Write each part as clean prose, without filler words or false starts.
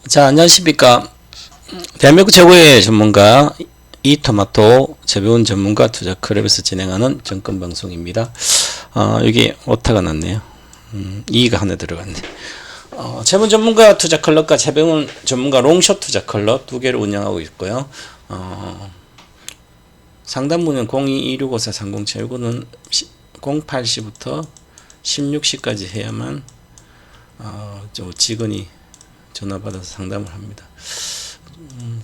자, 안녕하십니까. 대한민국 최고의 전문가 이토마토 재배운 전문가 투자 클럽에서 진행하는 정권 방송입니다. 여기 오타가 났네요. 이가 하나 들어갔네. 재무 전문가 투자 클럽과 재배운 전문가 롱숏 투자 클럽 두 개를 운영하고 있고요. 상담 문은 02-2654-3079는 08시부터 16시까지 해야만 직원이 전화 받아서 상담을 합니다.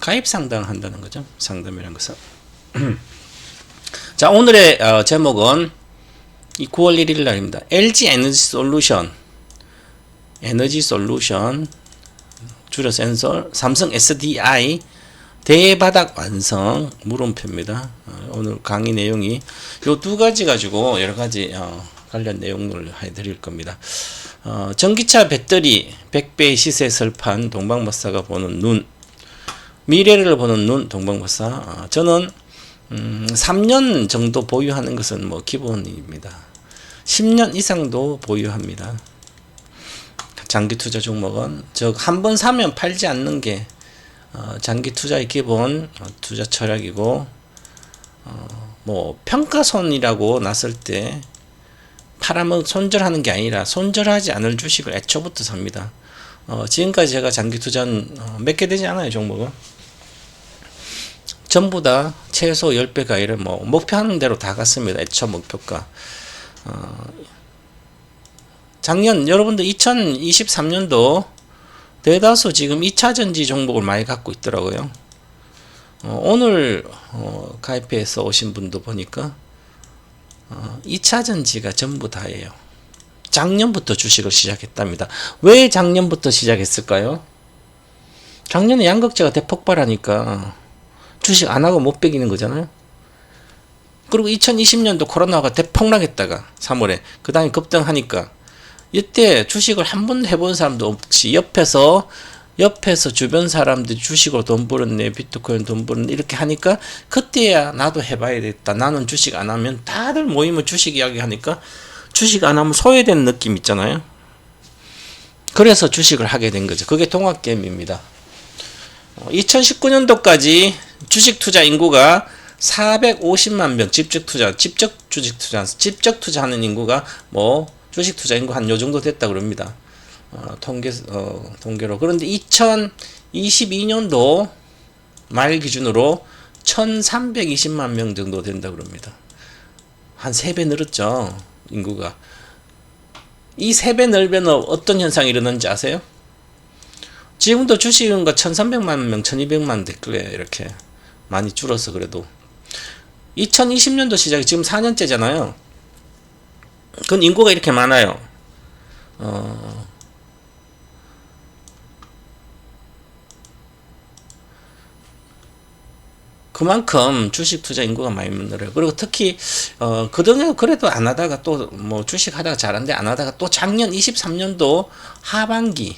가입 상담을 한다는 거죠. 상담이라는 것은. 자, 오늘의 제목은 이 9월 1일 날입니다. LG 에너지 솔루션 줄여서 엔솔 삼성 SDI 대바닥 완성 물음표입니다. 오늘 강의 내용이 요 두 가지 가지고 여러 가지 관련 내용을 해드릴 겁니다. 전기차 배터리 100배의 시세 설판 동방박사가 보는 눈, 미래를 보는 눈 동방박사. 저는 3년 정도 보유하는 것은 뭐 기본입니다. 10년 이상도 보유합니다. 장기 투자 종목은 즉 한 번 사면 팔지 않는 게 장기 투자의 기본 투자 철학이고, 뭐 평가손이라고 났을 때 팔아먹 손절하는 게 아니라 손절하지 않을 주식을 애초부터 삽니다. 지금까지 제가 장기 투자는 몇 개 되지 않아요. 종목은 전부 다 최소 10배가 아니라 뭐 목표하는 대로 다 갔습니다. 애초 목표가. 작년 여러분들 2023년도 대다수 지금 2차전지 종목을 많이 갖고 있더라고요. 오늘 가입해서 오신 분도 보니까 2차전지가 전부 다예요. 작년부터 주식을 시작했답니다. 왜 작년부터 시작했을까요? 작년에 양극재가 대폭발하니까 주식 안 하고 못 베기는 거잖아요. 그리고 2020년도 코로나가 대폭락했다가 3월에 그 다음에 급등하니까 이때 주식을 한 번 해본 사람도 없이 옆에서 주변 사람들이 주식으로 돈 벌었네, 비트코인 돈 벌었네 이렇게 하니까 그때야 나도 해봐야겠다. 나는 주식 안 하면 다들 모이면 주식 이야기 하니까 주식 안 하면 소외된 느낌 있잖아요. 그래서 주식을 하게 된 거죠. 그게 동학개미입니다. 2019년도까지 주식 투자 인구가 450만 명, 직접 투자하는 인구가 뭐 주식 투자 인구 한 요 정도 됐다 그럽니다. 통계로. 그런데 2022년도 말 기준으로 1320만 명 정도 된다 그럽니다. 한 3배 늘었죠, 인구가. 이 3배 늘면 어떤 현상이 일어나는지 아세요? 지금도 주식인구가 1300만 명, 1200만 댓글에 이렇게 많이 줄어서 그래도 2020년도 시작이 지금 4년째잖아요. 그건 인구가 이렇게 많아요. 그만큼 주식 투자 인구가 많이 늘어요. 그리고 특히 그동안 그래도 안 하다가 또 뭐 주식 하다가 잘한데 안 하다가 또 작년 23년도 하반기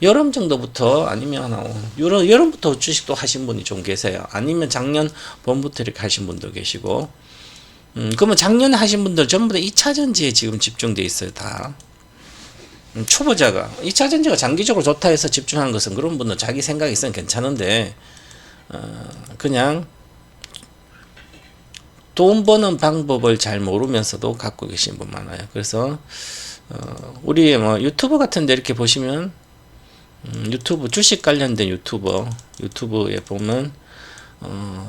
여름 정도부터 아니면 여름부터 주식 또 하신 분이 좀 계세요. 아니면 작년 봄부터 이렇게 하신 분도 계시고. 그러면 작년에 하신 분들 전부 다 2차전지에 지금 집중돼 있어요. 다. 초보자가 2차전지가 장기적으로 좋다 해서 집중하는 것은 그런 분은 자기 생각이 있으면 괜찮은데 그냥 돈 버는 방법을 잘 모르면서도 갖고 계신 분 많아요. 그래서 우리 뭐 유튜브 같은데 이렇게 보시면 유튜브 주식 관련된 유튜브에 보면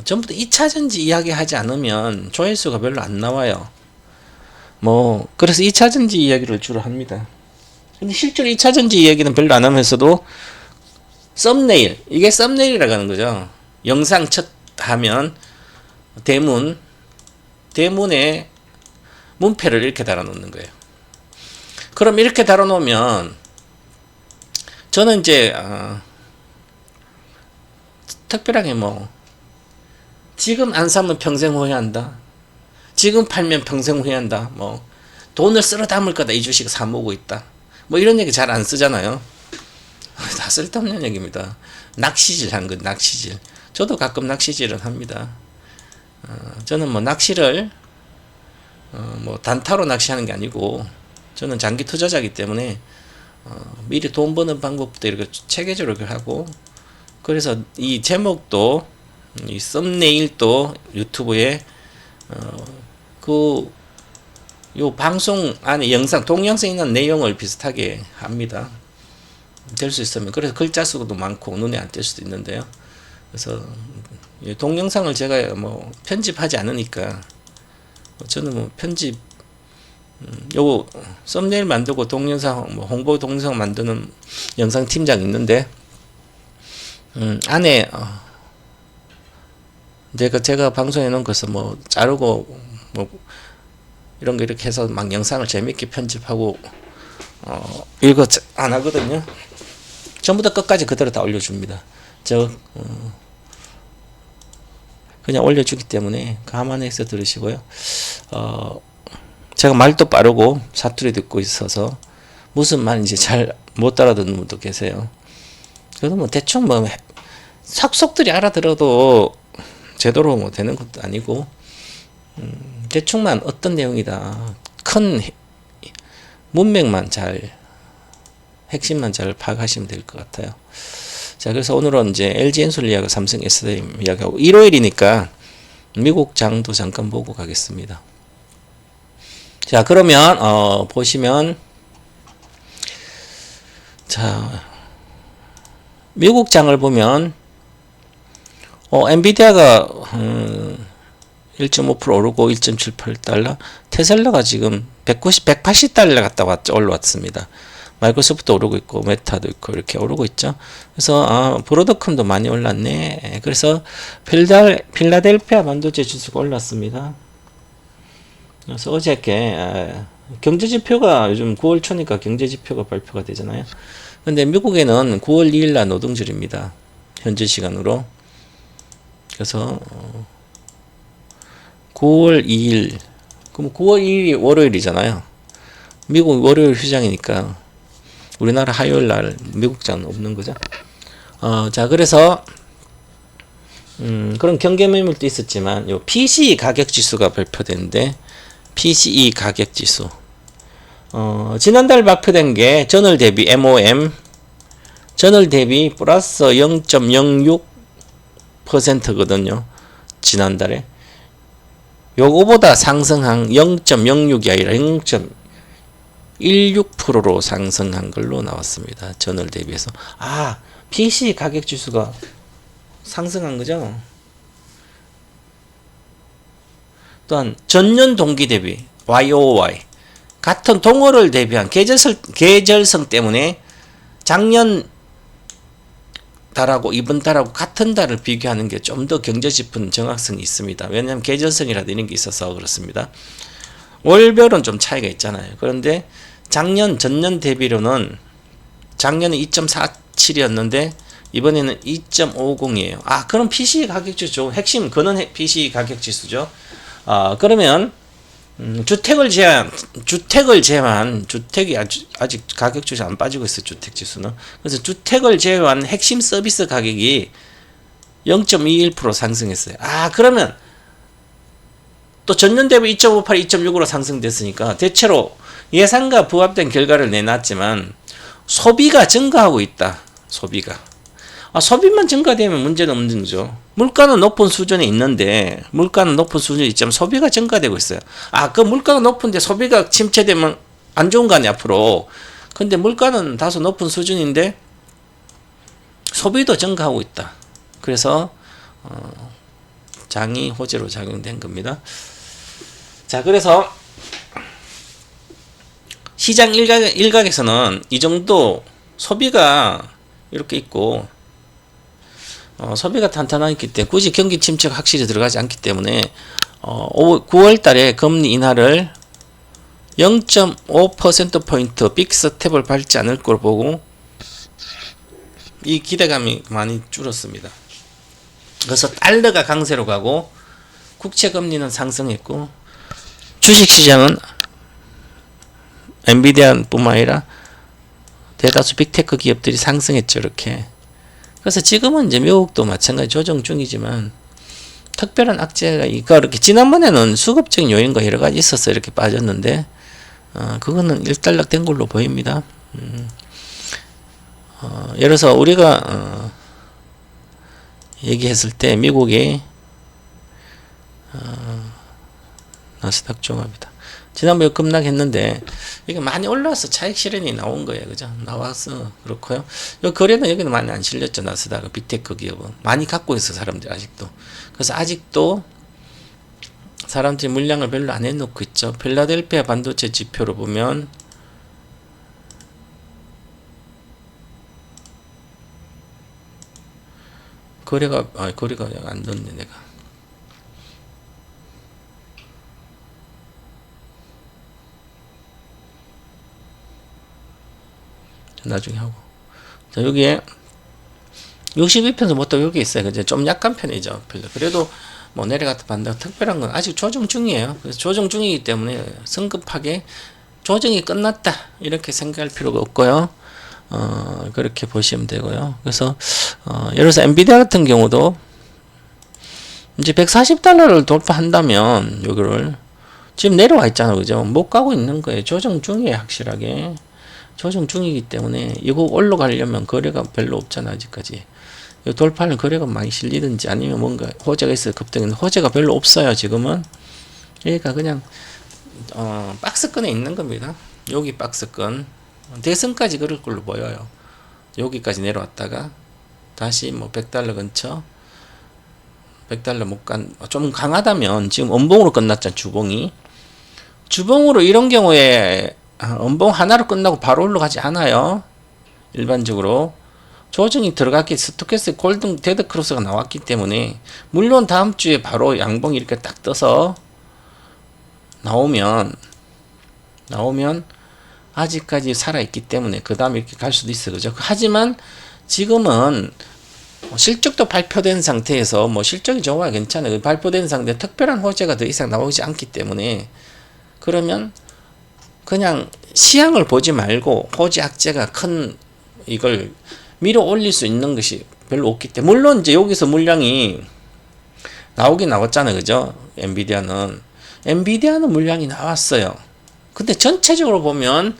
전부 다 2차전지 이야기 하지 않으면 조회수가 별로 안 나와요. 뭐 그래서 2차전지 이야기를 주로 합니다. 근데 실제로 2차전지 이야기는 별로 안 하면서도 썸네일, 이게 썸네일이라고 하는 거죠. 영상 첫 하면 대문에 문패를 이렇게 달아놓는 거예요. 그럼 이렇게 달아놓으면 저는 이제 특별하게 뭐 지금 안 사면 평생 후회한다, 지금 팔면 평생 후회한다, 뭐 돈을 쓸어 담을 거다, 이 주식 사모으고 있다, 뭐 이런 얘기 잘 안 쓰잖아요. 다 쓸데없는 얘기입니다. 낚시질 한 건 낚시질. 저도 가끔 낚시질은 합니다. 저는 뭐 낚시를 뭐 단타로 낚시하는 게 아니고 저는 장기 투자자이기 때문에 미리 돈 버는 방법도 이렇게 체계적으로 하고, 그래서 이 제목도 이 썸네일도 유튜브에 요 방송 안에 영상 동영상 있는 내용을 비슷하게 합니다. 될 수 있으면. 그래서 글자 수도 많고 눈에 안 띌 수도 있는데요. 그래서 동영상을 제가 뭐 편집하지 않으니까 저는 뭐 편집 요 썸네일 만들고 동영상 뭐 홍보 동영상 만드는 영상 팀장 있는데 안에 제가 방송해 놓은 것을 뭐 자르고 뭐 이런 거 이렇게 해서 막 영상을 재밌게 편집하고 이거 안 하거든요. 전부 다 끝까지 그대로 다 올려줍니다. 그냥 올려주기 때문에 감안해서 들으시고요. 제가 말도 빠르고 사투리 듣고 있어서 무슨 말인지 잘 못 알아듣는 분도 계세요. 그래도 뭐 대충 뭐 속속들이 알아들어도 제대로 뭐 되는 것도 아니고 대충만 어떤 내용이다 큰 문맥만 잘 핵심만 잘 파악하시면 될 것 같아요. 자, 그래서 오늘은 이제 LG 엔솔 이야기, 삼성 SDI 이야기하고 일요일이니까 미국 장도 잠깐 보고 가겠습니다. 자, 그러면 보시면 자 미국 장을 보면 엔비디아가 1.5% 오르고 1.78달러, 테슬라가 지금 180달러 갔다 올라왔습니다. 마이크로소프트 오르고 있고 메타도 있고 이렇게 오르고 있죠. 그래서 브로드컴도 많이 올랐네. 그래서 필라델피아 반도체 지수가 올랐습니다. 그래서 어저께 경제지표가 요즘 9월 초니까 경제지표가 발표가 되잖아요. 근데 미국에는 9월 2일 날 노동절입니다. 현재 시간으로. 그래서 9월 2일 그럼 9월 2일이 월요일이잖아요. 미국 월요일 휴장이니까 우리나라 화요일 날 미국장 없는 거죠. 자, 그래서 그런 경계 매물도 있었지만 요 PCE 가격 지수가 발표됐는데 PCE 가격 지수 지난달 발표된 게 전월 대비 MOM 전월 대비 플러스 0.06%거든요. 지난달에 요거보다 상승한 0.06이 아니라 0.16%로 상승한 걸로 나왔습니다. 전월 대비해서. PC 가격 지수가 상승한 거죠. 또한 전년 동기 대비 YOY 같은 동월을 대비한 계절성 때문에 작년 달하고 이번 달하고 같은 달을 비교하는 게 좀 더 경제 짚은 정확성이 있습니다. 왜냐하면 계절성이라도 이런 게 있어서 그렇습니다. 월별은 좀 차이가 있잖아요. 그런데 전년 대비로는 작년에 2.47이었는데 이번에는 2.50이에요. 그럼 PC 가격 지수 핵심 그는 PC 가격 지수죠. 그러면 주택을 제외한 주택이 아직 가격 지수 안 빠지고 있어요. 주택 지수는. 그래서 주택을 제외한 핵심 서비스 가격이 0.21% 상승했어요. 그러면 또 전년 대비 2.58, 2.65로 상승됐으니까 대체로 예상과 부합된 결과를 내놨지만 소비가 증가하고 있다. 소비만 증가되면 문제는 없는 거죠. 물가는 높은 수준에 있는데 물가는 높은 수준에 있지만 소비가 증가되고 있어요. 그 물가가 높은데 소비가 침체되면 안 좋은 거 아니야 앞으로. 근데 물가는 다소 높은 수준인데 소비도 증가하고 있다. 그래서 장이 호재로 작용된 겁니다. 자, 그래서 시장 일각에서는 이 정도 소비가 이렇게 있고 소비가 탄탄하기 때문에 굳이 경기 침체가 확실히 들어가지 않기 때문에 9월 달에 금리 인하를 0.5%포인트 빅 스텝을 밟지 않을 걸 보고 이 기대감이 많이 줄었습니다. 그래서 달러가 강세로 가고 국채 금리는 상승했고 주식시장은 엔비디아뿐만 아니라 대다수 빅테크 기업들이 상승했죠. 이렇게. 그래서 지금은 이제 미국도 마찬가지 조정 중이지만 특별한 악재가 이렇게 지난번에는 수급적인 요인과 여러 가지 있어서 이렇게 빠졌는데 그거는 일단락된 걸로 보입니다. 예를 들어서 우리가 얘기했을 때 미국의 나스닥 종합이다. 지난번에 급락했는데 이게 많이 올라와서 차익 실현이 나온 거예요. 그죠? 나와서 그렇고요. 요 거래는 여기는 많이 안 실렸죠. 나스닥 빅테크 기업은 많이 갖고 있어 사람들이 아직도. 그래서 아직도 사람들이 물량을 별로 안 해놓고 있죠. 필라델피아 반도체 지표로 보면 거래가 안 넣네 내가. 나중에 하고. 자, 여기에 62편에서 뭐또 여기 있어요. 그죠? 좀 약한 편이죠. 그래도 뭐 내려갔다 반다 특별한 건 아직 조정 중이에요. 그래서 조정 중이기 때문에 성급하게 조정이 끝났다 이렇게 생각할 필요가 없고요. 그렇게 보시면 되고요. 그래서 예를 들어서 엔비디아 같은 경우도 이제 140달러를 돌파한다면 여기를 지금 내려와 있잖아요. 그죠? 못 가고 있는 거예요. 조정 중이에요. 확실하게. 조정 중이기 때문에 이거 올라가려면 거래가 별로 없잖아 아직까지. 돌파하는 거래가 많이 실리든지 아니면 뭔가 호재가 있어요. 급등했는데 호재가 별로 없어요. 지금은. 그러니까 그냥 박스권에 있는 겁니다. 여기 박스권 대선까지 그럴 걸로 보여요. 여기까지 내려왔다가 다시 뭐 100달러 근처 100달러 못 간 좀 강하다면 지금 음봉으로 끝났잖아. 주봉으로 이런 경우에 음봉 하나로 끝나고 바로 올라가지 않아요. 일반적으로 조정이 들어갔기 스토캐스틱 골든 데드 크로스가 나왔기 때문에 물론 다음 주에 바로 양봉이 이렇게 딱 떠서 나오면 아직까지 살아있기 때문에 그 다음에 이렇게 갈 수도 있어요. 그죠? 하지만 지금은 실적도 발표된 상태에서 뭐 실적이 좋아야 괜찮아요. 발표된 상태에 특별한 호재가 더 이상 나오지 않기 때문에 그러면 그냥 시향을 보지 말고 호재 악재가 큰 이걸 밀어 올릴 수 있는 것이 별로 없기 때문에 물론 이제 여기서 물량이 나오긴 나왔잖아요. 그죠? 엔비디아는 물량이 나왔어요. 근데 전체적으로 보면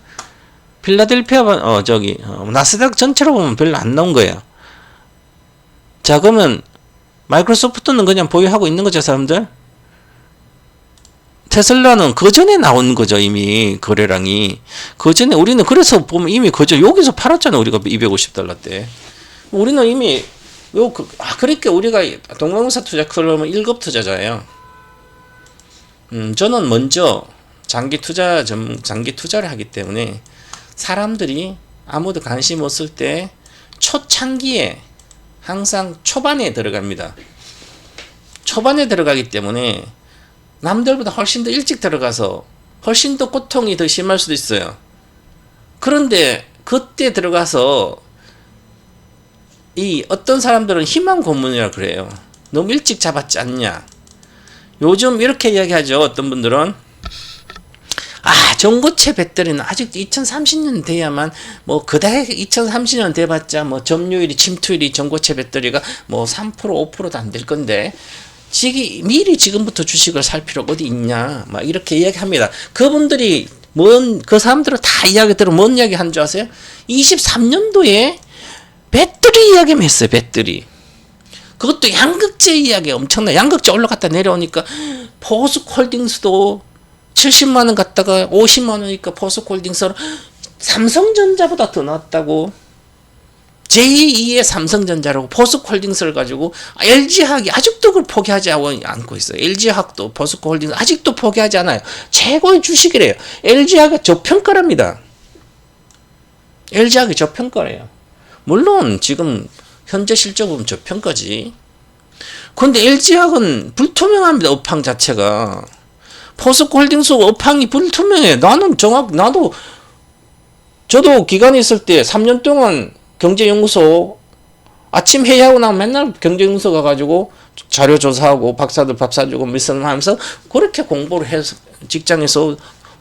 필라델피아 나스닥 전체로 보면 별로 안 나온 거예요. 자, 그러면 마이크로소프트는 그냥 보유하고 있는 거죠, 사람들? 테슬라는 그 전에 나온 거죠, 이미 거래량이. 그 전에 우리는 그래서 보면 이미 그저 여기서 팔았잖아요, 우리가 250달러 때. 우리는 이미 그러니까 우리가 동방사 투자 그러면 1급 투자자예요. 저는 먼저 장기 투자를 하기 때문에 사람들이 아무도 관심 없을 때 초창기에 항상 초반에 들어갑니다. 초반에 들어가기 때문에 남들보다 훨씬 더 일찍 들어가서 훨씬 더 고통이 더 심할 수도 있어요. 그런데 그때 들어가서 이 어떤 사람들은 희망 고문이라 그래요. 너무 일찍 잡았지 않냐. 요즘 이렇게 이야기하죠. 어떤 분들은 전고체 배터리는 아직도 2030년 돼야만 뭐 그다지 2030년 돼봤자 뭐 점유율이 침투율이 전고체 배터리가 뭐 3% 5%도 안 될 건데 미리 지금부터 주식을 살 필요가 어디 있냐 막 이렇게 이야기합니다. 그분들이 그 사람들은 다 이야기 들으면 뭔 이야기 한 줄 아세요? 23년도에 배터리 이야기만 했어요. 배터리. 그것도 양극재 이야기 엄청나. 양극재 올라갔다 내려오니까 포스코홀딩스도 70만원 갔다가 50만원이니까 포스코홀딩스로 삼성전자보다 더 낫다고. 제2의 삼성전자라고 포스코홀딩스를 가지고 LG화학이 아직도 그걸 포기하지 않고 있어요. LG화학도 포스코홀딩스 아직도 포기하지 않아요. 최고의 주식이래요. LG화학이 저평가랍니다. LG화학이 저평가래요. 물론 지금 현재 실적 보면 저평가지. 그런데 LG화학은 불투명합니다. 업황 자체가. 포스코홀딩스 업황이 불투명해. 저도 기간이 있을 때 3년 동안 경제연구소 아침 회의하고 나면 맨날 경제연구소 가가지고 자료 조사하고 박사들 밥 사주고 미션 하면서 그렇게 공부를 해서 직장에서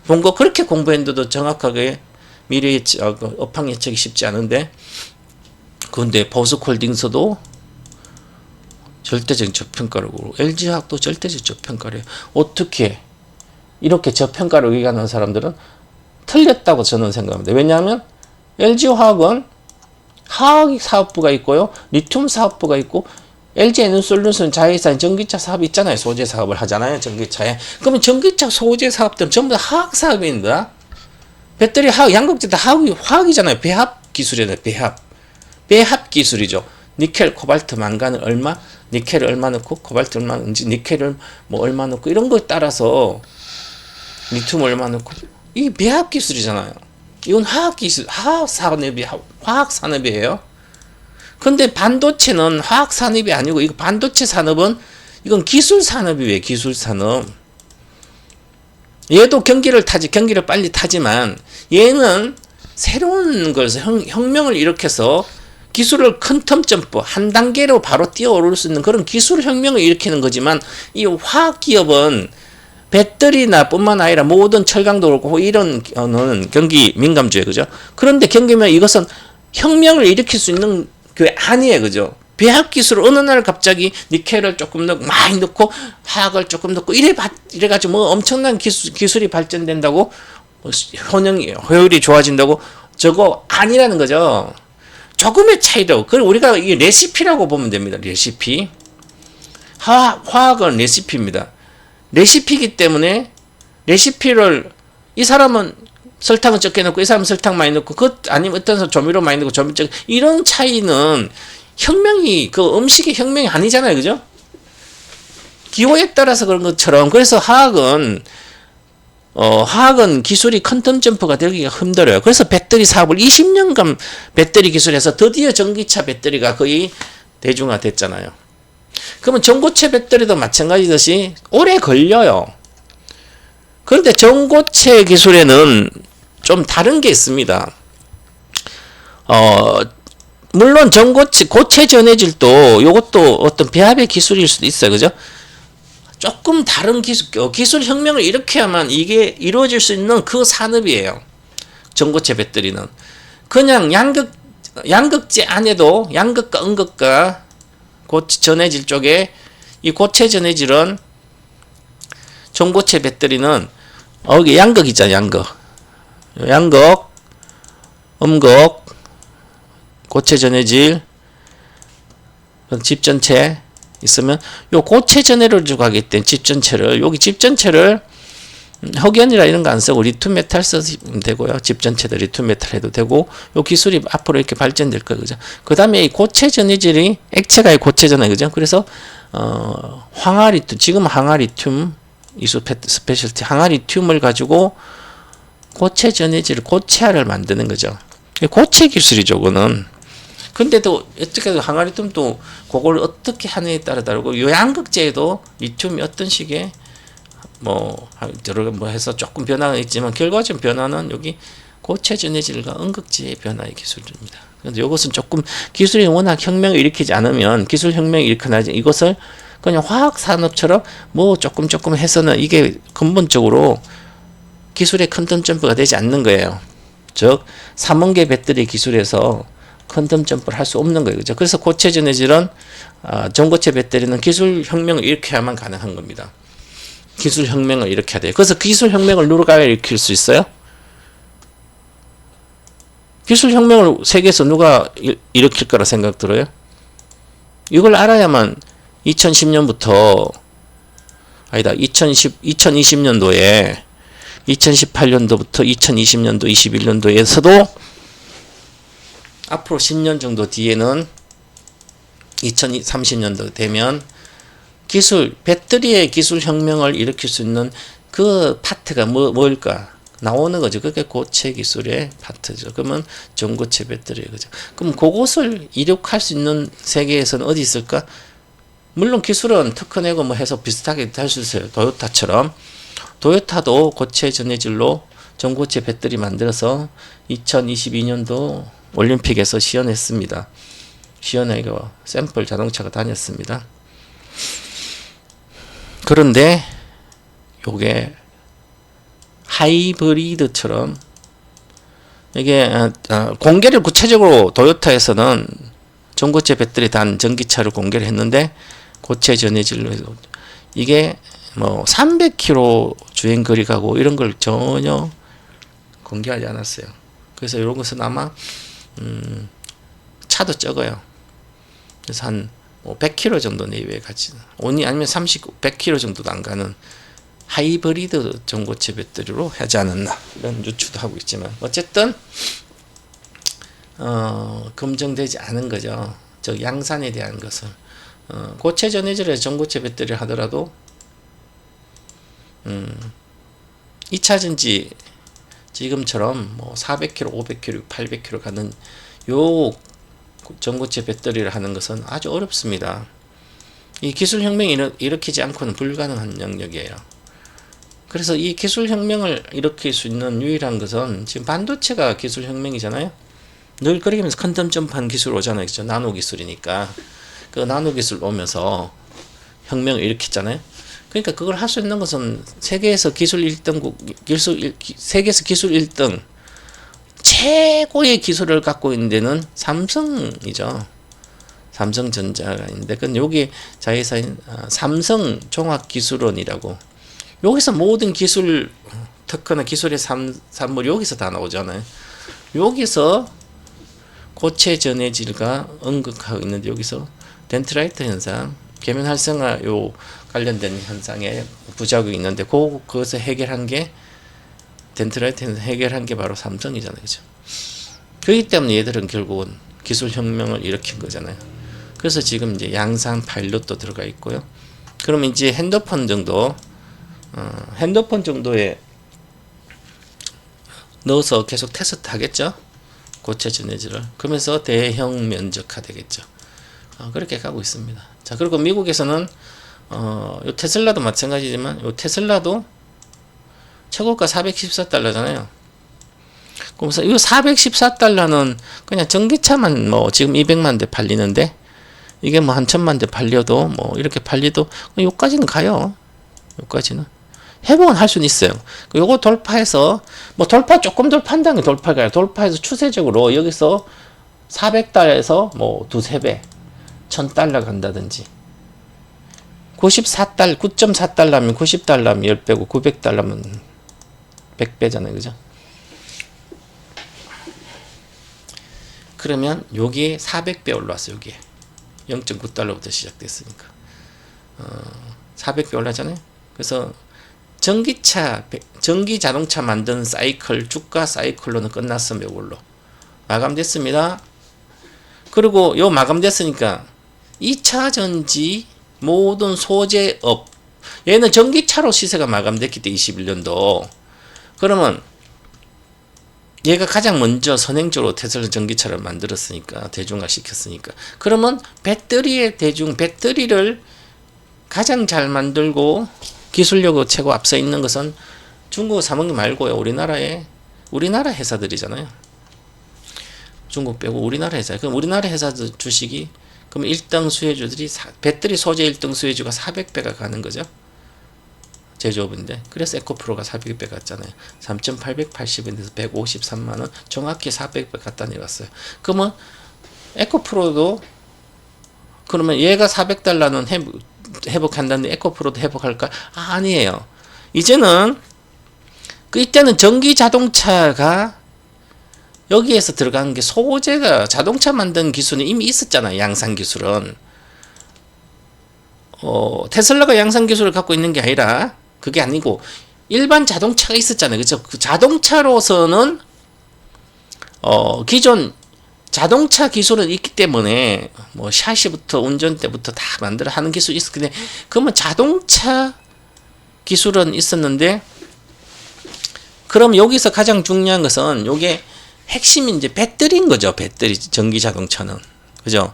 본 거 그렇게 공부했는데도 정확하게 미래 업황 예측이 쉽지 않은데 그런데 포스코홀딩스도 절대적인 저평가라고 LG화학도 절대적 저평가래요. 어떻게 이렇게 저평가를 얘기하는 사람들은 틀렸다고 저는 생각합니다. 왜냐하면 LG화학은 화학 사업부가 있고요. 리튬 사업부가 있고 LG 에너솔루션 자회사 전기차 사업이 있잖아요. 소재 사업을 하잖아요. 전기차에. 그러면 전기차 소재 사업들은 전부 다 화학 사업입니다. 배터리 화학, 양극재 다 화학이잖아요. 배합 기술이잖아요. 배합 기술이죠. 니켈, 코발트, 망간을 얼마, 니켈을 얼마 넣고, 코발트 얼마 넣는지, 니켈을 뭐 얼마 넣고, 이런 거에 따라서 리튬 얼마 넣고, 이게 배합 기술이잖아요. 이건 화학 기술, 화학 산업이에요. 근데 반도체는 화학 산업이 아니고, 이거 반도체 산업은, 이건 기술 산업이에요. 기술 산업. 얘도 경기를 빨리 타지만, 얘는 새로운 것을 혁명을 일으켜서 기술을 퀀텀 점프 한 단계로 바로 뛰어오를 수 있는 그런 기술 혁명을 일으키는 거지만, 이 화학 기업은 배터리나 뿐만 아니라 모든 철강도 그렇고 이런 거는 경기 민감주에 그죠? 그런데 경기면 이것은 혁명을 일으킬 수 있는 그 아니에요, 그죠? 배합 기술 어느 날 갑자기 니켈을 조금 넣고 많이 넣고 화학을 조금 넣고 이래가지고 뭐 엄청난 기술이 발전된다고 효율이 좋아진다고 저거 아니라는 거죠. 조금의 차이로 그걸 우리가 이 레시피라고 보면 됩니다. 레시피. 화학은 레시피입니다. 레시피이기 때문에 레시피를 이 사람은 설탕을 적게 넣고 이 사람은 설탕 많이 넣고 아니면 어떤 사람 조미료 많이 넣고 조미료 적게 이런 차이는 혁명이 그 음식의 혁명이 아니잖아요. 그죠? 기호에 따라서 그런 것처럼 그래서 화학은 기술이 퀀텀 점프가 되기가 힘들어요. 그래서 배터리 사업을 20년간 배터리 기술에서 드디어 전기차 배터리가 거의 대중화됐잖아요. 그러면 전고체 배터리도 마찬가지듯이 오래 걸려요. 그런데 전고체 기술에는 좀 다른 게 있습니다. 물론 고체 전해질도 이것도 어떤 배합의 기술일 수도 있어요. 그죠? 조금 다른 기술 혁명을 일으켜야만 이게 이루어질 수 있는 그 산업이에요. 전고체 배터리는. 그냥 양극재 안에도 양극과 음극과 고체 전해질 쪽에 이 고체 전해질은 전고체 배터리는 여기 양극 있잖아요. 양극, 음극, 고체 전해질, 집 전체 있으면 요 고체 전해를 주고 하기 때문에 집 전체를 여기 집 전체를 흑연이라 이런 거 안 쓰고 리튬 메탈 쓰면 되고요. 집 전체도 리튬 메탈 해도 되고 요 기술이 앞으로 이렇게 발전될 거예요. 그죠? 그다음에 이 고체 전해질이 액체가 고체잖아요. 그죠? 그래서 황화리튬 지금 황화리튬 이수 스페셜티 황화리튬을 가지고 고체 전해질 고체화를 만드는 거죠. 고체 기술이죠. 그거는. 근데도 어떻게 항아리튬도 그걸 어떻게 하느냐에 따라 다르고 요 양극재에도 리튬이 어떤 식의 여러 뭐 해서 조금 변화가 있지만 결과적인 변화는 여기 고체 전해질과 음극재의 변화의 기술입니다. 그런데 이것은 조금 기술이 워낙 혁명을 일으키지 않으면 기술 혁명을 일으켜나지 이것을 그냥 화학 산업처럼 뭐 조금 해서는 이게 근본적으로 기술의 퀀텀 점프가 되지 않는 거예요. 즉 삼원계 배터리 기술에서 퀀텀 점프를 할 수 없는 거예요. 그죠? 그래서 고체 전해질은 전고체 배터리는 기술 혁명을 일으켜야만 가능한 겁니다. 기술 혁명을 일으켜야 돼요. 그래서 기술 혁명을 누가 일으킬 수 있어요? 기술 혁명을 세계에서 누가 일으킬 거라 생각 들어요? 이걸 알아야만 2010년부터 아니다. 2020년도에 2018년도부터 2020년도, 21년도에서도 앞으로 10년 정도 뒤에는 2030년도 되면 배터리의 기술 혁명을 일으킬 수 있는 그 파트가 뭘까? 나오는 거죠. 그게 고체 기술의 파트죠. 그러면 전고체 배터리예요. 그죠? 그럼 그것을 이룩할 수 있는 세계에서는 어디 있을까? 물론 기술은 특허내고 뭐 해서 비슷하게 할 수 있어요. 도요타처럼. 도요타도 고체 전해질로 전고체 배터리 만들어서 2022년도 올림픽에서 시연했습니다. 시연하고 샘플 자동차가 다녔습니다. 그런데 요게 하이브리드처럼 이게 공개를 구체적으로 도요타에서는 전고체 배터리 단 전기차를 공개를 했는데 고체 전해질로 해서 이게 뭐 300km 주행 거리 가고 이런 걸 전혀 공개하지 않았어요. 그래서 이런 것은 아마 차도 적어요. 그래서 한 100km 정도 내외에 가지, 아니면 100km 정도도 안 가는 하이브리드 전고체 배터리로 하지 않았나, 이런 유추도 하고 있지만, 어쨌든 검증되지 않은 거죠. 저 양산에 대한 것을. 고체 전해질의 전고체 배터리를 하더라도 2차전지 지금처럼 400km, 500km, 800km 가는 요 전고체 배터리를 하는 것은 아주 어렵습니다. 이 기술 혁명이 일으키지 않고는 불가능한 영역이에요. 그래서 이 기술 혁명을 일으킬 수 있는 유일한 것은 지금 반도체가 기술 혁명이잖아요. 늘 그렇게 하면서 퀀텀 점프한 기술 오잖아요. 그죠? 나노 기술이니까. 그 나노 기술 오면서 혁명을 일으켰잖아요. 그러니까 그걸 할 수 있는 것은 세계에서 기술 1등, 최고의 기술을 갖고 있는 데는 삼성이죠. 삼성전자가 있는데, 그건 여기 자회사인 삼성종합기술원이라고, 여기서 모든 기술 특허나 기술의 산물이 여기서 다 나오잖아요. 여기서 고체 전해질과 언급하고 있는데, 여기서 덴트라이트 현상, 계면 활성화 요 관련된 현상에 부작용이 있는데, 그것을 해결한 게, 덴트라이트에서 해결한 게 바로 삼성이잖아요. 그죠? 그렇기 때문에 얘들은 결국은 기술 혁명을 일으킨 거잖아요. 그래서 지금 이제 양산 파일럿도 들어가 있고요. 그러면 이제 핸드폰 정도에 넣어서 계속 테스트 하겠죠? 고체 전해질을. 그러면서 대형 면적화 되겠죠. 그렇게 가고 있습니다. 자, 그리고 미국에서는 요 테슬라도 마찬가지지만, 요 테슬라도 최고가 $414잖아요. 그래서 이 $414는 그냥 전기차만 지금 200만 대 팔리는데, 이게 한 1000만 대 팔려도 이렇게 팔리도 요까지는 가요. 요까지는 회복은 할 수는 있어요. 요거 돌파해서 조금 돌파한다는 게 돌파가, 돌파해서 추세적으로 여기서 400달러에서 두세 배, $1000 간다든지, 9.4달러면 90달러면 10배고 900달러면 100배잖아요. 그죠? 그러면 여기에 400배 올라왔어요. 여기에 0.9달러부터 시작됐으니까 400배 올라잖아요. 그래서 전기 자동차 만드는 사이클, 주가 사이클로는 끝났으면 이걸로 마감됐습니다. 그리고 요 마감됐으니까 2차 전지 모든 소재업, 얘는 전기차로 시세가 마감됐기 때문에 21년도. 그러면 얘가 가장 먼저 선행적으로 테슬라 전기차를 만들었으니까, 대중화 시켰으니까, 그러면 배터리를 가장 잘 만들고 기술력으로 최고 앞서 있는 것은 중국 사먹기 말고요, 우리나라 회사들이잖아요. 중국 빼고 우리나라 회사. 그럼 우리나라 회사들 주식이, 그럼 1등 수혜주들이 배터리 소재 1등 수혜주가 400배가 가는 거죠. 제조업인데. 그래서 에코프로가 400배 갔잖아요. 3,880원에서 153만원, 정확히 400배 갖다 내갔어요. 그러면 에코프로도, 그러면 얘가 $400는 회복한다는데 에코프로도 회복할까? 아니에요. 이제는 이때는 전기 자동차가 여기에서 들어가는 게, 소재가 자동차 만드는 기술은 이미 있었잖아요. 양산 기술은. 테슬라가 양산 기술을 갖고 있는 게 아니라, 그게 아니고 일반 자동차가 있었잖아요. 그죠? 그 자동차로서는 기존 자동차 기술은 있기 때문에 샤시부터 운전대부터 다 만들어 하는 기술이 있었는데, 그러면 자동차 기술은 있었는데, 그럼 여기서 가장 중요한 것은 요게 핵심이 이제 배터리인 거죠. 배터리 전기 자동차는. 그죠?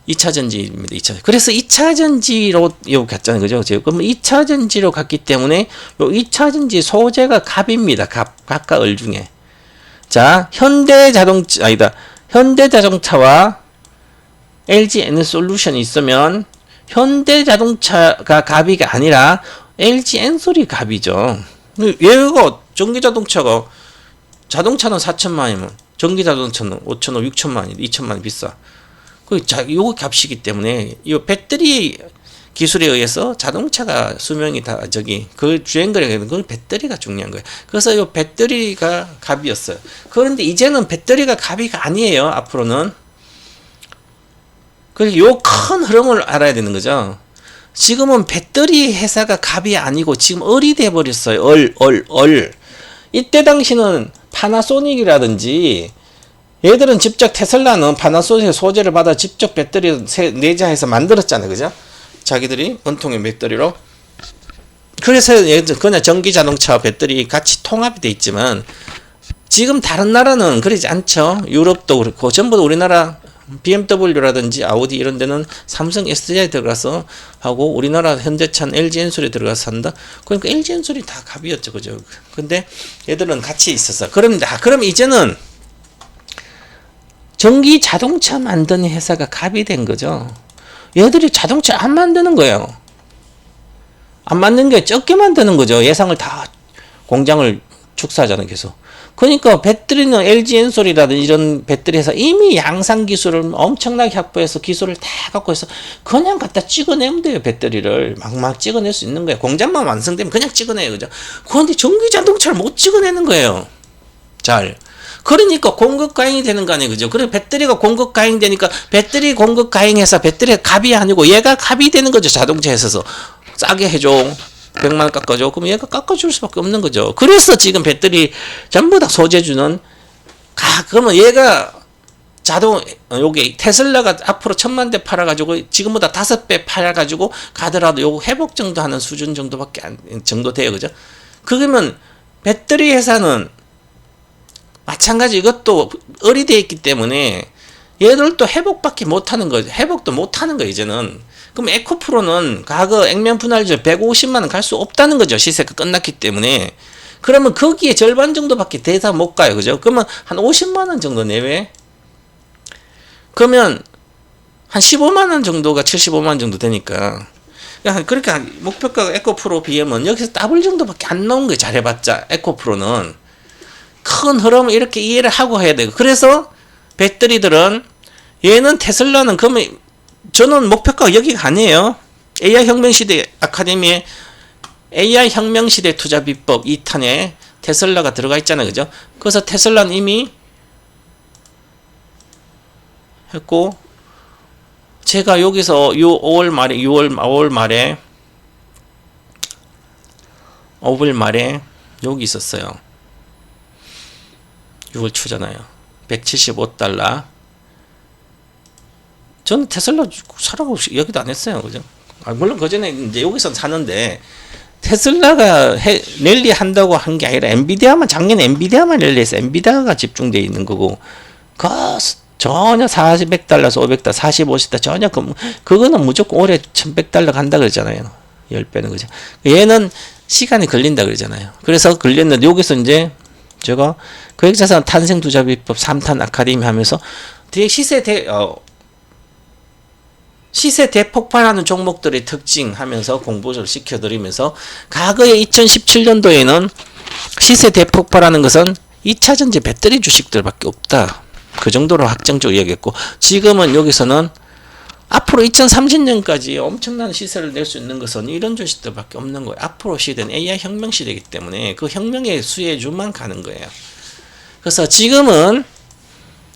2차 전지입니다. 2차. 그래서 2차 전지로 요 갔잖아요. 그죠? 그럼 2차 전지로 갔기 때문에 요 2차 전지 소재가 갑입니다. 갑과 을 중에. 자, 현대자동차와 LG 에너솔루션이 있으면 현대자동차가 갑이가 아니라 LG 엔솔이 갑이죠. 얘가 전기자동차가, 자동차는 4천만이면 전기자동차는 5천원, 6천만이, 2천만이 비싸. 요거 값이기 때문에 이 배터리 기술에 의해서 자동차가 수명이 다 그 주행거리가, 그 배터리가 중요한 거예요. 그래서 이 배터리가 값이었어요. 그런데 이제는 배터리가 값이 아니에요. 앞으로는 그래서 요 큰 흐름을 알아야 되는 거죠. 지금은 배터리 회사가 갑이 아니고 지금 얼이 돼 버렸어요. 얼. 이때 당시는 파나소닉이라든지 얘들은 직접 테슬라는 파나소닉 소재를 받아 직접 배터리 내재해서 만들었잖아요. 그죠? 자기들이 원통의 배터리로. 그래서 그냥 전기 자동차 배터리 같이 통합이 돼 있지만 지금 다른 나라는 그러지 않죠. 유럽도 그렇고 전부 다 우리나라 BMW라든지 아우디 이런 데는 삼성 SDI 들어가서 하고 우리나라 현대차는 LG엔솔에 들어가서 한다. 그러니까 LG엔솔이 다 갑이었죠. 그죠? 근데 얘들은 같이 있었어. 그럼 이제는 전기 자동차 만드는 회사가 갑이 된 거죠. 얘들이 자동차 안 만드는 거예요. 안 만드는 게 적게 만드는 거죠. 예상을 다 공장을 축소하잖아요. 계속. 그러니까 배터리는 LG엔솔이라든지 이런 배터리 회사 이미 양산 기술을 엄청나게 확보해서 기술을 다 갖고 있어. 그냥 갖다 찍어내면 돼요. 배터리를 막 찍어낼 수 있는 거예요. 공장만 완성되면 그냥 찍어내요. 그죠? 그런데 전기 자동차를 못 찍어내는 거예요. 잘. 그러니까 공급 가행이 되는 거 아니에요. 그죠? 그래 배터리가 공급 가행 되니까 배터리 공급 가행해서 배터리가 갑이 아니고 얘가 갑이 되는 거죠. 자동차 회사에서. 싸게 해줘. 100만 깎아줘. 그럼 얘가 깎아줄 수밖에 없는 거죠. 그래서 지금 배터리 전부 다 소재주는 그러면 얘가 요게 테슬라가 앞으로 1000만 대 팔아가지고 지금보다 5배 팔아가지고 가더라도 요거 회복 정도 하는 수준 정도밖에 정도 돼요. 그죠? 그러면 배터리 회사는 마찬가지 이것도 얼이 되어 있기 때문에 얘들도 회복밖에 못하는 거죠. 회복도 못하는 거 이제는. 그럼 에코프로는 과거 액면 분할률 150만원 갈 수 없다는 거죠. 시세가 끝났기 때문에. 그러면 거기에 절반 정도밖에 대사 못 가요. 그죠? 그러면 한 50만원 정도 내외. 그러면 한 15만원 정도가 75만원 정도 되니까. 그러니까 목표가 에코프로 BM은 여기서 더블 정도밖에 안 나온 거예요. 잘해봤자 에코프로는. 큰 흐름을 이렇게 이해를 하고 해야 되고. 그래서 배터리들은 얘는 테슬라는 그러면 저는 목표가가 여기가 아니에요. AI 혁명시대 아카데미에 AI 혁명시대 투자 비법 2탄에 테슬라가 들어가 있잖아요. 그죠? 그래서 테슬라는 이미 했고 제가 여기서 5월 말에 여기 있었어요. 6월 초잖아요. 175달러. 저는 테슬라 사라고 여기도 안 했어요. 그죠? 물론 그 전에 이제 여기서 사는데, 테슬라가 랠리 한다고 한 게 아니라 작년에 엔비디아만 랠리해서 엔비디아가 집중되어 있는 거고, 전혀 400달러에서 500달러, 40, 50달러 전혀 그거는 무조건 올해 1100달러 간다 그러잖아요. 10배는 그죠? 얘는 시간이 걸린다 그러잖아요. 그래서 걸렸는데 여기서 이제 제가 거액자산 탄생 투자 비법 3탄 아카데미 하면서 뒤에 시세 대폭발하는 종목들의 특징 하면서 공부를 시켜드리면서 과거에 2017년도에는 시세 대폭발하는 것은 2차전지 배터리 주식들밖에 없다. 그 정도로 확정적으로 얘기했고 지금은 여기서는 앞으로 2030년까지 엄청난 시세를 낼 수 있는 것은 이런 주식들밖에 없는 거예요. 앞으로 시대는 AI 혁명 시대이기 때문에 그 혁명의 수혜주만 가는 거예요. 그래서 지금은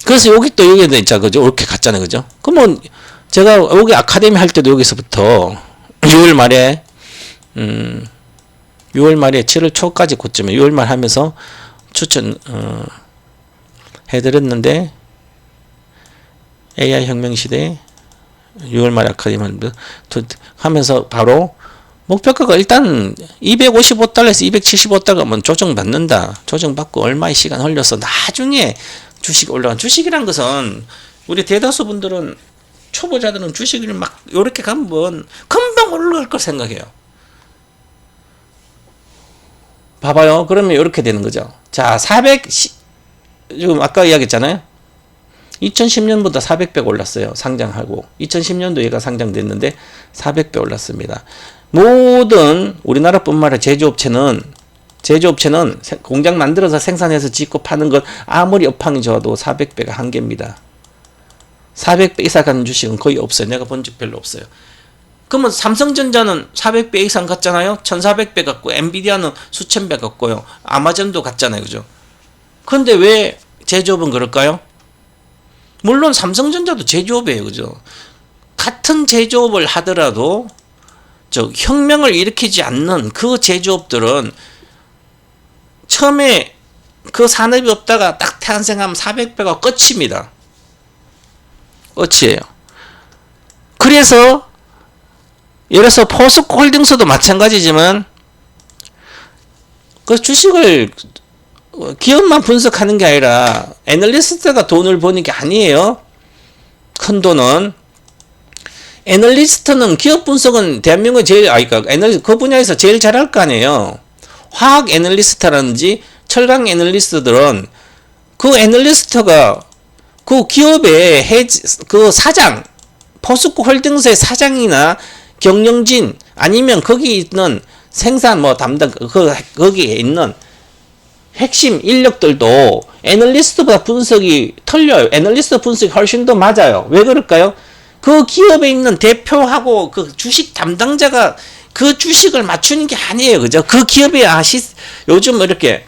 그래서 여기 또 여기에 있자 그죠? 이렇게 갔잖아요. 그죠? 그러면 제가 여기 아카데미 할 때도 여기서부터 6월 말에 7월 초까지 고점에 6월 말 하면서 추천 해드렸는데 AI 혁명 시대 6월 말 아카데미 하면서 바로 목표가가 일단 255달러에서 275달러면 조정받는다. 조정받고 얼마의 시간 흘려서 나중에 주식이 올라간 주식이란 것은 우리 대다수 분들은 초보자들은 주식을 막 요렇게 가면 금방 올라갈 걸 생각해요. 봐봐요. 그러면 이렇게 되는 거죠. 자, 지금 아까 이야기했잖아요. 2010년보다 400배 올랐어요. 상장하고. 2010년도 얘가 상장됐는데 400배 올랐습니다. 모든 우리나라뿐만 아니라 제조업체는 공장 만들어서 생산해서 짓고 파는 것 아무리 업황이 좋아도 400배가 한계입니다. 400배 이상 가는 주식은 거의 없어요. 내가 본 적 별로 없어요. 그러면 삼성전자는 400배 이상 갔잖아요. 1400배 갔고 엔비디아는 수천 배 갔고요. 아마존도 갔잖아요. 그죠? 그런데 왜 제조업은 그럴까요? 물론 삼성전자도 제조업이에요. 그죠? 같은 제조업을 하더라도 저 혁명을 일으키지 않는 그 제조업들은 처음에 그 산업이 없다가 딱 탄생하면 400배가 끝입니다. 끝이에요. 그래서 예를 들어서 포스코홀딩스도 마찬가지지만 그 주식을 기업만 분석하는 게 아니라 애널리스트가 돈을 버는 게 아니에요. 큰 돈은. 애널리스트는 기업 분석은 대한민국에 제일 그 분야에서 제일 잘할 거 아니에요. 화학 애널리스트라든지 철강 애널리스트들은 그 애널리스트가 그 기업의 그 사장, 포스코 홀딩스의 사장이나 경영진 아니면 거기 있는 생산 담당 거기에 있는 핵심 인력들도 애널리스트보다 분석이 틀려요. 애널리스트 분석이 훨씬 더 맞아요. 왜 그럴까요? 그 기업에 있는 대표하고 그 주식 담당자가 그 주식을 맞추는 게 아니에요. 그죠? 그 기업이 요즘 이렇게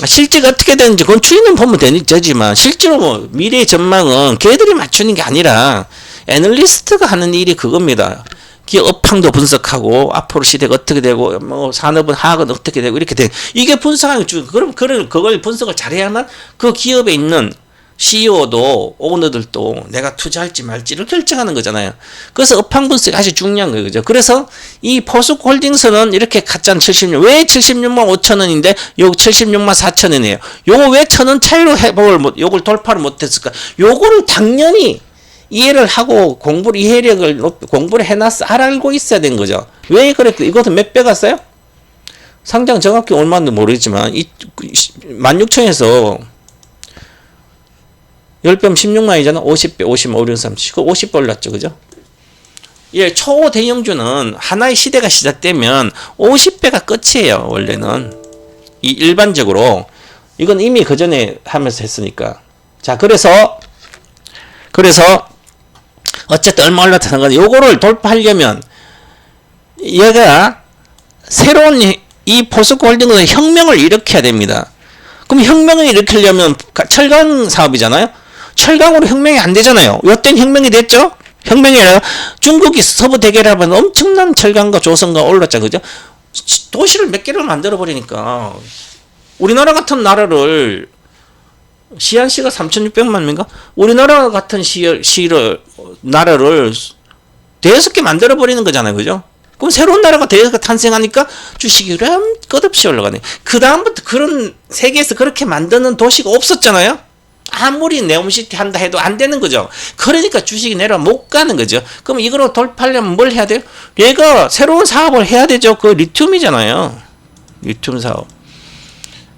실제가 어떻게 되는지 그건 추이는 보면 되지만 실제로 미래의 전망은 걔들이 맞추는 게 아니라 애널리스트가 하는 일이 그겁니다. 기업 업황도 분석하고 앞으로 시대가 어떻게 되고 산업은 화학은 어떻게 되고 이렇게 돼. 이게 분석하는 게 그럼 그걸 분석을 잘해야만 그 기업에 있는 CEO도 오너들도 내가 투자할지 말지를 결정하는 거잖아요. 그래서 업황 분석이 아주 중요한 거예요. 그죠? 그래서 이 포스코 홀딩스는 이렇게 가짜는 76, 왜 76만 5천 원인데 요 76만 4천 원이에요. 요거 왜 1,000원 차이로 요걸 돌파를 못했을까? 요거를 당연히 이해를 하고 공부를 해놨어. 알고 있어야 되는 거죠. 왜 그랬고 이것은 몇 배 갔어요? 상장 정확히 얼마인지 모르겠지만 16,000에서 10배면 16만이잖아. 50배, 50만, 5, 6, 30. 그 50배 올랐죠. 그죠? 예, 초대형주는 하나의 시대가 시작되면 50배가 끝이에요. 원래는. 일반적으로. 이건 이미 그 전에 하면서 했으니까. 자, 그래서 어쨌든 얼마 올랐다는 건 요거를 돌파하려면 얘가 새로운 이 포스코 홀딩스의 혁명을 일으켜야 됩니다. 그럼 혁명을 일으키려면 철강 사업이잖아요. 철강으로 혁명이 안 되잖아요. 요때는 혁명이 됐죠? 혁명이 아니라 중국이 서부 대결하면 엄청난 철강과 조선과 올랐죠. 그죠? 도시를 몇 개를 만들어 버리니까 우리나라 같은 나라를 시안시가 3,600만 명인가? 우리나라 같은 나라를 대여섯 개 만들어 버리는 거잖아요. 그죠? 그럼 새로운 나라가 대여섯 개 탄생하니까 주식이 끝없이 올라가네. 그 다음부터 그런 세계에서 그렇게 만드는 도시가 없었잖아요. 아무리 네옴시티 한다 해도 안 되는 거죠. 그러니까 주식이 내려 못 가는 거죠. 그럼 이거로 돌파하려면 뭘 해야 돼요? 얘가 새로운 사업을 해야 되죠. 그 리튬이잖아요. 리튬 사업.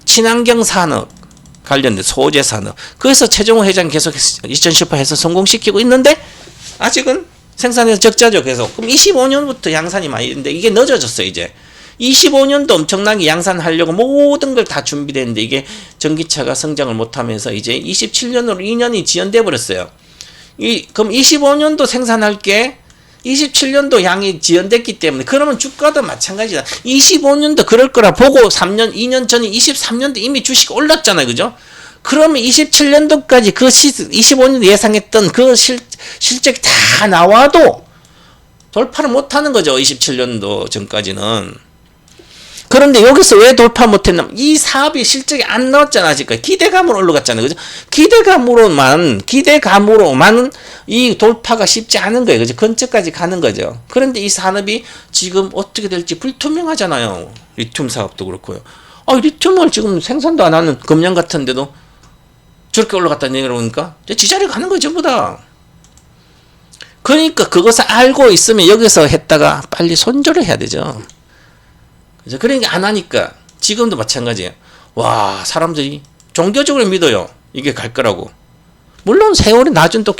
친환경 산업 관련된 소재 산업. 그래서 최종호 회장 계속 2018에서 성공시키고 있는데 아직은 생산에서 적자죠. 계속. 그럼 25년부터 양산이 많이 있는데 이게 늦어졌어요. 이제 25년도 엄청나게 양산하려고 모든 걸 다 준비됐는데 이게 전기차가 성장을 못하면서 이제 27년으로 2년이 지연돼 버렸어요. 그럼 25년도 생산할 게 27년도 양이 지연됐기 때문에 그러면 주가도 마찬가지다. 25년도 그럴 거라 보고 2년 전에 23년도 이미 주식 올랐잖아요. 그죠? 그러면 27년도까지 그 25년 예상했던 그 실적이 다 나와도 돌파를 못하는 거죠. 27년도 전까지는. 그런데 여기서 왜 돌파 못했나? 이 사업이 실적이 안 나왔잖아. 아직까지 기대감으로 올라갔잖아요. 그죠? 기대감으로만 이 돌파가 쉽지 않은 거예요. 그죠? 근처까지 가는 거죠. 그런데 이 산업이 지금 어떻게 될지 불투명하잖아요. 리튬 사업도 그렇고요. 리튬을 지금 생산도 안 하는 금양 같은데도 저렇게 올라갔다는 얘기를 보니까 지자리 가는 거죠. 전부 다. 그러니까 그것을 알고 있으면 여기서 했다가 빨리 손절을 해야 되죠. 그러니까 안 하니까 지금도 마찬가지예요. 와, 사람들이 종교적으로 믿어요. 이게 갈 거라고. 물론 세월이 낮은 또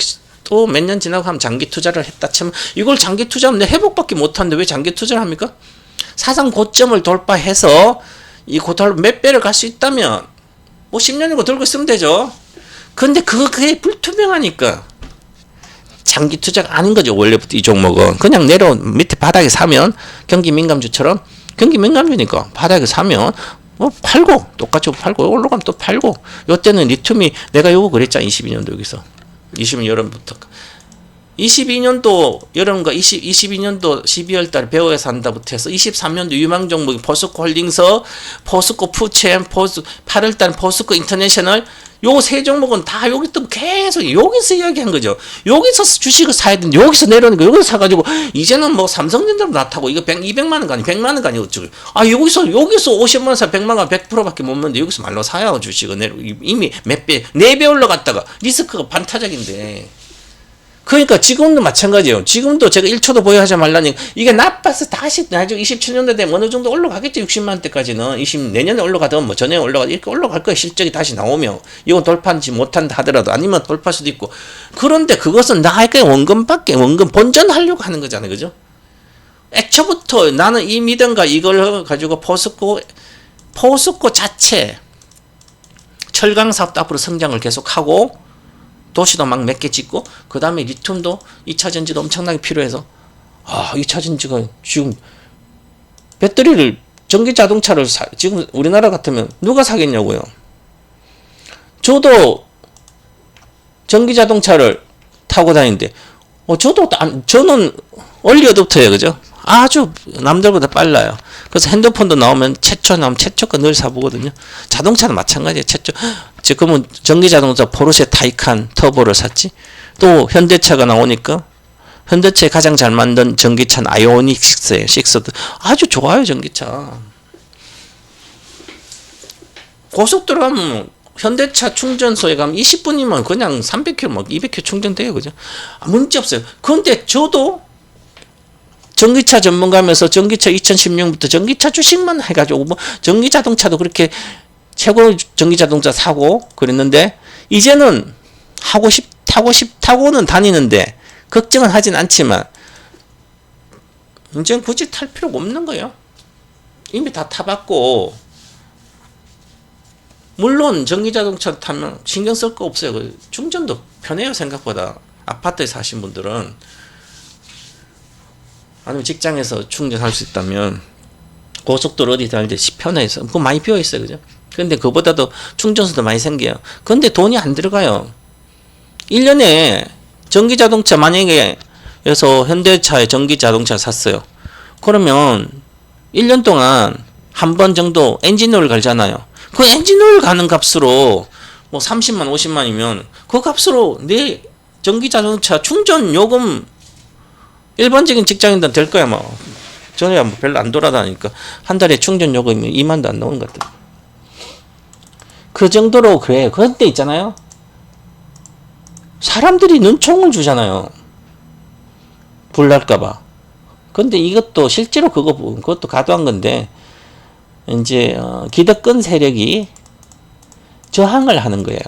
몇 년 지나고 하면 장기 투자를 했다 치면 이걸 장기 투자하면 내 회복밖에 못하는데 왜 장기 투자를 합니까? 사상 고점을 돌파해서 이 고탈 몇 배를 갈 수 있다면 뭐 10년이고 들고 있으면 되죠. 근데 그게 불투명하니까 장기 투자가 아닌 거죠. 원래부터 이 종목은 그냥 밑에 바닥에 사면 경기 민감주처럼 경기 민감주니까 바닥에 사면 뭐 팔고 똑같이 팔고 올라가면 또 팔고 요때는 리튬이 내가 요거 그랬잖아. 22년도 여기서 20년 여름부터 22년도 여름과 22년도 12월 달 배워야 산다부터 해서 23년도 유망 종목이 포스코 홀딩스, 포스코 푸첸, 8월 달 포스코 인터내셔널 요 세 종목은 다 여기 또 계속 여기서 이야기한 거죠. 여기서 주식을 사야 되는데 여기서 내려오는 거 여기서 사가지고 이제는 뭐 삼성전자로 나타고 이거 200만 원가 아니 100만 원가 아니 어쩌고 여기서 50만 원 사 100만 원 100%밖에 못 먹는데 여기서 말로 사야 주식은 이미 몇 배 4배 올라갔다가 리스크가 반타작인데 그러니까 지금도 마찬가지예요. 지금도 제가 1초도 보유하지 말라니 이게 나빠서 다시 나중에 27년도 되면 어느 정도 올라가겠죠. 60만 대까지는 내년에 올라가든 뭐 전에 올라가든 이렇게 올라갈 거예요. 실적이 다시 나오면 이건 돌파하지 못한다 하더라도 아니면 돌파할 수도 있고 그런데 그것은 나에게 원금 본전하려고 하는 거잖아요. 그죠? 애초부터 나는 이 믿음과 이걸 가지고 포스코 자체 철강 사업도 앞으로 성장을 계속하고 도시도 막 몇 개 짓고 그 다음에 리튬도 2차 전지도 엄청나게 필요해서 2차 전지가 지금 배터리를 전기 자동차를 지금 우리나라 같으면 누가 사겠냐고요. 저도 전기 자동차를 타고 다니는데 저는 얼리 어댑터예요. 그죠? 아주 남들보다 빨라요. 그래서 핸드폰도 나오면 최초 나오면 최초 거 늘 사보거든요. 자동차는 마찬가지예요. 최초. 지금은 전기자동차 포르쉐 타이칸 터보를 샀지. 또 현대차가 나오니까 현대차에 가장 잘 만든 전기차는 아이오닉 6예요. 6도 아주 좋아요. 전기차. 고속도로 가면 현대차 충전소에 가면 20분이면 그냥 300km, 200km 충전돼요. 그죠? 문제 없어요. 그런데 저도 전기차 전문가면서 전기차 2016부터 전기차 주식만 해가지고 뭐 전기자동차도 그렇게 최고 전기자동차 사고 그랬는데 이제는 타고는 다니는데 걱정은 하진 않지만 이제는 굳이 탈 필요가 없는 거예요. 이미 다 타봤고 물론 전기자동차 타면 신경 쓸 거 없어요. 충전도 편해요. 생각보다 아파트에 사신 분들은 아니면 직장에서 충전할 수 있다면 고속도로 어디 다닐 때 편해서 그거 많이 비어있어요. 그죠? 근데 그보다도 충전소도 많이 생겨요. 근데 돈이 안 들어가요. 1년에 전기자동차 만약에 여기서 현대차에 전기자동차 샀어요. 그러면 1년 동안 한 번 정도 엔진오일 갈잖아요. 그 엔진오일 가는 값으로 뭐 30만 50만이면 그 값으로 내 전기자동차 충전 요금 일반적인 직장인들은 될 거야, 뭐. 저는 뭐 별로 안 돌아다니니까. 한 달에 충전 요금이 2만도 안 나오는 것 같아요. 그 정도로 그래. 그런데 있잖아요. 사람들이 눈총을 주잖아요. 불날까봐. 근데 이것도 실제로 그것도 가도한 건데, 이제, 기득권 세력이 저항을 하는 거예요.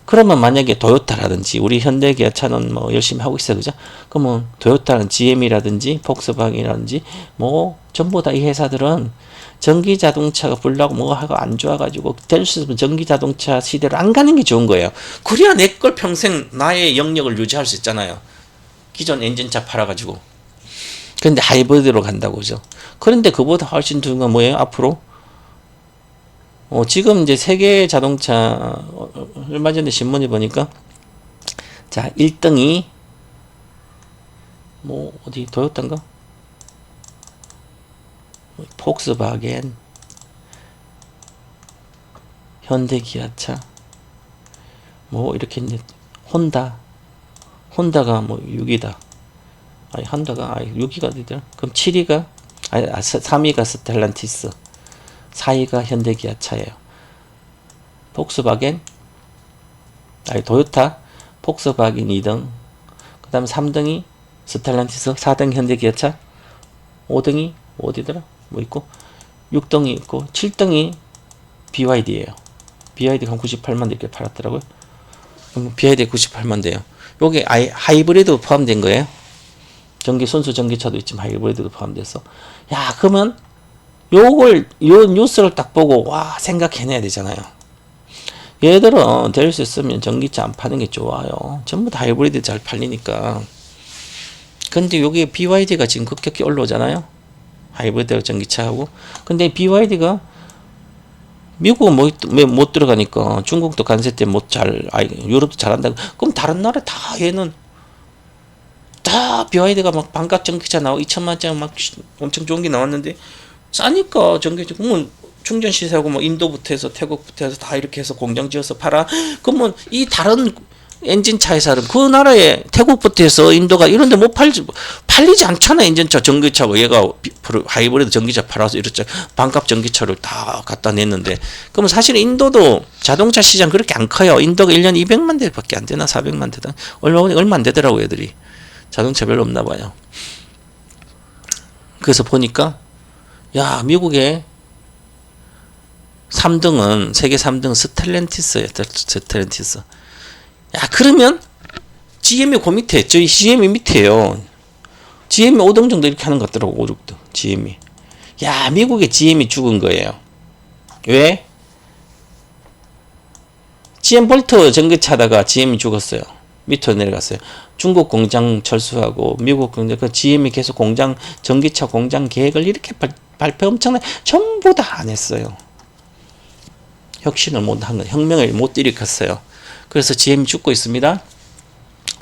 그러면 만약에 도요타라든지 우리 현대기아차는 뭐 열심히 하고 있어요. 그죠? 그러면 도요타는 GM이라든지 폭스바겐이라든지 뭐 전부 다 이 회사들은 전기자동차가 불나고 뭐 하고 안 좋아가지고 될 수 있으면 전기자동차 시대로 안 가는 게 좋은 거예요. 그래야 내 걸 평생 나의 영역을 유지할 수 있잖아요. 기존 엔진차 팔아가지고. 그런데 하이브리드로 간다고 그죠? 그런데 그보다 훨씬 중요한 건 뭐예요? 앞으로 지금 이제 세계 자동차 얼마 전에 신문에 보니까 자 1등이 뭐 어디 도요타인가? 폭스바겐, 현대기아차, 뭐 이렇게 이제 혼다가 뭐 6위다. 아니 혼다가 6위가 어디더라? 그럼 7위가 3위가 스텔란티스. 4위가 현대기아차예요. 폭스바겐, 도요타, 폭스바겐 2등, 그 다음 3등이 스텔란티스, 4등 현대기아차, 5등이 어디더라? 뭐 있고, 6등이 있고, 7등이 BYD예요. BYD가 한 98만 대 이렇게 팔았더라고요. BYD 98만 대요. 요게 하이브리드 포함된 거예요. 순수 전기차도 있지만 하이브리드도 포함돼서. 야, 그러면 요 뉴스를 딱 보고 와 생각해내야 되잖아요. 얘들은 될 수 있으면 전기차 안 파는 게 좋아요. 전부 다 하이브리드 잘 팔리니까. 근데 여기 BYD가 지금 급격히 올라오잖아요. 하이브리드 전기차하고. 근데 BYD가 미국은 못 들어가니까 중국도 관세 때문에 유럽도 잘한다. 그럼 다른 나라 다 얘는 다 BYD가 막 반값 전기차 나오고 2천만짜리 막 엄청 좋은 게 나왔는데 싸니까 전기차 그러면 충전 시세하고 뭐 인도부터 해서 태국부터 해서 다 이렇게 해서 공장 지어서 팔아. 그러면 이 다른 엔진차 회사는 그 나라에 태국부터 해서 인도가 이런데 못 팔리지 않잖아. 엔진차 전기차고 얘가 하이브리드 전기차 팔아서 이렇게 반값 전기차를 다 갖다 냈는데 그러면 사실 인도도 자동차 시장 그렇게 안 커요. 인도가 1년 200만 대밖에 안 되나 400만 대다 얼마 안 되더라고 애들이. 자동차 별로 없나 봐요. 그래서 보니까 야 미국의 3등은 세계 3등 스텔란티스예요. 스텔란티스. 야 그러면 GM이 그 밑에 저희 GM이 밑에요. GM이 5등 정도 이렇게 하는 것 같더라고. 5, 6등 GM이. 야 미국의 GM이 죽은 거예요. 왜? GM 볼트 전기차다가 GM이 죽었어요. 밑으로 내려갔어요. 중국 공장 철수하고 미국 공장 그 GM이 계속 공장 전기차 공장 계획을 이렇게 발표 엄청나게 전부 다 안 했어요. 혁신을 못 한 거, 혁명을 못 일으켰어요. 그래서 GM이 죽고 있습니다.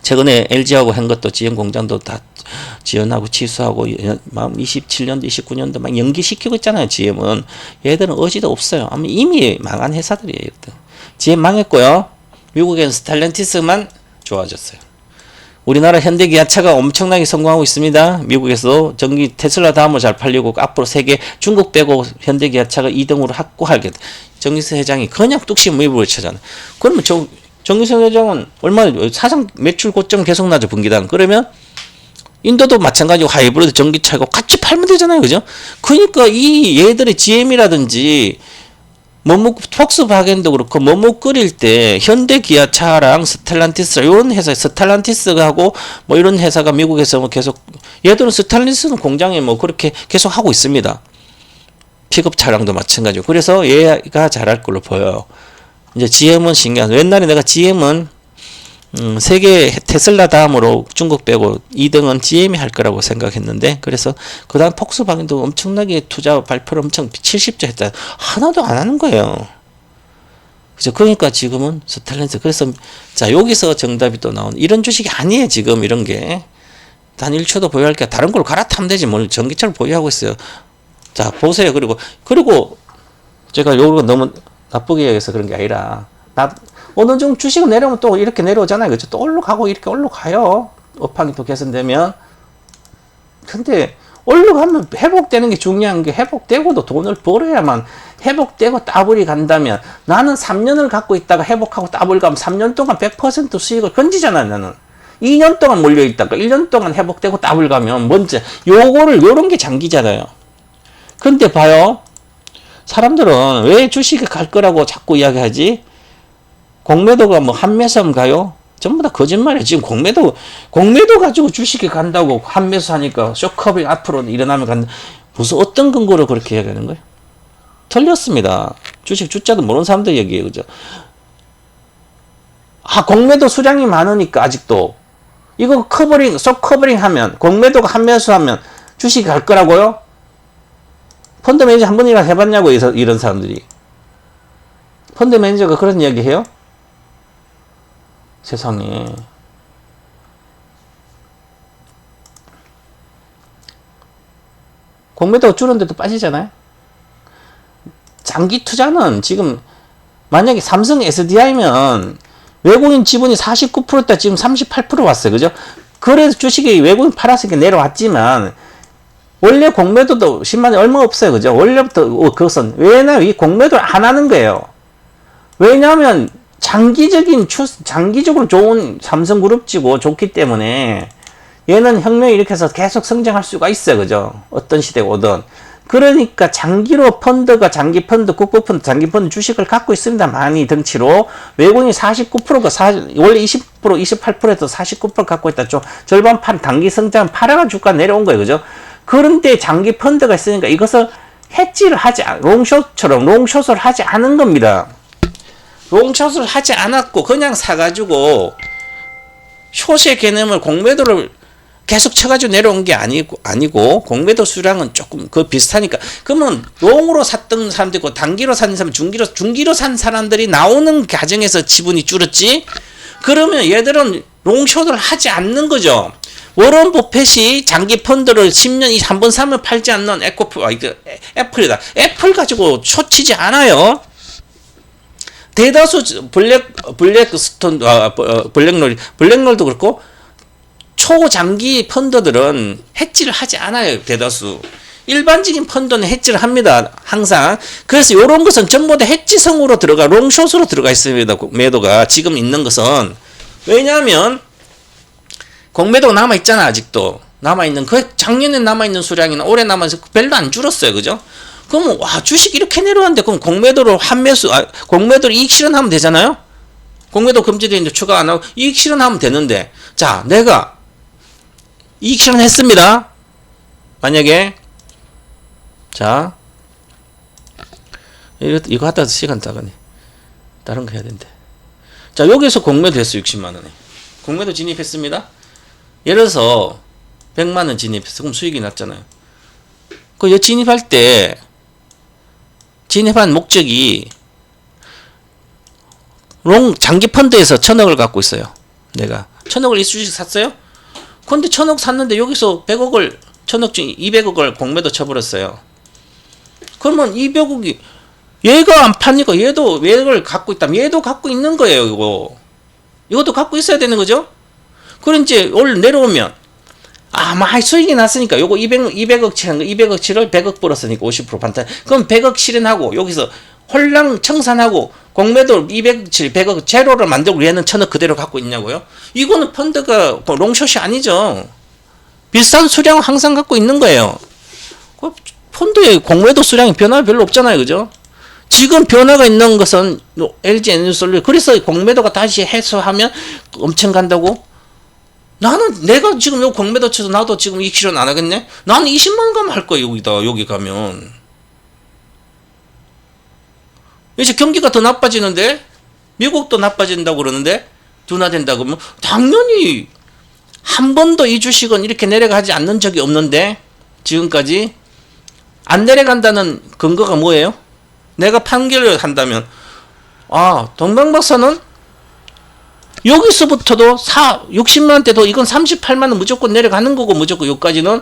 최근에 LG하고 한 것도 GM 공장도 다 지연하고 취소하고 27년도 29년도 막 연기시키고 있잖아요. GM은 얘들은 의지도 없어요. 아마 이미 망한 회사들이에요. GM 망했고요. 미국에는 스텔란티스만 좋아졌어요. 우리나라 현대기아차가 엄청나게 성공하고 있습니다. 미국에서 전기 테슬라 다음으로 잘 팔리고 앞으로 세계 중국 빼고 현대기아차가 2등으로 확고하게 정기세 회장이 그냥 뚝심 무입을 쳐잖아요. 그러면 정기세 회장은 얼마나 사상 매출 고점 계속 나죠. 분기당. 그러면 인도도 마찬가지고 하이브리드 전기차고 같이 팔면 되잖아요. 그죠? 그러니까 이 얘들의 GM이라든지 폭스바겐도 그렇고 머뭇거릴 때 현대기아차랑 스텔란티스 이런 회사 스텔란티스하고 뭐 이런 회사가 미국에서 뭐 계속 얘들은 스텔란티스는 공장에 뭐 그렇게 계속 하고 있습니다. 픽업 차량도 마찬가지고 그래서 얘가 잘할 걸로 보여요. 이제 GM은 신기한 옛날에 내가 GM은 세계 테슬라 다음으로 중국 빼고 2등은 GM이 할 거라고 생각했는데 그래서 그 다음 폭스바겐도 엄청나게 투자 발표를 엄청 70조 했다. 하나도 안 하는 거예요. 그죠? 그러니까 지금은 스텔란티스. 그래서 자 여기서 정답이 또 나오는 이런 주식이 아니에요. 지금 이런 게 단 1초도 보유할 게 다른 걸로 갈아타면 되지 뭘 전기차를 보유하고 있어요. 자 보세요. 그리고 제가 요거 너무 나쁘게 얘기해서 그런 게 아니라 어느 정도 주식은 내려오면 또 이렇게 내려오잖아요. 그죠? 또 올라가고 이렇게 올라가요. 업황이 또 개선되면. 근데 올라가면 회복되는 게 중요한 게 회복되고도 돈을 벌어야만 회복되고 따블이 간다면 나는 3년을 갖고 있다가 회복하고 따블 가면 3년 동안 100% 수익을 건지잖아요. 나는. 2년 동안 몰려있다가 1년 동안 회복되고 따블 가면 먼저 요런 게 장기잖아요. 근데 봐요. 사람들은 왜 주식에 갈 거라고 자꾸 이야기하지? 공매도가 뭐 한매수하면 가요? 전부 다 거짓말이에요. 지금 공매도 가지고 주식에 간다고 한매수하니까 쇼크업이 앞으로 일어나면 간다. 무슨 어떤 근거로 그렇게 이야기하는 거예요? 틀렸습니다. 주식 주자도 모르는 사람들 얘기해요. 그죠? 공매도 수량이 많으니까 아직도 이거 쇼커버링 하면 공매도가 한매수하면 주식이 갈 거라고요? 펀드 매니저 한 번이나 해봤냐고 이런 사람들이. 펀드 매니저가 그런 이야기 해요? 세상에. 공매도가 줄었는데도 빠지잖아요. 장기 투자는 지금 만약에 삼성 SDI면 외국인 지분이 49%다 지금 38% 왔어요. 그죠? 그래서 주식이 외국인 팔았으니까 내려왔지만 원래 공매도도 10만원 얼마 없어요. 그죠? 원래부터 그것은 왜냐면 이 공매도를 안 하는 거예요. 왜냐하면 장기적으로 좋은 삼성그룹지고 좋기 때문에 얘는 혁명을 일으켜서 계속 성장할 수가 있어요. 그죠? 어떤 시대가 오든. 그러니까 장기로 장기 펀드, 국부펀드, 장기 펀드 주식을 갖고 있습니다. 많이 덩치로. 외국인이 49%가 원래 20%, 28%에서 49% 갖고 있다. 좀 절반 단기 성장 팔아가 주가 내려온 거예요. 그죠? 그런데 장기 펀드가 있으니까 이것을 해지를 롱숏을 하지 않은 겁니다. 롱숏을 하지 않았고 그냥 사가지고 숏의 개념을 공매도를 계속 쳐가지고 내려온 게 아니고 공매도 수량은 조금 비슷하니까 그러면 롱으로 샀던 사람도 있고 단기로 산 사람 중기로 산 사람들이 나오는 과정에서 지분이 줄었지. 그러면 얘들은 롱숏을 하지 않는 거죠. 워런 버핏이 장기 펀드를 10년 한 번 사면 팔지 않는 애플이다. 애플 가지고 초치지 않아요. 대다수 블랙롤도 그렇고 초장기 펀드들은 해지를 하지 않아요. 대다수. 일반적인 펀드는 해지를 합니다. 항상. 그래서 이런 것은 전부 다 해지성으로 들어가 롱숏으로 들어가 있습니다. 매도가 지금 있는 것은. 왜냐하면 공매도가 남아있잖아. 아직도 남아있는 그 작년에 남아있는 수량이나 올해 남아있는 별로 안 줄었어요. 그죠? 그러면 와 주식 이렇게 내려왔는데 그럼 공매도로 공매도로 이익 실현하면 되잖아요. 공매도 금지되는데 추가 안 하고 이익 실현하면 되는데, 자 내가 이익 실현했습니다. 만약에 자 이거 하다가 시간 다 가네. 다른 거 해야 된대. 자 여기서 공매도 했어. 60만원에 공매도 진입했습니다. 예를 들어서 100만원 진입했어. 그럼 수익이 났잖아요. 그 진입할 때 진입한 목적이 장기 펀드에서 1000억을 갖고 있어요. 내가 1000억을 이 주식 샀어요. 근데 1000억 샀는데 여기서 100억을 1000억 중 200억을 공매도 쳐버렸어요. 그러면 200억이 얘가 안 파니까 얘도 200억을 갖고 있다면 얘도 갖고 있는 거예요. 이것도 갖고 있어야 되는 거죠. 그럼 이제 올 내려오면 수익이 났으니까 요거 200억 치는 거 200억 치를 100억 벌었으니까 50% 반탄. 그럼 100억 실현하고 여기서 홀랑 청산하고 공매도 200억 칠 100억 제로를 만들고 얘는 1000억 그대로 갖고 있냐고요? 이거는 펀드가 롱숏이 아니죠. 비슷한 수량 항상 갖고 있는 거예요. 펀드의 공매도 수량이 변화 별로 없잖아요. 그죠? 지금 변화가 있는 것은 LG 에너지솔루션. 그래서 공매도가 다시 해소하면 엄청 간다고? 나는 내가 지금 요 공매도 쳐서 나도 지금 이익 실현 안 하겠네? 나는 20만 가면 할 거야. 여기 가면. 이제 경기가 더 나빠지는데 미국도 나빠진다고 그러는데 둔화된다고 그러면 당연히 한 번도 이 주식은 이렇게 내려가지 않는 적이 없는데 지금까지 안 내려간다는 근거가 뭐예요? 내가 판결을 한다면 동방박사는 여기서부터도 60만원 대도 이건 38만원 무조건 내려가는 거고 무조건 여기까지는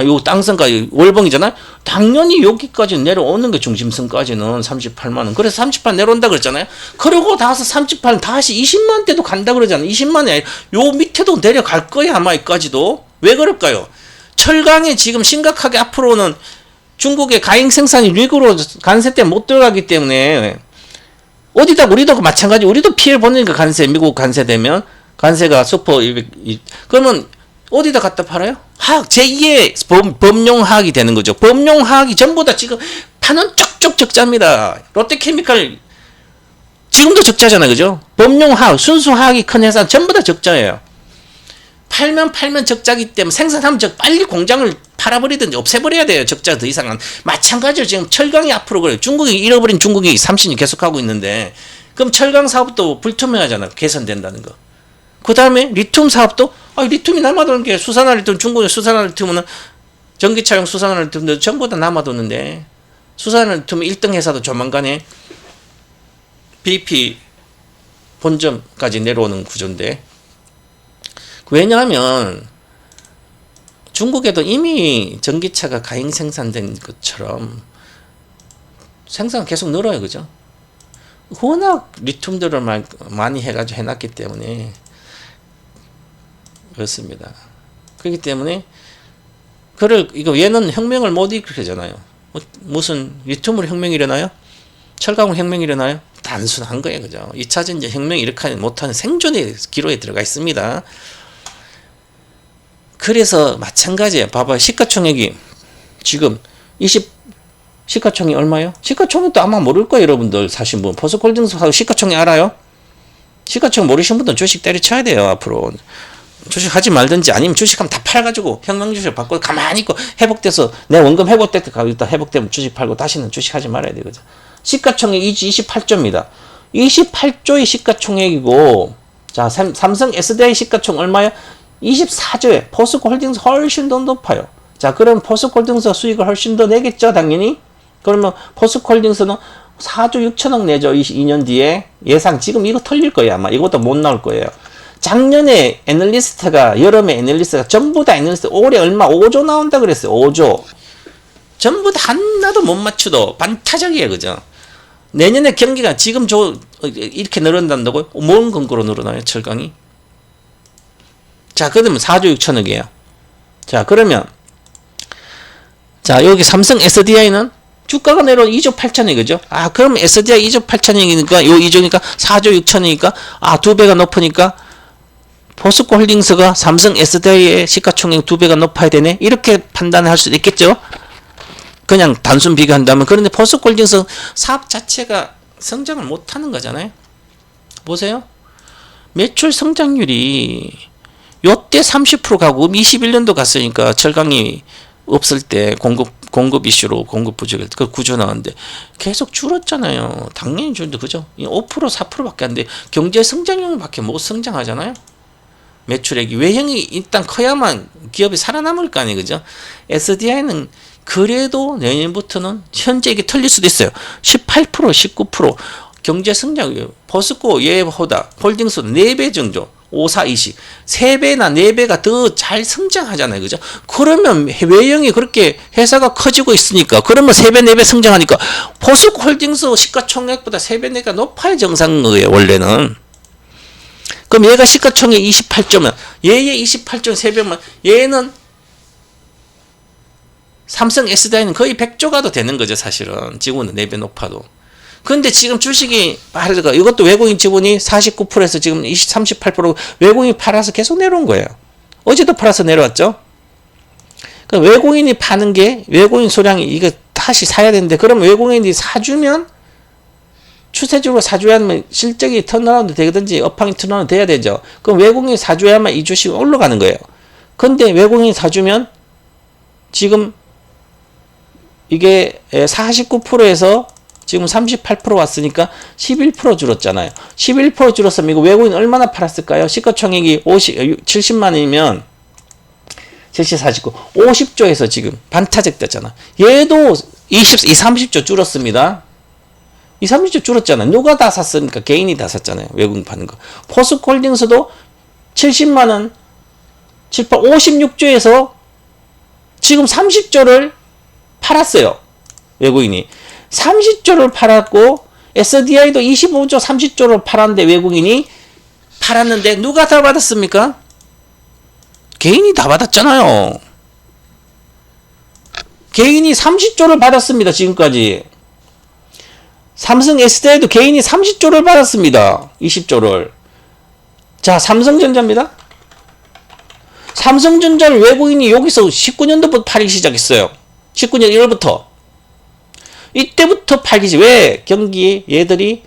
요 땅선까지 월봉이잖아요. 당연히 여기까지 내려오는 게 중심선까지는 38만원. 그래서 38 내려온다 그랬잖아요. 그러고 나서 38 다시 20만원 대도 간다 그러잖아요. 20만원이 요 밑에도 내려갈 거야 아마 여기까지도. 왜 그럴까요? 철강에 지금 심각하게 앞으로는 중국의 가행 생산이 위구르 관세 때문에 못 들어가기 때문에 어디다 우리도 마찬가지. 우리도 피해를 보니까 관세 미국 관세 되면 관세가 슈퍼 200 그러면 어디다 갖다 팔아요? 제2의 범용화학이 되는 거죠. 범용화학이 전부 다 지금 파는 쪽쪽 적자입니다. 롯데케미칼 지금도 적자잖아요. 그죠? 범용화학 순수화학이 큰 회사 전부 다 적자예요. 팔면 적자기 때문에 생산하면 빨리 공장을 팔아버리든지 없애버려야 돼요. 적자 더 이상은. 마찬가지로 지금 철강이 앞으로 그래요. 중국이 잃어버린 중국이 30년 계속하고 있는데 그럼 철강 사업도 불투명하잖아. 개선된다는 거. 그 다음에 리튬 사업도 리튬이 남아도는 게 수산화 리튬 중국의 수산화 리튬은 전기차용 수산화 리튬도 전부 다 남아도는데 수산화 리튬 1등 회사도 조만간에 BP 본점까지 내려오는 구조인데 왜냐하면 중국에도 이미 전기차가 가행 생산된 것처럼 생산 계속 늘어요. 그죠? 워낙 리튬들을 많이 해가지고 해놨기 때문에 그렇습니다. 그렇기 때문에 얘는 혁명을 못 일으키잖아요. 무슨 리튬으로 혁명이 일어나요? 철강으로 혁명이 일어나요? 단순한 거예요. 그죠? 2차 전지 혁명이 일으키지 못하는 생존의 기로에 들어가 있습니다. 그래서 마찬가지예요. 봐봐요. 시가총액이 지금 시가총액이 얼마요? 시가총액도 아마 모를 거예요. 여러분들 사신 분. 포스코홀딩스하고 시가총액 알아요? 시가총액 모르신 분들 주식 때려쳐야 돼요. 앞으로. 주식 하지 말든지 아니면 주식하면 다 팔아가지고 혁명주식 바꿔 가만히 있고 회복돼서 내 원금 회복될 때 가고 있다 회복되면 주식 팔고 다시는 주식 하지 말아야 돼요. 그죠? 시가총액이 28조입니다. 28조의 시가총액이고 자 삼성 SDI 시가총 얼마요? 24조에 포스코홀딩스 훨씬 더 높아요. 자 그럼 포스코홀딩스가 수익을 훨씬 더 내겠죠 당연히. 그러면 포스코홀딩스는 4조 6천억 내죠 2년 뒤에 예상. 지금 이거 털릴 거예요 아마. 이것도 못 나올 거예요. 작년에 애널리스트가, 여름에 애널리스트가 전부 다 애널리스트 올해 얼마 5조 나온다 그랬어요. 5조. 전부 다 하나도 못 맞추도 반타작이에요. 그죠? 내년에 경기가 지금 이렇게 늘어난다고요? 뭔 근거로 늘어나요? 철강이? 자, 그러면 4조 6천억이에요. 자, 그러면 자, 여기 삼성 SDI는 주가가 내려온 2조 8천억, 그죠? 아, 그럼 SDI 2조 8천억이니까, 요 2조니까 4조 6천억이니까, 아, 2배가 높으니까, 포스코 홀딩스가 삼성 SDI의 시가총액 2배가 높아야 되네? 이렇게 판단할 수도 있겠죠? 그냥 단순 비교한다면. 그런데 포스코 홀딩스 사업 자체가 성장을 못하는 거잖아요? 보세요. 매출 성장률이, 요때 30% 가고, 21년도 갔으니까, 철강이 없을 때 공급 이슈로 공급 부족일 때 그 구조 나왔는데 계속 줄었잖아요. 당연히 줄도 그죠? 5% 4%밖에 안 돼. 경제 성장률밖에 못 성장하잖아요. 매출액이 외형이 일단 커야만 기업이 살아남을 거 아니에요, 그죠? SDI는 그래도 내년부터는 현재 이게 틀릴 수도 있어요. 18% 19% 경제 성장률 포스코 얘보다 홀딩스 4배 정도 5, 4, 20 3배나 4배가 더 잘 성장하잖아요. 그죠? 그러면 외형이 그렇게 회사가 커지고 있으니까 그러면 3배, 4배 성장하니까 포스코 홀딩스 시가총액보다 3배, 4배가 높아야 정상인 거예요. 원래는. 그럼 얘가 시가총액 28조면 얘의 28조 3배면 얘는 삼성 SDI는 거의 100조가 도 되는 거죠. 사실은. 지금은 4배 높아도. 근데 지금 주식이 빠르가 이것도 외국인 지분이 49%에서 지금 38% 외국인이 팔아서 계속 내려온 거예요. 어제도 팔아서 내려왔죠. 그러니까 외국인이 파는 게 외국인 소량이 이거 다시 사야 되는데 그럼 외국인이 사주면 추세적으로 사줘야만 실적이 턴어라운드 되든지 업황이 턴어라운드 돼야 되죠. 그럼 외국인이 사줘야만 이 주식이 올라가는 거예요. 근데 외국인이 사주면 지금 이게 49%에서 지금 38% 왔으니까 11% 줄었잖아요. 11% 줄었으면 이거 외국인 얼마나 팔았을까요? 시가총액이 70만 원이면 70, 49, 50조에서 지금 반타작 됐잖아. 얘도 30조 줄었습니다. 30조 줄었잖아. 누가 다 샀습니까? 개인이 다 샀잖아요. 외국인 파는 거. 포스코 홀딩스도 70만 원, 56조에서 지금 30조를 팔았어요. 외국인이. 30조를 팔았고 SDI도 25조 30조를 팔았는데 외국인이 팔았는데 누가 다 받았습니까? 개인이 다 받았잖아요. 개인이 30조를 받았습니다. 지금까지. 삼성 SDI도 개인이 30조를 받았습니다. 20조를. 자, 삼성전자입니다. 삼성전자를 외국인이 여기서 19년도부터 팔기 시작했어요. 19년 1월부터. 이때부터 팔기지. 왜? 경기 얘들이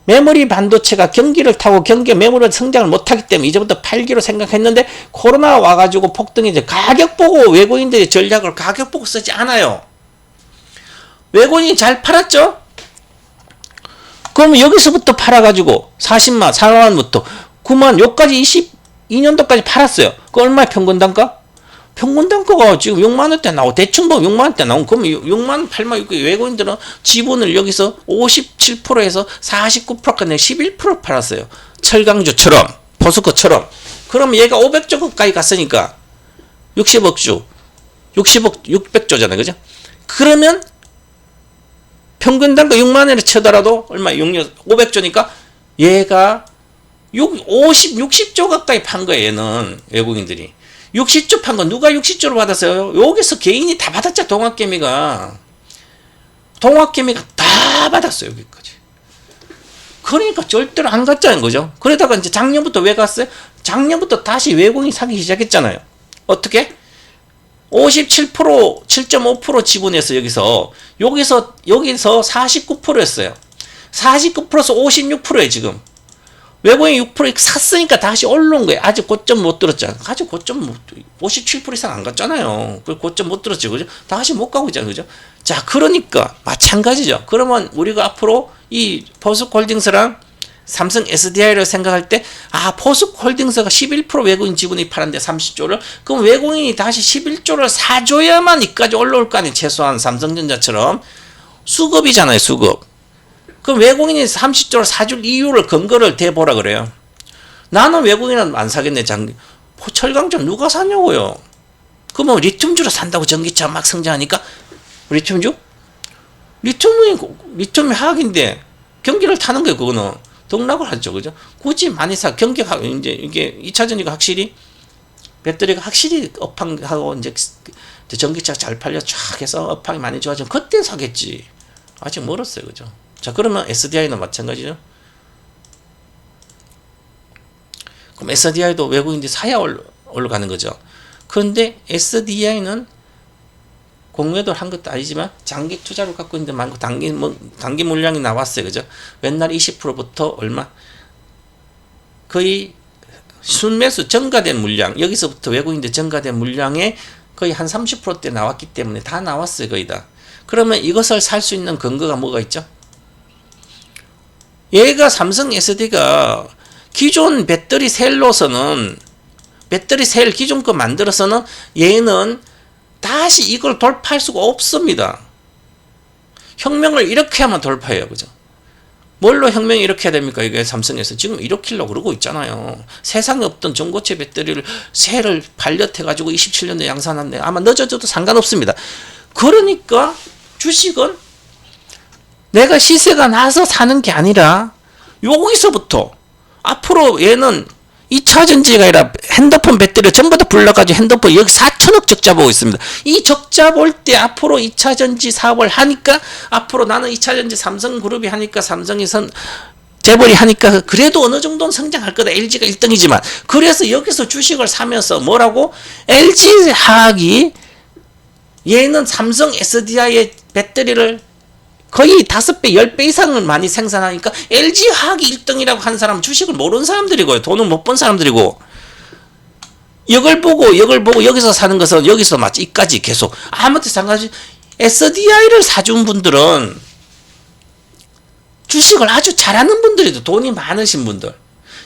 메모리 반도체가 경기를 타고 경기 메모리 성장을 못하기 때문에 이제부터 팔기로 생각했는데 코로나 와가지고 폭등이 이제 가격 보고 외국인들이 전략을 가격 보고 쓰지 않아요. 외국인이 잘 팔았죠? 그러면 여기서부터 팔아가지고 40만, 4만원부터 9만, 여기까지 22년도까지 팔았어요. 그 얼마의 평균 단가? 평균 단가가 지금 6만원대 나오고 대충 보면 6만원대 나오고 그러면 6만원, 8만원 외국인들은 지분을 여기서 57%에서 49%까지 11% 팔았어요. 철강주처럼 포스코처럼. 그럼 얘가 500조 가까이 갔으니까 60억 주 60억 600조잖아요. 그죠? 그러면 평균 단가 6만원을 쳐더라도 얼마 500조니까 얘가 60조 가까이 판 거예요. 얘는 외국인들이. 60조 판 건 누가 60조를 받았어요? 여기서 개인이 다 받았죠. 동학개미가 다 받았어요. 여기까지. 그러니까 절대로 안 갔자는 거죠. 그러다가 이제 작년부터 왜 갔어요? 작년부터 다시 외국인이 사기 시작했잖아요. 어떻게? 57%, 7.5% 지분에서 여기서 49%였어요. 49%에서 56%예요, 지금. 외국인이 6% 샀으니까 다시 올라온 거예요. 아직 고점 못 들었잖아. 아직 고점 57% 이상 안 갔잖아요. 그 고점 못 들었죠. 그죠? 다시 못 가고 있잖아요. 그죠? 자, 그러니까 마찬가지죠. 그러면 우리가 앞으로 이 포스코 홀딩스랑 삼성 SDI를 생각할 때, 아, 포스코 홀딩스가 11% 외국인 지분이 팔았는데 30조를, 그럼 외국인이 다시 11조를 사줘야만 이까지 올라올 거 아니에요. 최소한 삼성전자처럼. 수급이잖아요, 수급. 그럼 외국인이 30조를 사줄 이유를 근거를 대보라 그래요. 나는 외국인은 안 사겠네. 철강전 누가 사냐고요. 그러면 리튬주로 산다고 전기차 막 성장하니까 리튬주? 리튬이 화학인데 경기를 타는 거예요. 그거는 등락을 하죠. 그죠? 굳이 많이 경기가 이제 이게 2차 전지가 확실히 배터리가 확실히 업황하고 이제 전기차가 잘 팔려 쫙 해서 업황이 많이 좋아지면 그때 사겠지. 아직 멀었어요. 그죠? 자, 그러면 SDI는 마찬가지죠. 그럼 SDI도 외국인들이 사야 올라가는 거죠. 그런데 SDI는 공매도를 한 것도 아니지만 장기 투자를 갖고 있는데 많고 단기 물량이 나왔어요. 그죠? 맨날 20%부터 얼마? 거의 순매수 증가된 물량, 여기서부터 외국인들 증가된 물량에 거의 한 30%대 나왔기 때문에 다 나왔어요. 거의 다. 그러면 이것을 살 수 있는 근거가 뭐가 있죠? 얘가 삼성 SD가 기존 배터리 셀로서는 배터리 셀 기존 거 만들어서는 얘는 다시 이걸 돌파할 수가 없습니다. 혁명을 이렇게 하면 돌파해요. 그죠? 뭘로 혁명이 이렇게 해야 됩니까? 이게 삼성에서 지금 일으키려고 그러고 있잖아요. 세상에 없던 전고체 배터리를 셀을 발엿해가지고 27년도에 양산한데 아마 늦어져도 상관없습니다. 그러니까 주식은 내가 시세가 나서 사는 게 아니라 여기서부터 앞으로 얘는 2차 전지가 아니라 핸드폰 배터리를 전부 다 불러가지고 핸드폰 여기 4천억 적자 보고 있습니다. 이 적자 볼 때 앞으로 2차 전지 사업을 하니까 앞으로 나는 2차 전지 삼성그룹이 하니까 삼성이 재벌이 하니까 그래도 어느 정도는 성장할 거다. LG가 1등이지만 그래서 여기서 주식을 사면서 뭐라고? LG화학이 얘는 삼성 SDI의 배터리를 거의 5배, 10배 이상을 많이 생산하니까 LG화학이 1등이라고 한 사람은 주식을 모르는 사람들이고요. 돈을 못 번 사람들이고 이걸 보고 여기서 사는 것은 여기서 마치 이까지 계속 아무튼 상관없이 SDI를 사준 분들은 주식을 아주 잘하는 분들이죠. 돈이 많으신 분들.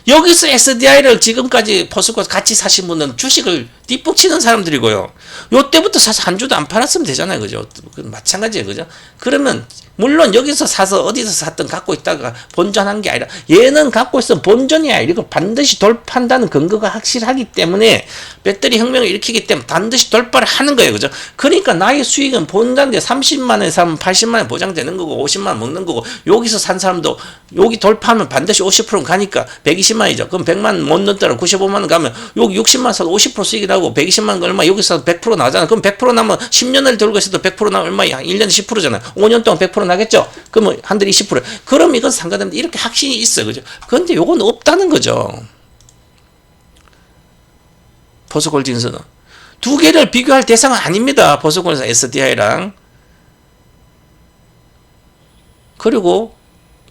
여기서 SDI를 지금까지 포스코 같이 사신 분은 주식을 뒷북 치는 사람들이고요. 요때부터 사서 한 주도 안 팔았으면 되잖아요. 그죠? 마찬가지예요. 그죠? 그러면 물론 여기서 사서 어디서 샀든 갖고 있다가 본전한 게 아니라 얘는 갖고 있으면 본전이 아니라 이걸 반드시 돌파한다는 근거가 확실하기 때문에 배터리 혁명을 일으키기 때문에 반드시 돌파를 하는 거예요. 그죠? 그러니까 나의 수익은 본전인데 30만 원에 사면 80만 원 보장되는 거고 50만 원 먹는 거고 여기서 산 사람도 여기 돌파하면 반드시 50%는 가니까 120만 원이죠. 그럼 100만 원 못 넣었더라 95만 원 가면 여기 60만 원 사도 50% 수익이 나고 120만 원 얼마 여기서 100% 나잖아. 그럼 100% 나면 10년을 들고 있어도 100% 나면 얼마야? 1년에 10%잖아요. 5년 동안 100% 나겠죠? 그러면 한 달에 20%. 그럼 이건 상관없는데 이렇게 확신이 있어. 그죠? 그런데 요건 없다는 거죠. 포스코홀딩스는. 두 개를 비교할 대상은 아닙니다. 포스코홀딩스 SDI랑. 그리고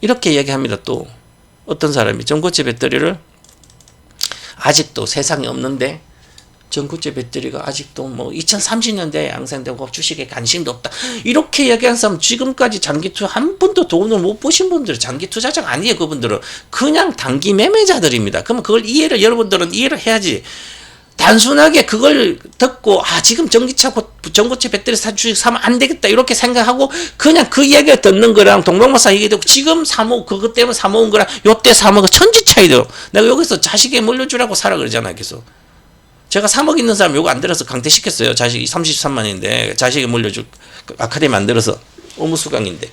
이렇게 얘기합니다. 또 어떤 사람이 전고체 배터리를 아직도 세상에 없는데 전고체 배터리가 아직도 뭐 2030년대에 양산되고 주식에 관심도 없다. 이렇게 얘기한 사람 지금까지 장기 투자 한 번도 돈을 못 보신 분들은 장기 투자자가 아니에요. 그분들은 그냥 단기 매매자들입니다. 그러면 그걸 여러분들은 이해를 해야지. 단순하게 그걸 듣고 지금 전고체 배터리 주식 사면 안 되겠다 이렇게 생각하고 그냥 그 이야기를 듣는 거랑 동방마사 얘기도 지금 그것 때문에 사모은 거랑 요때 사모은 거 천지 차이도. 내가 여기서 자식에 물려주라고 사라 그러잖아요. 계속. 제가 3억 있는 사람 요거 안 들어서 강퇴시켰어요. 자식이 33만인데 자식이 물려줄 아카데미 만들어서 오무수강인데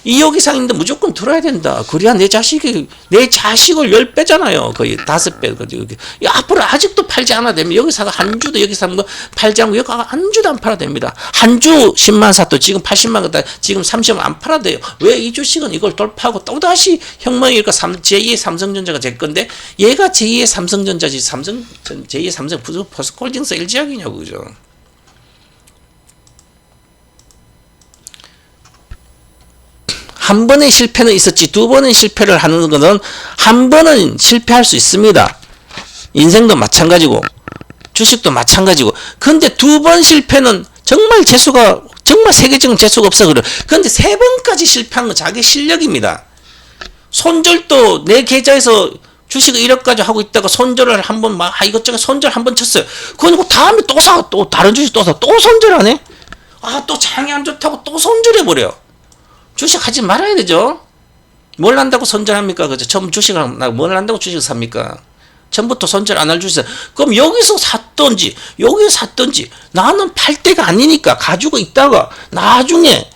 2억 이상인데 무조건 들어야 된다. 그래야 내 자식을 10배잖아요. 거의 5배. 앞으로 아직도 팔지 않아도 됩니다. 여기 사가 한 주도 여기 사는 거 팔지 않고 여기 한 주도 안 팔아도 됩니다. 한 주 10만 사도 지금 80만 갖다 지금 30만 안 팔아도 돼요. 왜 이 주식은 이걸 돌파하고 또다시 혁명이니까 제2의 삼성전자가 될 건데 얘가 제2의 삼성전자지 제2의 삼성 포스코홀딩스 LG화학이냐고 그죠. 한 번의 실패는 있었지 두 번의 실패를 하는 것은 한 번은 실패할 수 있습니다. 인생도 마찬가지고 주식도 마찬가지고 근데 두 번 실패는 정말 세계적인 재수가 없어 그래. 근데 세 번까지 실패한 건 자기 실력입니다. 손절도 내 계좌에서 주식을 1억까지 하고 있다가 손절을 한번 이것저것 손절 한번 쳤어요. 그리고 다음에 또 사, 또 다른 주식 또 사, 또 손절하네. 또 장이 안 좋다고 또 손절해버려. 주식 하지 말아야 되죠. 뭘 한다고 손절합니까? 그죠? 처음 주식을 뭘 한다고 주식을 삽니까? 처음부터 손절 안 할 줄 있어요. 그럼 여기서 샀던지 여기서 샀던지 나는 팔 때가 아니니까 가지고 있다가 나중에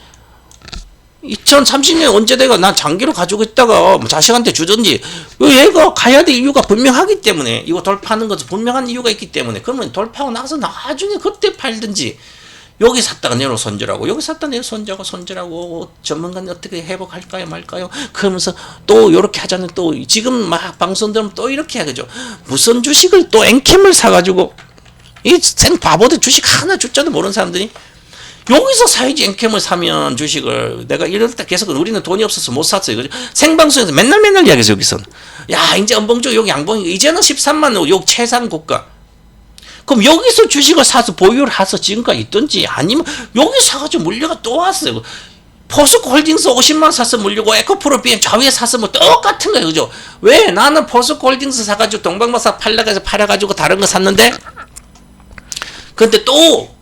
2030년 언제 돼가 난 장기로 가지고 있다가 뭐 자식한테 주든지 얘가 가야 될 이유가 분명하기 때문에 이거 돌파하는 것은 분명한 이유가 있기 때문에 그러면 돌파하고 나서 나중에 그때 팔든지 여기 샀다가 내로 손절하고 여기 샀다가 내로 손절하고 전문가는 어떻게 회복할까요 말까요 그러면서 또 이렇게 하자는 또 지금 막 방송 들으면 또 이렇게 하죠. 무슨 주식을 또 엔캠을 사가지고 이 생 바보들 주식 하나 줄자도 모르는 사람들이 여기서 사야지 엔캠을 사면 주식을 내가 이럴 때 계속 우리는 돈이 없어서 못 샀어요. 그죠? 생방송에서 맨날 이야기해서 여기서는 야 이제 엄봉주 여기 양봉이 이제는 13만 원 요 최상 고가 그럼 여기서 주식을 사서 보유를 해서 지금까지 있든지 아니면 여기 사가지고 물려가 또 왔어요. 포스코홀딩스 50만 사서 물리고 에코프로비엠 좌위에 사서 뭐 똑같은 거예요. 그죠? 왜 나는 포스코홀딩스 사가지고 동방마사 팔아가지고 다른 거 샀는데 근데 또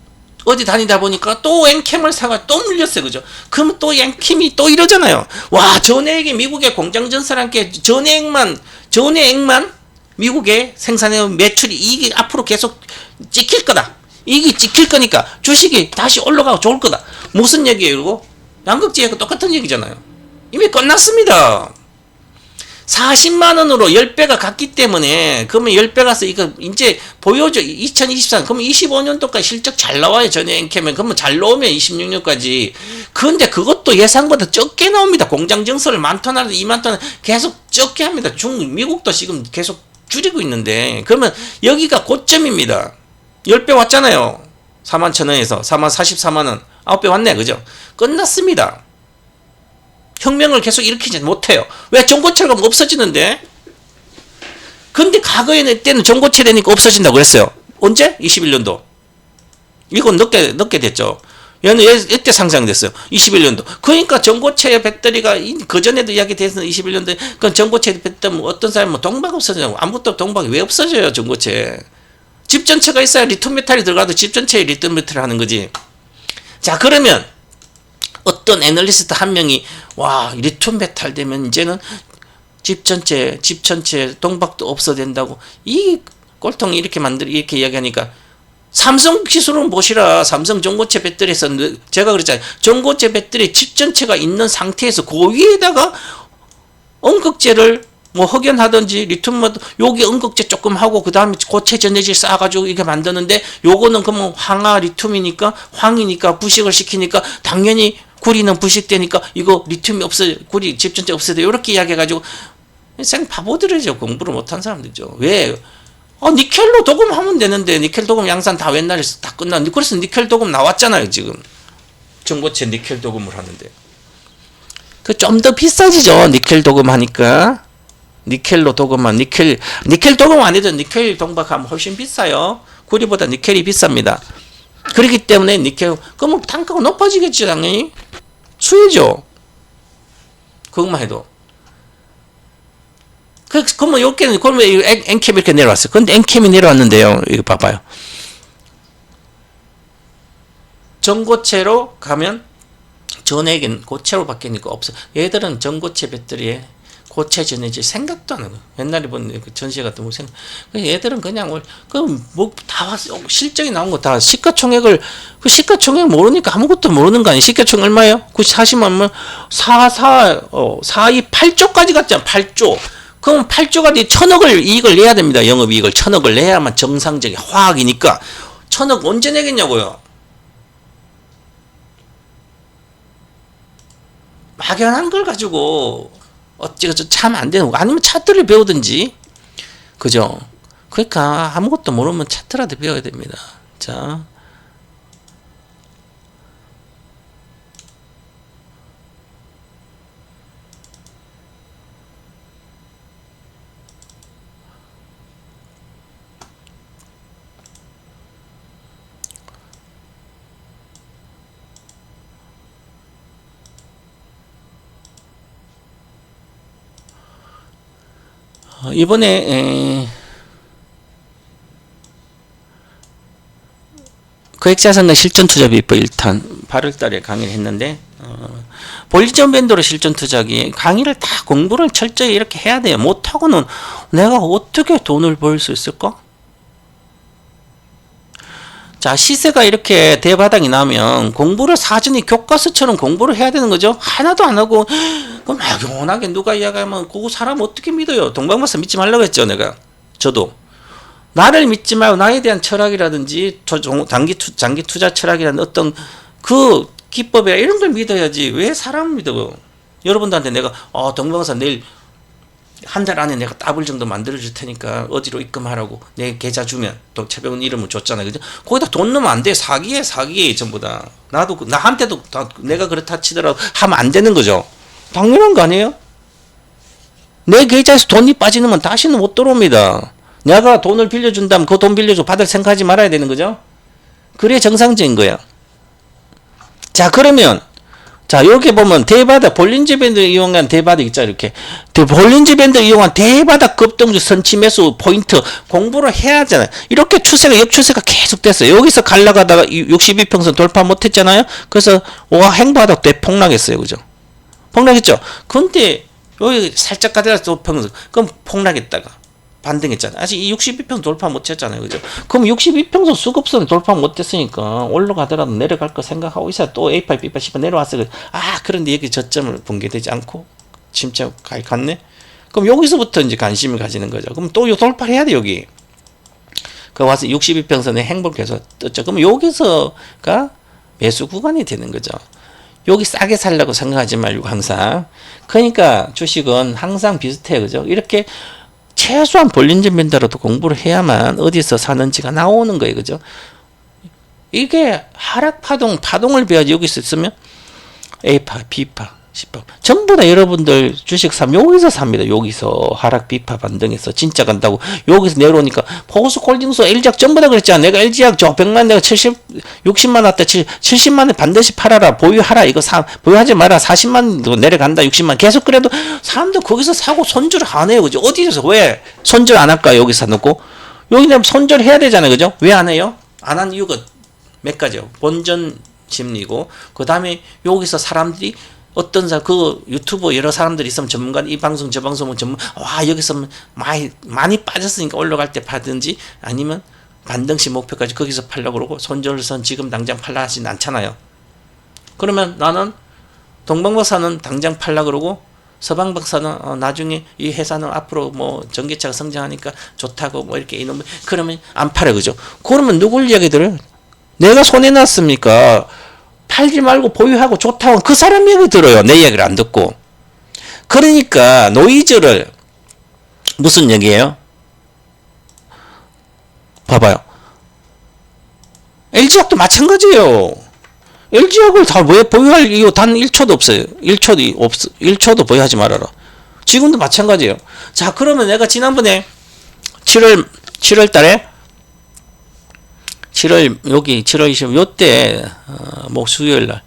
어디 다니다 보니까 또 엔캠을 사가 또 물렸어요. 그죠? 그럼 또 엔캠이 또 이러잖아요. 와, 전액이 미국의 공장 전사랑 함께 전액만 미국의 생산해 매출이 이익이 앞으로 계속 찍힐 거다. 이익이 찍힐 거니까 주식이 다시 올라가고 좋을 거다. 무슨 얘기예요, 이거? 양극재하고 똑같은 얘기잖아요. 이미 끝났습니다. 40만 원으로 10배가 갔기 때문에 그러면 10배 가서 이거 이제 보여줘 2024 그러면 25년도까지 실적 잘 나와요. 전에 엔캠은 그러면 잘 나오면 26년까지 근데 그것도 예상보다 적게 나옵니다. 공장 증설을 10,000톤 하는데 2만 톤 계속 적게 합니다. 미국도 지금 계속 줄이고 있는데 그러면 여기가 고점입니다. 10배 왔잖아요. 41,000원에서 44만 원 9배 왔네. 그죠? 끝났습니다. 혁명을 계속 일으키지 못해요. 왜? 전고체가 없어지는데. 근데 과거에는 때는 전고체 되니까 없어진다고 그랬어요. 언제? 21년도. 이건 늦게 됐죠. 얘는 이때 상장됐어요. 21년도. 그러니까 전고체 배터리가 그전에도 이야기 됐었는데 21년도에 그 전고체 배터리 어떤 사람은 동박 없어지냐고. 아무것도 동박이 왜 없어져요 전고체. 집 전체가 있어야 리튬 메탈이 들어가도 집 전체에 리튬 메탈을 하는 거지. 자 그러면 어떤 애널리스트 한 명이 와 리튬 메탈 되면 이제는 집 전체 동박도 없어야 된다고 이 꼴통이 이렇게 이야기하니까 삼성 기술은 보시라. 삼성 전고체 배터리에서 제가 그랬잖아요. 전고체 배터리 집 전체가 있는 상태에서 그 위에다가 음극재를 뭐 흑연하든지 리튬 여기 음극재 조금 하고 그 다음에 고체 전해질 쌓아가지고 이렇게 만드는데 요거는 그러면 황화 리튬이니까 황이니까 부식을 시키니까 당연히 구리는 부식되니까 이거 리튬이 없어져 구리 집 전체 없어져 이렇게 이야기해가지고 생 바보들이죠. 공부를 못한 사람들이죠. 왜? 니켈로 도금하면 되는데 니켈 도금 양산 다 옛날에 다 끝났는데 그래서 니켈 도금 나왔잖아요. 지금 전고체 니켈 도금을 하는데 그 좀 더 비싸지죠. 니켈 도금 하니까 니켈로 도금한 니켈 도금 안 해도 니켈 동박하면 훨씬 비싸요. 구리보다 니켈이 비쌉니다. 그렇기 때문에 니켈 그러면 단가가 높아지겠죠. 당연히 수혜죠. 그것만 해도 그러면 여기는 그러면 엔캠이 이렇게 내려왔어요. 근데 엔캠이 내려왔는데요. 이거 봐봐요. 전고체로 가면 전액은 고체로 바뀌니까 없어. 얘들은 전고체 배터리에 고체 전해질 생각도 안 하고 옛날에 본 전시회 같은 거 생각. 얘들은 그냥 다 실적이 나온 거 다 시가총액을 그 시가총액 모르니까 아무것도 모르는 거 아니에요. 시가총액 얼마예요? 40만 428조까지 갔잖아. 8조. 그럼 8조가 돼 1,000억을 이익을 내야 됩니다. 영업이익을 1,000억을 내야만 정상적인 화학이니까 1,000억 언제 내겠냐고요. 막연한 걸 가지고 어찌고저 참 안 되는 거 아니면 차트를 배우든지 그죠? 그러니까 아무것도 모르면 차트라도 배워야 됩니다. 자 이번에 거액자산과 실전투자비법 1탄 8월 달에 강의를 했는데 볼리전 밴드로 실전 투자기 강의를 다 공부를 철저히 이렇게 해야 돼요. 못하고는 내가 어떻게 돈을 벌 수 있을까? 자, 시세가 이렇게 대바닥이 나면 공부를 사전에 교과서처럼 공부를 해야 되는 거죠. 하나도 안 하고 그럼 막연하게 누가 이야기하면 그거 사람 어떻게 믿어요? 동방박사 믿지 말라고 했죠, 내가. 저도 나를 믿지 말고 나에 대한 철학이라든지 장기 투자 철학이라는 어떤 그 기법이나 이런 걸 믿어야지. 왜 사람 믿어? 여러분들한테 내가 동방박사 내일 한 달 안에 내가 더블 정도 만들어줄 테니까 어디로 입금하라고 내 계좌 주면 또 최병훈 이름을 줬잖아요. 그죠? 거기다 돈 넣으면 안 돼. 사기에 전부 다. 나한테도 내가 그렇다 치더라도 하면 안 되는 거죠. 당연한 거 아니에요? 내 계좌에서 돈이 빠지면 다시는 못 들어옵니다. 내가 돈을 빌려준다면 그 돈 빌려주고 받을 생각하지 말아야 되는 거죠. 그래 정상적인 거야. 자, 그러면 자, 여기 보면 대바닥 볼린저 밴드 이용한 대바닥 있잖아. 이렇게 볼린저 밴드 이용한 대바닥 급등주 선취 매수 포인트 공부를 해야 하잖아요. 이렇게 추세가 역추세가 계속 됐어요. 여기서 갈라가다가 62평선 돌파 못했잖아요. 그래서 와 행바닥 때 폭락했어요. 그죠? 폭락했죠. 근데 여기 살짝 가다가 또 평선 그럼 폭락했다가 반등했잖아요. 아직 62평선 돌파 못했잖아요. 그죠? 그럼 62평선 수급선 돌파 못했으니까 올라가더라도 내려갈 거 생각하고 있어야 또 A8, B8, C8 내려왔어요. 그런데 여기 저점을 붕괴되지 않고 침체까지 갔네? 그럼 여기서부터 이제 관심을 가지는 거죠. 그럼 또 돌파를 해야 돼, 여기. 그 와서 62평선에 행보를 계속 떴죠. 그럼 여기서가 매수 구간이 되는 거죠. 여기 싸게 살려고 생각하지 말고 항상. 그러니까 주식은 항상 비슷해요. 그죠? 이렇게 최소한 볼린저 밴드라도 공부를 해야만 어디서 사는지가 나오는 거예요. 그죠? 이게 하락 파동을 배워야지. 여기서 있으면 A파, B파, C파 전부 다 여러분들 주식 사면 여기서 삽니다. 여기서 하락 B파 반등해서 진짜 간다고 여기서 내려오니까 포스코홀딩스 LG약 전부 다 그랬잖아. 내가 LG약 저 100만 내가 60만 왔다 70만에 반드시 팔아라. 보유하라. 이거 보유하지 마라. 40만 내려간다. 60만 계속 그래도 사람들 거기서 사고 손절 안 해요. 그죠? 어디서 왜 손절 안 할까? 여기서 놓고 여기 내면 손절 해야 되잖아요. 그죠? 왜 안 해요? 안 한 이유가 몇 가지요. 본전 심리고 그 다음에 여기서 사람들이 어떤 그 유튜브 여러 사람들이 있으면 전문가 이 방송 저 방송은 여기서 많이 빠졌으니까 올라갈 때 파든지 아니면 반등시 목표까지 거기서 팔려고 그러고 손절선 지금 당장 팔라 하진 않잖아요. 그러면 나는 동방박사는 당장 팔라 그러고 서방박사는 나중에 이 회사는 앞으로 뭐 전기차가 성장하니까 좋다고 뭐 이렇게 이놈 그러면 안 팔아. 그죠? 그러면 누굴 이야기 들어요? 내가 손해났습니까? 팔지 말고 보유하고 좋다고 그 사람 얘기 들어요. 내 얘기를 안 듣고. 그러니까 노이즈를 무슨 얘기예요? 봐봐요. LG학도 마찬가지예요. LG학을 다 왜 보유할 이유 단 1초도 없어요. 1초도 보유하지 말아라. 지금도 마찬가지예요. 자, 그러면 내가 지난번에 7월 달에 7월 20일 요때 뭐 수요일날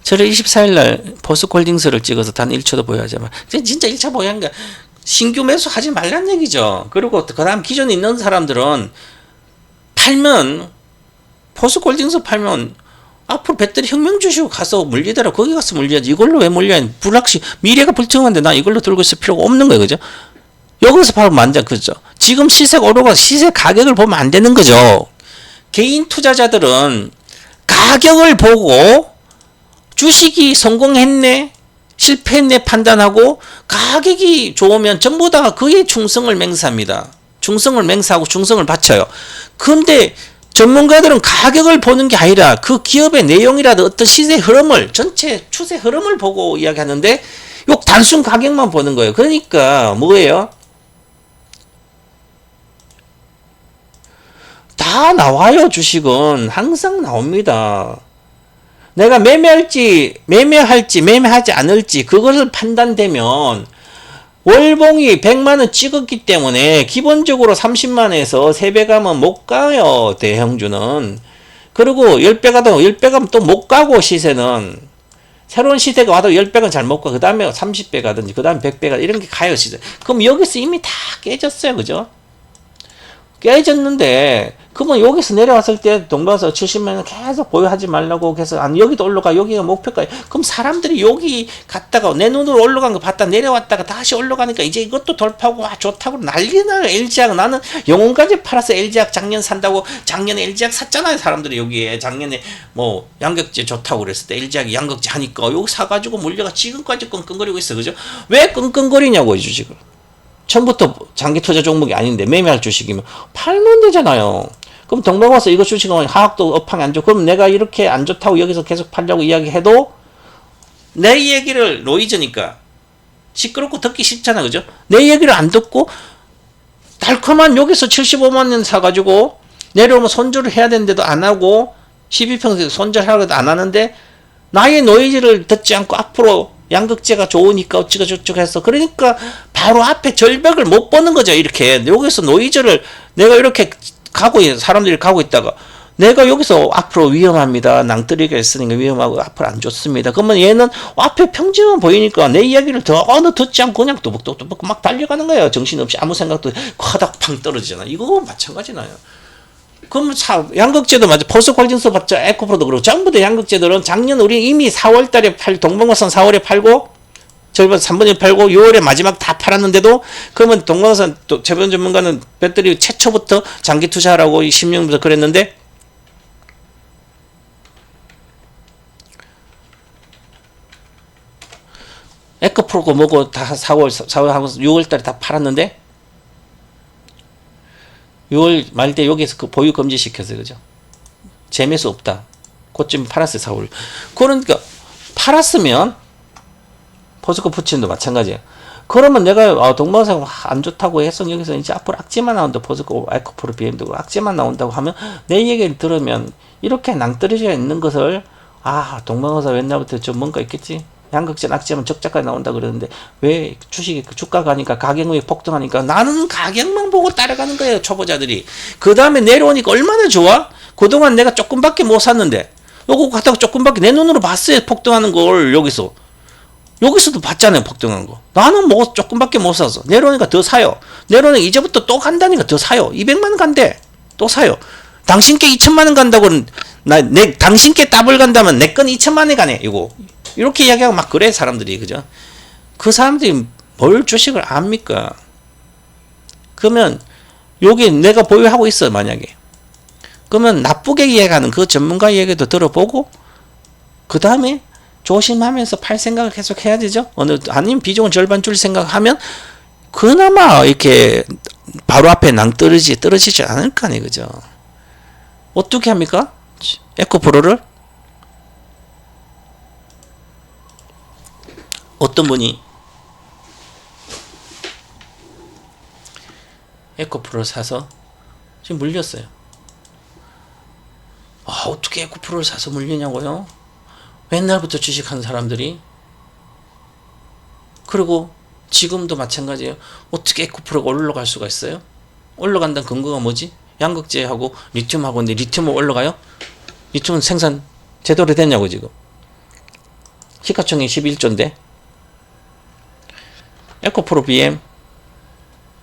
7월 24일날 포스코홀딩스를 찍어서 단 1초도 보유하지 마. 진짜 1차 보유한 게 신규 매수 하지 말란 얘기죠. 그리고 그 다음 기존에 있는 사람들은 팔면 포스코홀딩스 팔면 앞으로 배터리 혁명 주시고 가서 물리더라. 거기 가서 물려야지. 이걸로 왜 물려야 불확실 미래가 불투명한데 나 이걸로 들고 있을 필요가 없는 거예요. 그죠? 여기서 팔면 안 돼. 그죠? 지금 시세가 오르고 시세 가격을 보면 안 되는 거죠. 개인 투자자들은 가격을 보고 주식이 성공했네 실패했네 판단하고 가격이 좋으면 전부 다 그에 충성을 맹세합니다. 충성을 맹세하고 충성을 바쳐요. 근데 전문가들은 가격을 보는 게 아니라 그 기업의 내용이라도 어떤 시세 흐름을 전체 추세 흐름을 보고 이야기하는데 요 단순 가격만 보는 거예요. 그러니까 뭐예요? 다 나와요. 주식은 항상 나옵니다. 내가 매매할지 매매하지 않을지 그것을 판단되면 월봉이 100만원 찍었기 때문에 기본적으로 30만원에서 3배 가면 못 가요. 대형주는. 그리고 10배 가도 10배 가면 또 못 가고 시세는 새로운 시세가 와도 10배는 잘 못 가. 그 다음에 30배 가든지 그 다음에 100배 가 이런 게 가요. 시세. 그럼 여기서 이미 다 깨졌어요. 그죠? 깨졌는데 그러면 여기서 내려왔을 때 동방에서 70만 원 계속 보유하지 말라고 계속 안 여기도 올라가 여기가 목표가 그럼 사람들이 여기 갔다가 내 눈으로 올라간 거 봤다 내려왔다가 다시 올라가니까 이제 이것도 돌파하고 좋다고 난리나요. LG학 나는 영혼까지 팔아서 LG학 작년 산다고 작년에 LG학 샀잖아요. 사람들이 여기에 작년에 뭐 양극재 좋다고 그랬을 때 LG학이 양극재 하니까 여기 사가지고 물려가 지금까지 끙끙거리고 있어. 그죠? 왜 끙끙거리냐고 주식을. 처음부터 장기 투자 종목이 아닌데 매매할 주식이면 팔면 되잖아요. 그럼 동방와서 이거 주식은 하락도 업황이 안 좋고 그럼 내가 이렇게 안 좋다고 여기서 계속 팔려고 이야기해도 내 얘기를 노이즈니까 시끄럽고 듣기 싫잖아. 그죠? 내 얘기를 안 듣고 달콤한 여기서 75만 원 사가지고 내려오면 손절을 해야 되는데도 안 하고 12평생 손절하려고 안 하는데 나의 노이즈를 듣지 않고 앞으로 양극재가 좋으니까 어찌가 저쩌고 해서 그러니까 바로 앞에 절벽을 못 보는 거죠. 이렇게 여기서 노이즈를 내가 이렇게 사람들이 가고 있다가 내가 여기서 앞으로 위험합니다. 낭떠러기가 있으니까 위험하고 앞으로 안 좋습니다. 그러면 얘는 앞에 평지만 보이니까 내 이야기를 듣지 않고 그냥 또박또박 막 달려가는 거예요. 정신없이 아무 생각도 화닥 팡 떨어지잖아. 이거 마찬가지나요. 그럼 양극재도 맞아. 포스코홀딩스 봤죠. 에코프로도 그렇고 전부 다 양극재들은 작년 우리 이미 4월달에 동방화산 4월에 팔고 절반 3분의 1 팔고 6월에 마지막 다 팔았는데도 그러면 동방화산 또 재변 전문가는 배터리 최초부터 장기 투자하라고 10년부터 그랬는데 에코프로고 뭐고 다 4월 하고 6월달에 다 팔았는데 6월 말 때 여기서 그 보유 금지 시켰어요. 그죠? 재매수 없다. 그쯤 팔았어요. 4월. 그러니까 팔았으면 포스코 푸친도 마찬가지예요. 그러면 내가 동방화산 안 좋다고 해서 여기서 이제 앞으로 악재만 나온다. 포스코, 에코프로, BM도 악재만 나온다고 하면 내 얘기를 들으면 이렇게 낭떠러지가 있는 것을 동방화산 옛날부터 좀 뭔가 있겠지. 양극재 악재만 적자까지 나온다 그러는데 왜 주식이 주가 가니까 가격이 폭등하니까 나는 가격만 보고 따라가는 거예요. 초보자들이. 그 다음에 내려오니까 얼마나 좋아? 그동안 내가 조금밖에 못 샀는데 요거 갖다가 조금밖에 내 눈으로 봤어요. 폭등하는 걸 여기서도 봤잖아요. 폭등한 거. 나는 뭐 조금밖에 못 사서 내려오니까 더 사요. 내려오니까 이제부터 또 간다니까 더 사요. 200만 원 간대. 또 사요. 당신께 2천만 원 간다고는 당신께 더블 간다면 내 건 2천만 원이 가네. 이거 이렇게 이야기하고 막 그래 사람들이. 그죠? 그 사람들이 뭘 주식을 압니까? 그러면 여기 내가 보유하고 있어 만약에. 그러면 나쁘게 이야기하는 그 전문가 얘기도 들어보고 그 다음에 조심하면서 팔 생각을 계속 해야 되죠. 아니면 비중은 절반 줄 생각하면 그나마 이렇게 바로 앞에 떨어지지 않을 거 아니에요. 그죠? 어떻게 합니까? 에코프로를 어떤 분이 에코프로를 사서 지금 물렸어요. 어떻게 에코프로를 사서 물리냐고요? 옛날부터 주식하는 사람들이. 그리고 지금도 마찬가지예요. 어떻게 에코프로가 올라갈 수가 있어요? 올라간다는 근거가 뭐지? 양극재하고 리튬하고 근데 리튬은 올라가요? 리튬은 생산 제대로 됐냐고 지금. 시가총액 11조인데 에코프로 BM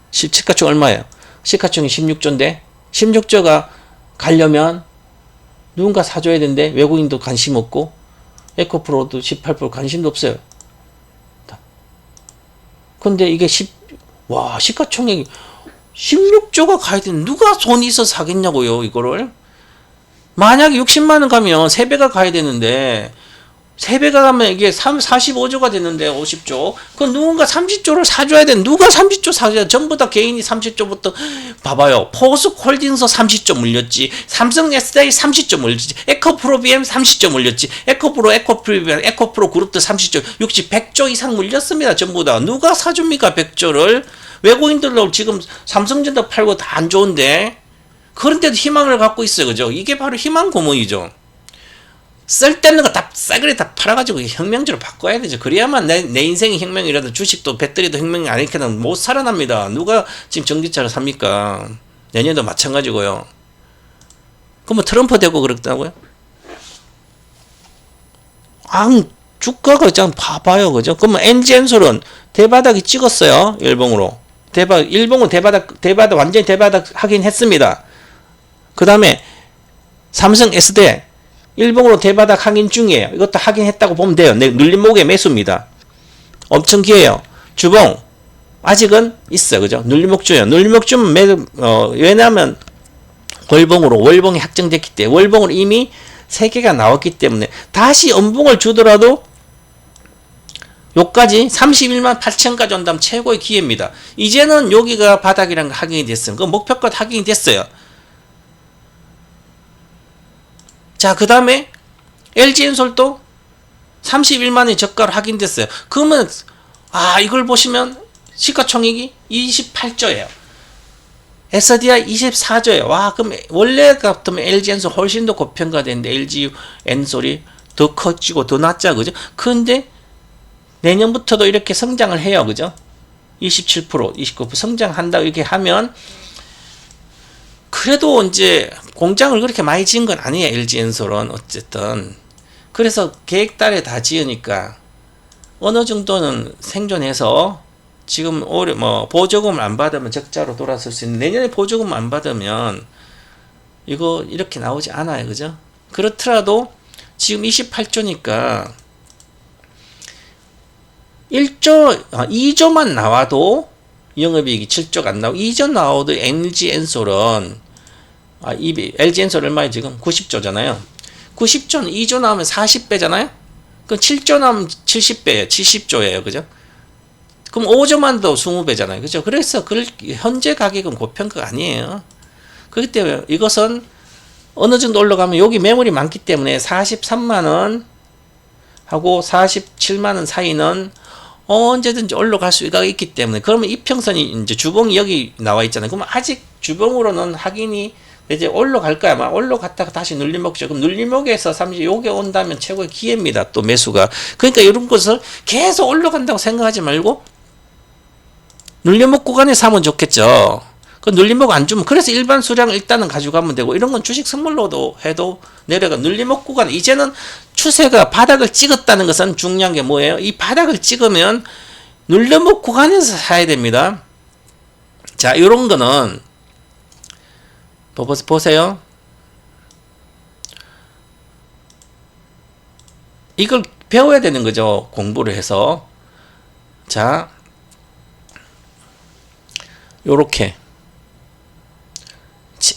시가총 얼마예요? 시가총액 16조인데 16조가 가려면 누군가 사줘야 되는데 외국인도 관심 없고 에코프로도 18% 관심도 없어요. 근데 이게 시가총액이 16조가 가야 되는데 누가 돈이 있어 사겠냐고요. 이거를 만약에 60만원 가면 3배가 가야 되는데 3배가 가면 이게 45조가 됐는데 50조. 그럼 누군가 30조를 사줘야 돼. 누가 30조 사줘야 돼. 전부 다 개인이 30조부터 봐봐요. 포스코홀딩스 30조 물렸지. 삼성 SDI 30조 물렸지. 에코프로 BM 30조 물렸지. 에코프로 그룹도 30조. 100조 이상 물렸습니다. 전부 다. 누가 사줍니까 100조를. 외국인들로 지금 삼성전자 팔고 다 안 좋은데 그런데도 희망을 갖고 있어요. 그죠? 이게 바로 희망 고문이죠. 쓸데없는 거 다 싸그리 다 팔아가지고 혁명적으로 바꿔야 되죠. 그래야만 내 인생이 혁명이라도 주식도 배터리도 혁명이 아니게는 못 살아납니다. 누가 지금 전기차를 삽니까? 내년도 마찬가지고요. 그럼 뭐 트럼프 되고 그랬다고요? 주가가 좀 봐봐요. 그죠? 그러면 NG엔솔은 대바닥이 찍었어요. 일봉으로. 일봉은 대바닥 완전히 대바닥 하긴 했습니다. 그 다음에 삼성 S대 일봉으로 대바닥 확인 중이에요. 이것도 확인했다고 보면 돼요. 눌림목의 매수입니다. 엄청 기해요. 주봉 아직은 있어, 그죠? 눌림목 줘요. 눌림목 주면 왜냐하면 월봉이 확정됐기 때문에, 월봉으로 이미 3개가 나왔기 때문에 다시 음봉을 주더라도 요까지 31만 8천까지 온다면 최고의 기회입니다. 이제는 여기가 바닥이라는 거 확인이 됐어요. 그 목표가 확인이 됐어요. 자, 그 다음에 LG엔솔도 31만원이 저가로 확인됐어요. 그러면 이걸 보시면 시가총액이 28조예요. SDI 24조예요. 와, 그럼 원래 같으면 LG엔솔 훨씬 더 고평가되는데 LG엔솔이 더 커지고 더 낫자, 그죠? 근데 내년부터도 이렇게 성장을 해요, 그죠? 27%, 29% 성장한다고 이렇게 하면, 그래도 이제 공장을 그렇게 많이 지은 건 아니에요, LG엔솔은. 어쨌든. 그래서 계획달에 다 지으니까 어느 정도는 생존해서 지금 올해 보조금을 안 받으면 적자로 돌아설 수 있는데, 내년에 보조금 안 받으면 이거 이렇게 나오지 않아요, 그죠? 그렇더라도 지금 28조니까 2조만 나와도 영업이익이 7조가 안 나오고 2조 나와도 LG엔솔은 LG엔솔 얼마에 지금 90조잖아요. 90조는 2조 나오면 40배잖아요. 그럼 7조 나오면 70배예요. 70조예요. 그죠? 그럼 5조만 더 20배잖아요. 그죠? 그래서 현재 가격은 고평가가 아니에요. 그렇기 때문에 이것은 어느 정도 올라가면 여기 매물이 많기 때문에 43만원 하고 47만원 사이는 언제든지 올라갈 수가 있기 때문에, 그러면 이평선이 이제 주봉이 여기 나와 있잖아요. 그러면 아직 주봉으로는 확인이 이제 올라갈 거야. 아마 올라갔다가 다시 눌림목죠. 그럼 눌림목에서 30 요게 온다면 최고의 기회입니다. 또 매수가. 그러니까 이런 것을 계속 올라간다고 생각하지 말고 눌림목 구간에 사면 좋겠죠. 그 눌림목 안 주면, 그래서 일반 수량을 일단은 가져가면 되고, 이런 건 주식 선물로도 해도 내려가. 눌림목 구간, 이제는 추세가 바닥을 찍었다는 것은 중요한 게 뭐예요? 이 바닥을 찍으면 눌림목 구간에서 사야 됩니다. 자, 이런 거는 보세요. 이걸 배워야 되는 거죠. 공부를 해서. 자, 요렇게.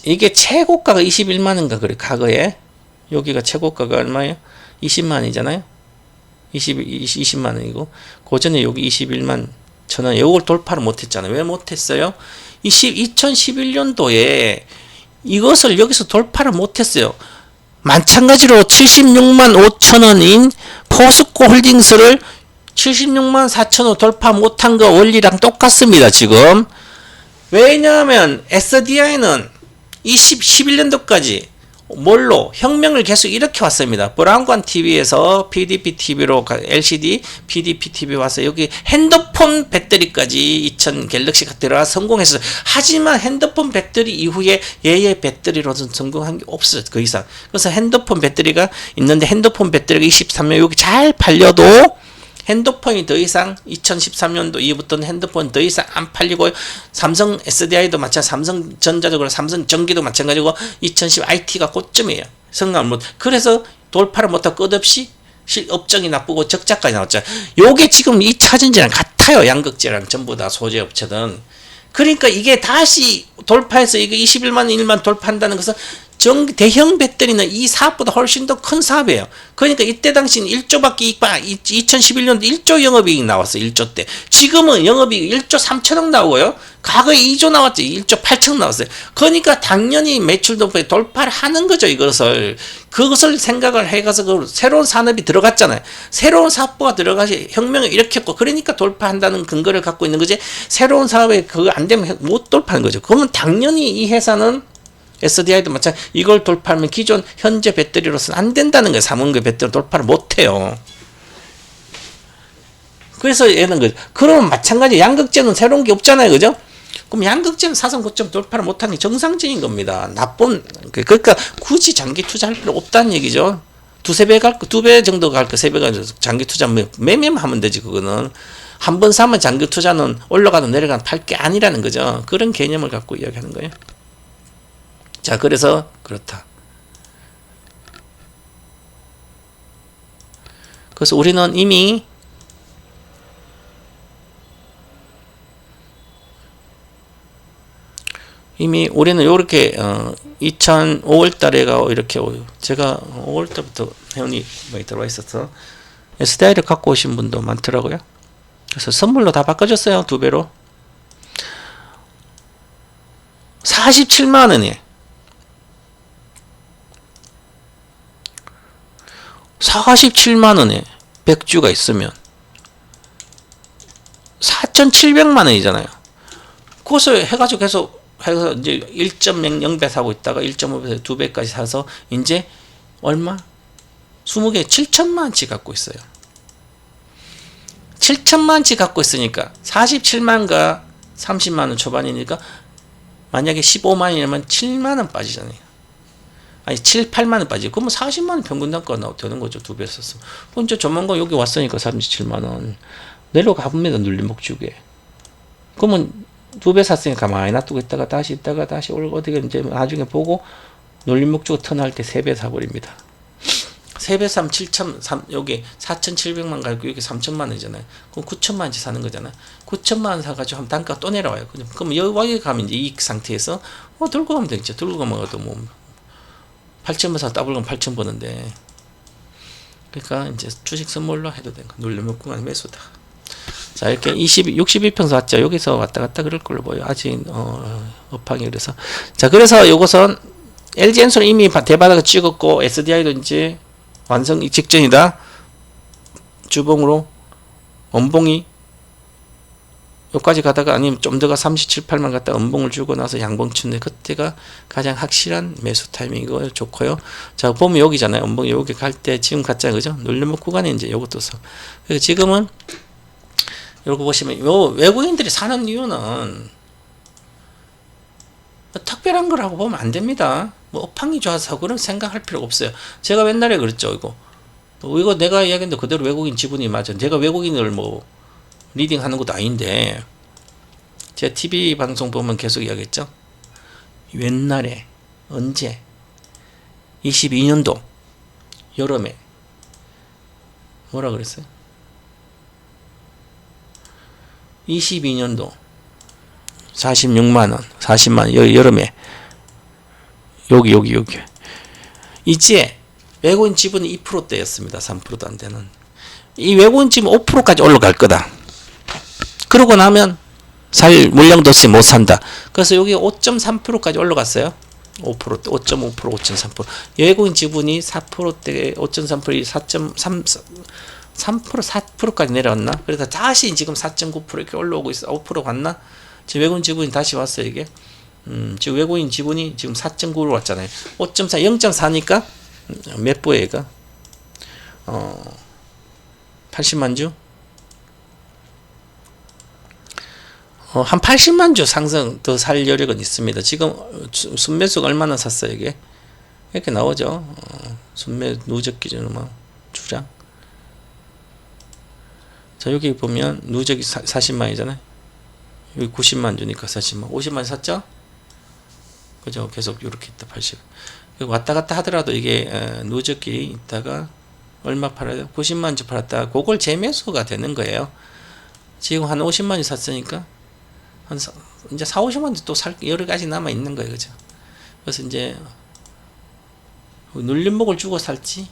이게 최고가가 21만원인가 그래, 과거에. 여기가 최고가가 얼마예요? 20만원이잖아요. 20만원이고 고전에 여기 21만 천원, 요걸 돌파를 못했잖아요. 왜 못했어요? 2011년도에 이것을 여기서 돌파를 못했어요. 마찬가지로 76만 5천원인 포스코 홀딩스를 76만 4천원 돌파 못한 거 원리랑 똑같습니다, 지금. 왜냐하면 SDI는 11년도까지 뭘로 혁명을 계속 이렇게 왔습니다. 브라운관 TV에서 PDP TV로 LCD PDP TV 와서 여기 핸드폰 배터리까지 2000 갤럭시가 들어가 성공했어요. 하지만 핸드폰 배터리 이후에 얘의 배터리로는 성공한 게 없어요, 그 이상. 그래서 핸드폰 배터리가 있는데 핸드폰 배터리가 23년 여기 잘 팔려도 핸드폰이 더 이상 2013년도 이후부터는 핸드폰 더 이상 안 팔리고, 삼성 SDI도 마찬가지, 삼성전자도 삼성전기도 마찬가지고 2010 IT가 고점이에요. 성장을 못. 그래서 돌파를 못하고 끝없이 업적이 나쁘고 적자까지 나왔죠. 요게 지금 2차 전지랑 같아요. 양극재랑 전부 다 소재 업체든. 그러니까 이게 다시 돌파해서 이게 21만 1만 돌파한다는 것은 대형 배터리는 이 사업보다 훨씬 더 큰 사업이에요. 그러니까 이때 당시는 1조밖에 2011년도 1조 영업이익 나왔어요. 1조 때. 지금은 영업이익 1조 3천억 나오고요. 과거에 2조 나왔죠. 1조 8천억 나왔어요. 그러니까 당연히 매출도 돌파를 하는 거죠. 그것을 생각을 해가서 새로운 산업이 들어갔잖아요. 새로운 사업부가 들어가시 혁명을 일으켰고, 그러니까 돌파한다는 근거를 갖고 있는 거지. 새로운 사업에 그거 안 되면 못 돌파하는 거죠. 그러면 당연히 이 회사는 SDI도 마찬가지, 이걸 돌파하면 기존 현재 배터리로서는 안 된다는 거예요. 3원급 배터리 돌파를 못 해요. 그래서 얘는 거죠. 그러면 마찬가지 양극재는 새로운 게 없잖아요. 그죠? 그럼 양극재는 사상 고점 돌파를 못하는 게 정상적인 겁니다. 그러니까 굳이 장기 투자할 필요 없다는 얘기죠. 2배 정도 갈 거, 3배 갈 거, 장기 투자 매매만 하면 되지, 그거는. 한 번 사면 장기 투자는 올라가도 내려가도 팔 게 아니라는 거죠. 그런 개념을 갖고 이야기하는 거예요. 자, 그래서 그렇다. 그래서 우리는 이미 우리는 요렇게 2005월 달에가 이렇게 제가 5월 달부터 회원이 많이 들어와 있어서 SDI를 갖고 오신 분도 많더라고요. 그래서 선물로 다 바꿔줬어요. 2배로 47만원에 47만원에 100주가 있으면 4,700만원이잖아요. 그것을 해가지고 계속 해서 이제 1.0배 사고 있다가 1.5배, 2배까지 사서 이제 얼마? 20개 7천만원치 갖고 있어요. 7천만원치 갖고 있으니까 47만과 30만원 초반이니까 만약에 15만원이면 7만원 빠지잖아요. 아니 7, 8만원 빠지고 그러면 40만원 평균 단가가 되는 거죠. 2배 썼으면. 그럼 이제 조만간 여기 왔으니까 37만원 내려가 봅니다. 눌림목주게. 그러면 2배 샀으니까 가만히 놔두고 있다가 다시 올고 어떻게 이제 나중에 보고 눌림목주가 턴할 때 3배 사버립니다. 3배 사면 7천, 여기 4,700만 가지고 여기 3천만 원이잖아요. 그럼 9천만 원치 사는 거잖아요. 9천만 원 사가지고 하면 단가가 또 내려와요. 그럼 여기 가면 이제 이 상태에서 들고 가면 되겠죠. 들고 가면 뭐 8천만 사 더블 가면 8천 버는데. 그러니까 이제 주식 선물로 해도 되는 거. 눌림목구간 매수다. 자, 이렇게 62평 샀죠. 여기서 왔다 갔다 그럴 걸로 보여. 아직 업황이 그래서. 자, 그래서 요것은 LG엔솔은 이미 대바닥을 찍었고 SDI도 이제 완성 직전이다. 주봉으로 원봉이 여기까지 가다가 아니면 좀 더가 37, 8만 갔다 원봉을 주고 나서 양봉 치는데 그때가 가장 확실한 매수 타이밍이고 좋고요. 자, 보면 여기잖아요. 원봉이 여기 갈 때 지금 갔잖아요. 그죠? 눌림목 구간에 이제 요것도 써. 그래서 지금은 이렇게 보시면 요 외국인들이 사는 이유는 특별한 거라고 보면 안 됩니다. 뭐 업황이 좋아서 그런 생각할 필요가 없어요. 제가 옛날에 그랬죠. 이거 내가 이야기했는데 그대로 외국인 지분이 맞아. 제가 외국인을 뭐 리딩하는 것도 아닌데 제가 TV 방송 보면 계속 이야기했죠. 옛날에 언제 22년도 여름에 뭐라 그랬어요? 22년도 46만원 40만원 여름에 여기 이제 외국인 지분이 2%대였습니다. 3%도 안 되는 이 외국인 지분 5%까지 올라갈 거다. 그러고 나면 살 물량도 없이 못 산다. 그래서 여기 5.3%까지 올라갔어요. 5%, 5.5%, 5.3%. 외국인 지분이 4%대, 5.3%, 3%, 4%까지 내려왔나? 그래서 다시 지금 4.9% 이렇게 올라오고 있어. 5% 갔나? 지금 외국인 지분이 다시 왔어요, 이게. 지금 외국인 지분이 지금 4.9로 왔잖아요. 5.4, 0.4니까 몇 부에 얘가? 80만 주? 한 80만 주 상승 더 살 여력은 있습니다. 지금 순매수가 얼마나 샀어요, 이게? 이렇게 나오죠. 순매 누적 기준으로 주량. 자, 여기 보면 누적이 40만이잖아요. 여기 90만 주니까 40만. 50만 샀죠? 그죠? 계속 이렇게 있다, 80. 왔다 갔다 하더라도 이게 누적이 있다가 얼마 팔아요? 90만 주 팔았다. 그걸 재매수가 되는 거예요. 지금 한 50만 주 샀으니까 한 이제 4, 50만 주 또 살 여러 가지 남아 있는 거예요. 그죠? 그래서 이제 눌림목을 주고 살지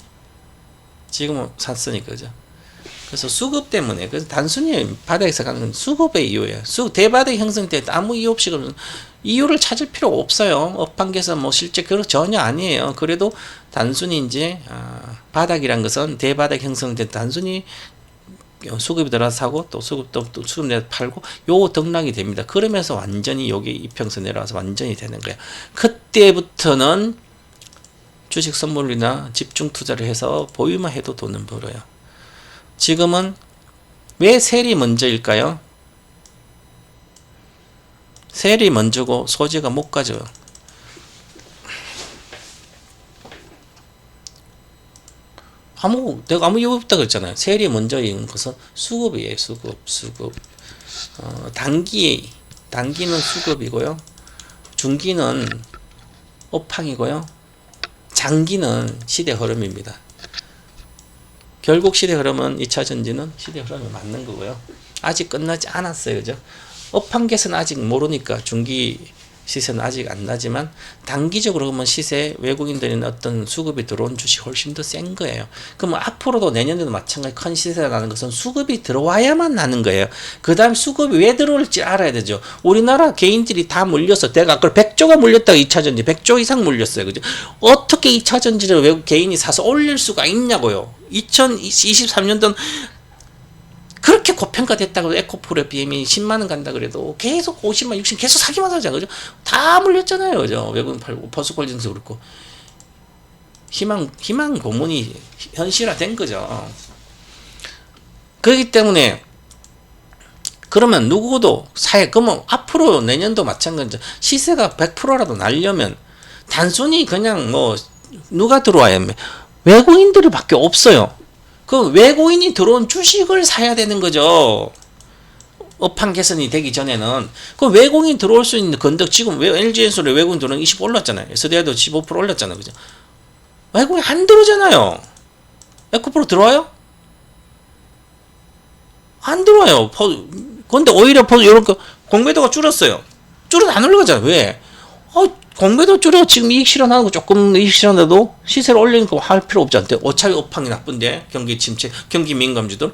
지금은 샀으니까. 그죠? 그래서 수급 때문에, 그래서 단순히 바닥에서 가는 건 수급의 이유예요. 대바닥 형성될 때 아무 이유 없이 그러면 이유를 찾을 필요가 없어요. 업황에서 뭐 실제 그런 전혀 아니에요. 그래도 단순히 이제 바닥이란 것은 대바닥 형성될 때 단순히 수급이 들어서 사고 또 수급 내서 팔고 요 등락이 됩니다. 그러면서 완전히 여기 이평선 내려와서 완전히 되는 거예요. 그때부터는 주식 선물이나 집중 투자를 해서 보유만 해도 돈은 벌어요. 지금은 왜 셀이 먼저일까요? 셀이 먼저고 소재가 못 가져요. 내가 아무 이유 없다 그랬잖아요. 셀이 먼저인 것은 수급이에요. 수급. 단기는 수급이고요. 중기는 업황이고요. 장기는 시대 흐름입니다. 결국 시대 흐름은 2차 전지는 시대 흐름에 맞는 거고요. 아직 끝나지 않았어요. 그죠? 업황계는 아직 모르니까 중기 시세는 아직 안 나지만 단기적으로 보면 시세 외국인들이 어떤 수급이 들어온 주식 훨씬 더 센 거예요. 그럼 앞으로도 내년에도 마찬가지 큰 시세가 나는 것은 수급이 들어와야만 나는 거예요. 그 다음 수급이 왜 들어올지 알아야 되죠. 우리나라 개인들이 다 물려서 내가 아까 100조가 물렸다고 2차전지 100조 이상 물렸어요. 그죠? 어떻게 2차전지를 외국 개인이 사서 올릴 수가 있냐고요. 2023년도는 그렇게 고평가됐다고 에코프로 BM이 10만원 간다 그래도 계속 50만, 60 계속 사기만 하잖아요. 그죠? 다 물렸잖아요. 그죠? 외국인 팔고, 포스콜딩도 그렇고. 희망 고문이 현실화된 거죠. 그렇기 때문에, 그러면 누구도 그러면 앞으로 내년도 마찬가지죠. 시세가 100%라도 날려면, 단순히 그냥 누가 들어와야 외국인들이 밖에 없어요. 그 외국인이 들어온 주식을 사야 되는 거죠. 업황 개선이 되기 전에는. 그 외국인 들어올 수 있는 건덕, 지금 LG엔솔에 외국인 들어오는 20% 올랐잖아요. SDI도 15% 올랐잖아요. 그죠? 외국인 안 들어오잖아요. 에코프로 들어와요? 안 들어와요. 근데 오히려 이런 거, 공매도가 줄었어요. 줄어도 안 올라가잖아요. 왜? 공매도 줄여 지금 이익 실현하고 조금 이익 실현해도 시세를 올리는 거 할 필요 없지 않대. 어차피 업황이 나쁜데 경기 침체, 경기 민감주들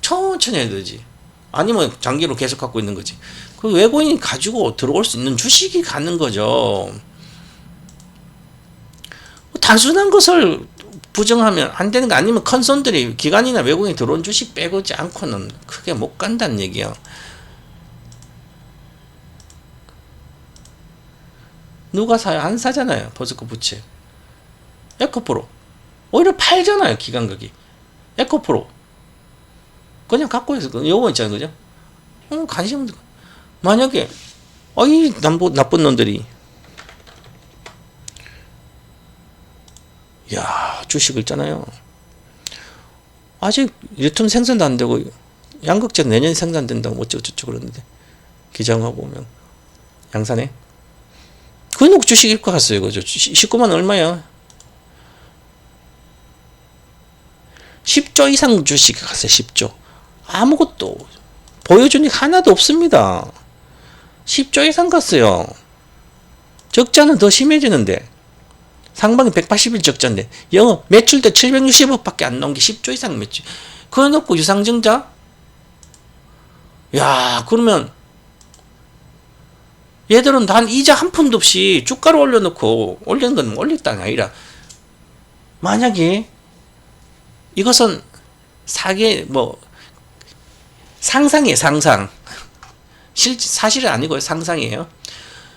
천천히 해야 되지. 아니면 장기로 계속 갖고 있는 거지. 그 외국인이 가지고 들어올 수 있는 주식이 가는 거죠. 단순한 것을 부정하면 안 되는 거 아니면 큰 손들이 기관이나 외국인이 들어온 주식 빼고지 않고는 크게 못 간다는 얘기야. 누가 사요? 안 사잖아요. 버스코 부채. 에코프로. 오히려 팔잖아요. 기관각이. 에코프로. 그냥 갖고 있어. 요거 있잖아요. 그죠? 관심 없는 거. 만약에, 이 나쁜 놈들이, 주식을 있잖아요. 아직 유통 생산도 안 되고, 양극재 내년에 생산된다고 어쩌고저쩌고 그러는데, 기장하고 오면, 양산에. 그 놓고 주식 읽고 갔어요. 그죠? 19만 얼마야? 10조 이상 주식 갔어요. 10조. 아무것도 보여주니 하나도 없습니다. 10조 이상 갔어요. 적자는 더 심해지는데. 상반기 180일 적자인데. 영업 매출도 760억밖에 안 나온 게 10조 이상 매출. 그거 놓고 유상증자? 그러면 얘들은 단 이자 한 푼도 없이 주가를 올려놓고 올리는 건 올렸다가 아니라 만약에 이것은 상상이에요. 상상. 사실은 아니고요. 상상이에요.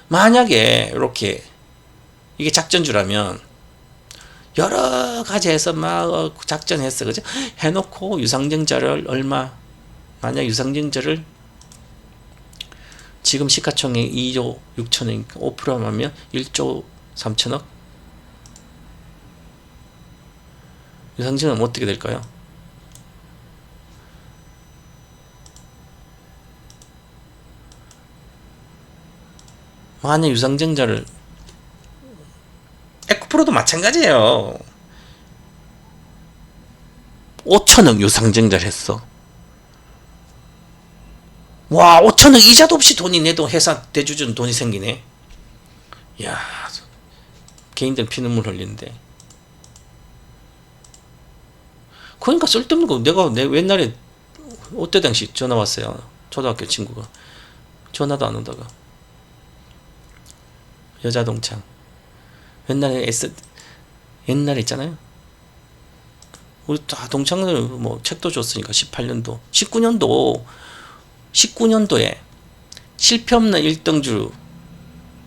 만약에 이렇게 이게 작전주라면 여러 가지 해서 막 작전했어. 그죠? 해놓고 유상증자를 만약 유상증자를 지금 시가총액 2조 6천억이니까 5% 하면 1조 3천억? 유상증자는 어떻게 될까요? 만약 유상증자를 에코프로도 마찬가지예요. 5천억 유상증자를 했어. 5천억 이자도 없이 돈이 내도 회사 대주주는 돈이 생기네. 개인들 피눈물 흘리는데. 그러니까 쓸데없는 거. 내가 옛날에 어때 당시 전화 왔어요. 초등학교 친구가 전화도 안 오다가 여자 동창 옛날에 있잖아요. 우리 다 동창들 책도 줬으니까 19년도에 실패 없는 1등주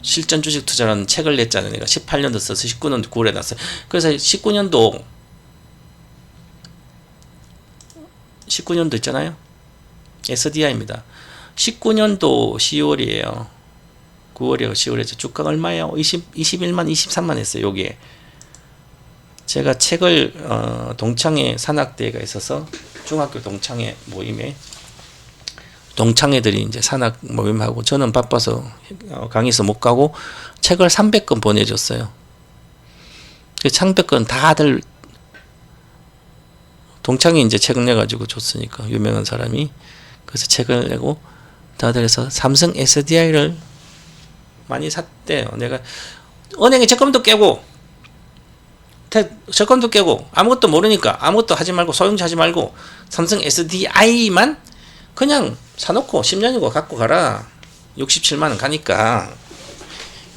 실전 주식 투자라는 책을 냈잖아요. 내가 18년도 써서 19년도 9월에 났어요. 그래서 19년도 있잖아요. SDI입니다. 19년도 10월이에요. 9월이에요. 10월에 주가가 얼마예요? 21만, 23만 했어요. 여기에. 제가 책을 동창회 산악대회가 있어서 중학교 동창회 모임에 동창회들이 이제 산악 모임하고 저는 바빠서 강의에서 못 가고 책을 300권 보내줬어요. 그 300권 다들 동창이 이제 책을 내가지고 줬으니까 유명한 사람이 그래서 책을 내고 다들 해서 삼성 SDI를 많이 샀대요. 내가 은행에 적금도 깨고 적금도 깨고 아무것도 모르니까 아무것도 하지 말고 소용지 하지 말고 삼성 SDI만 그냥 사놓고 10년이고 갖고 가라. 67만원 가니까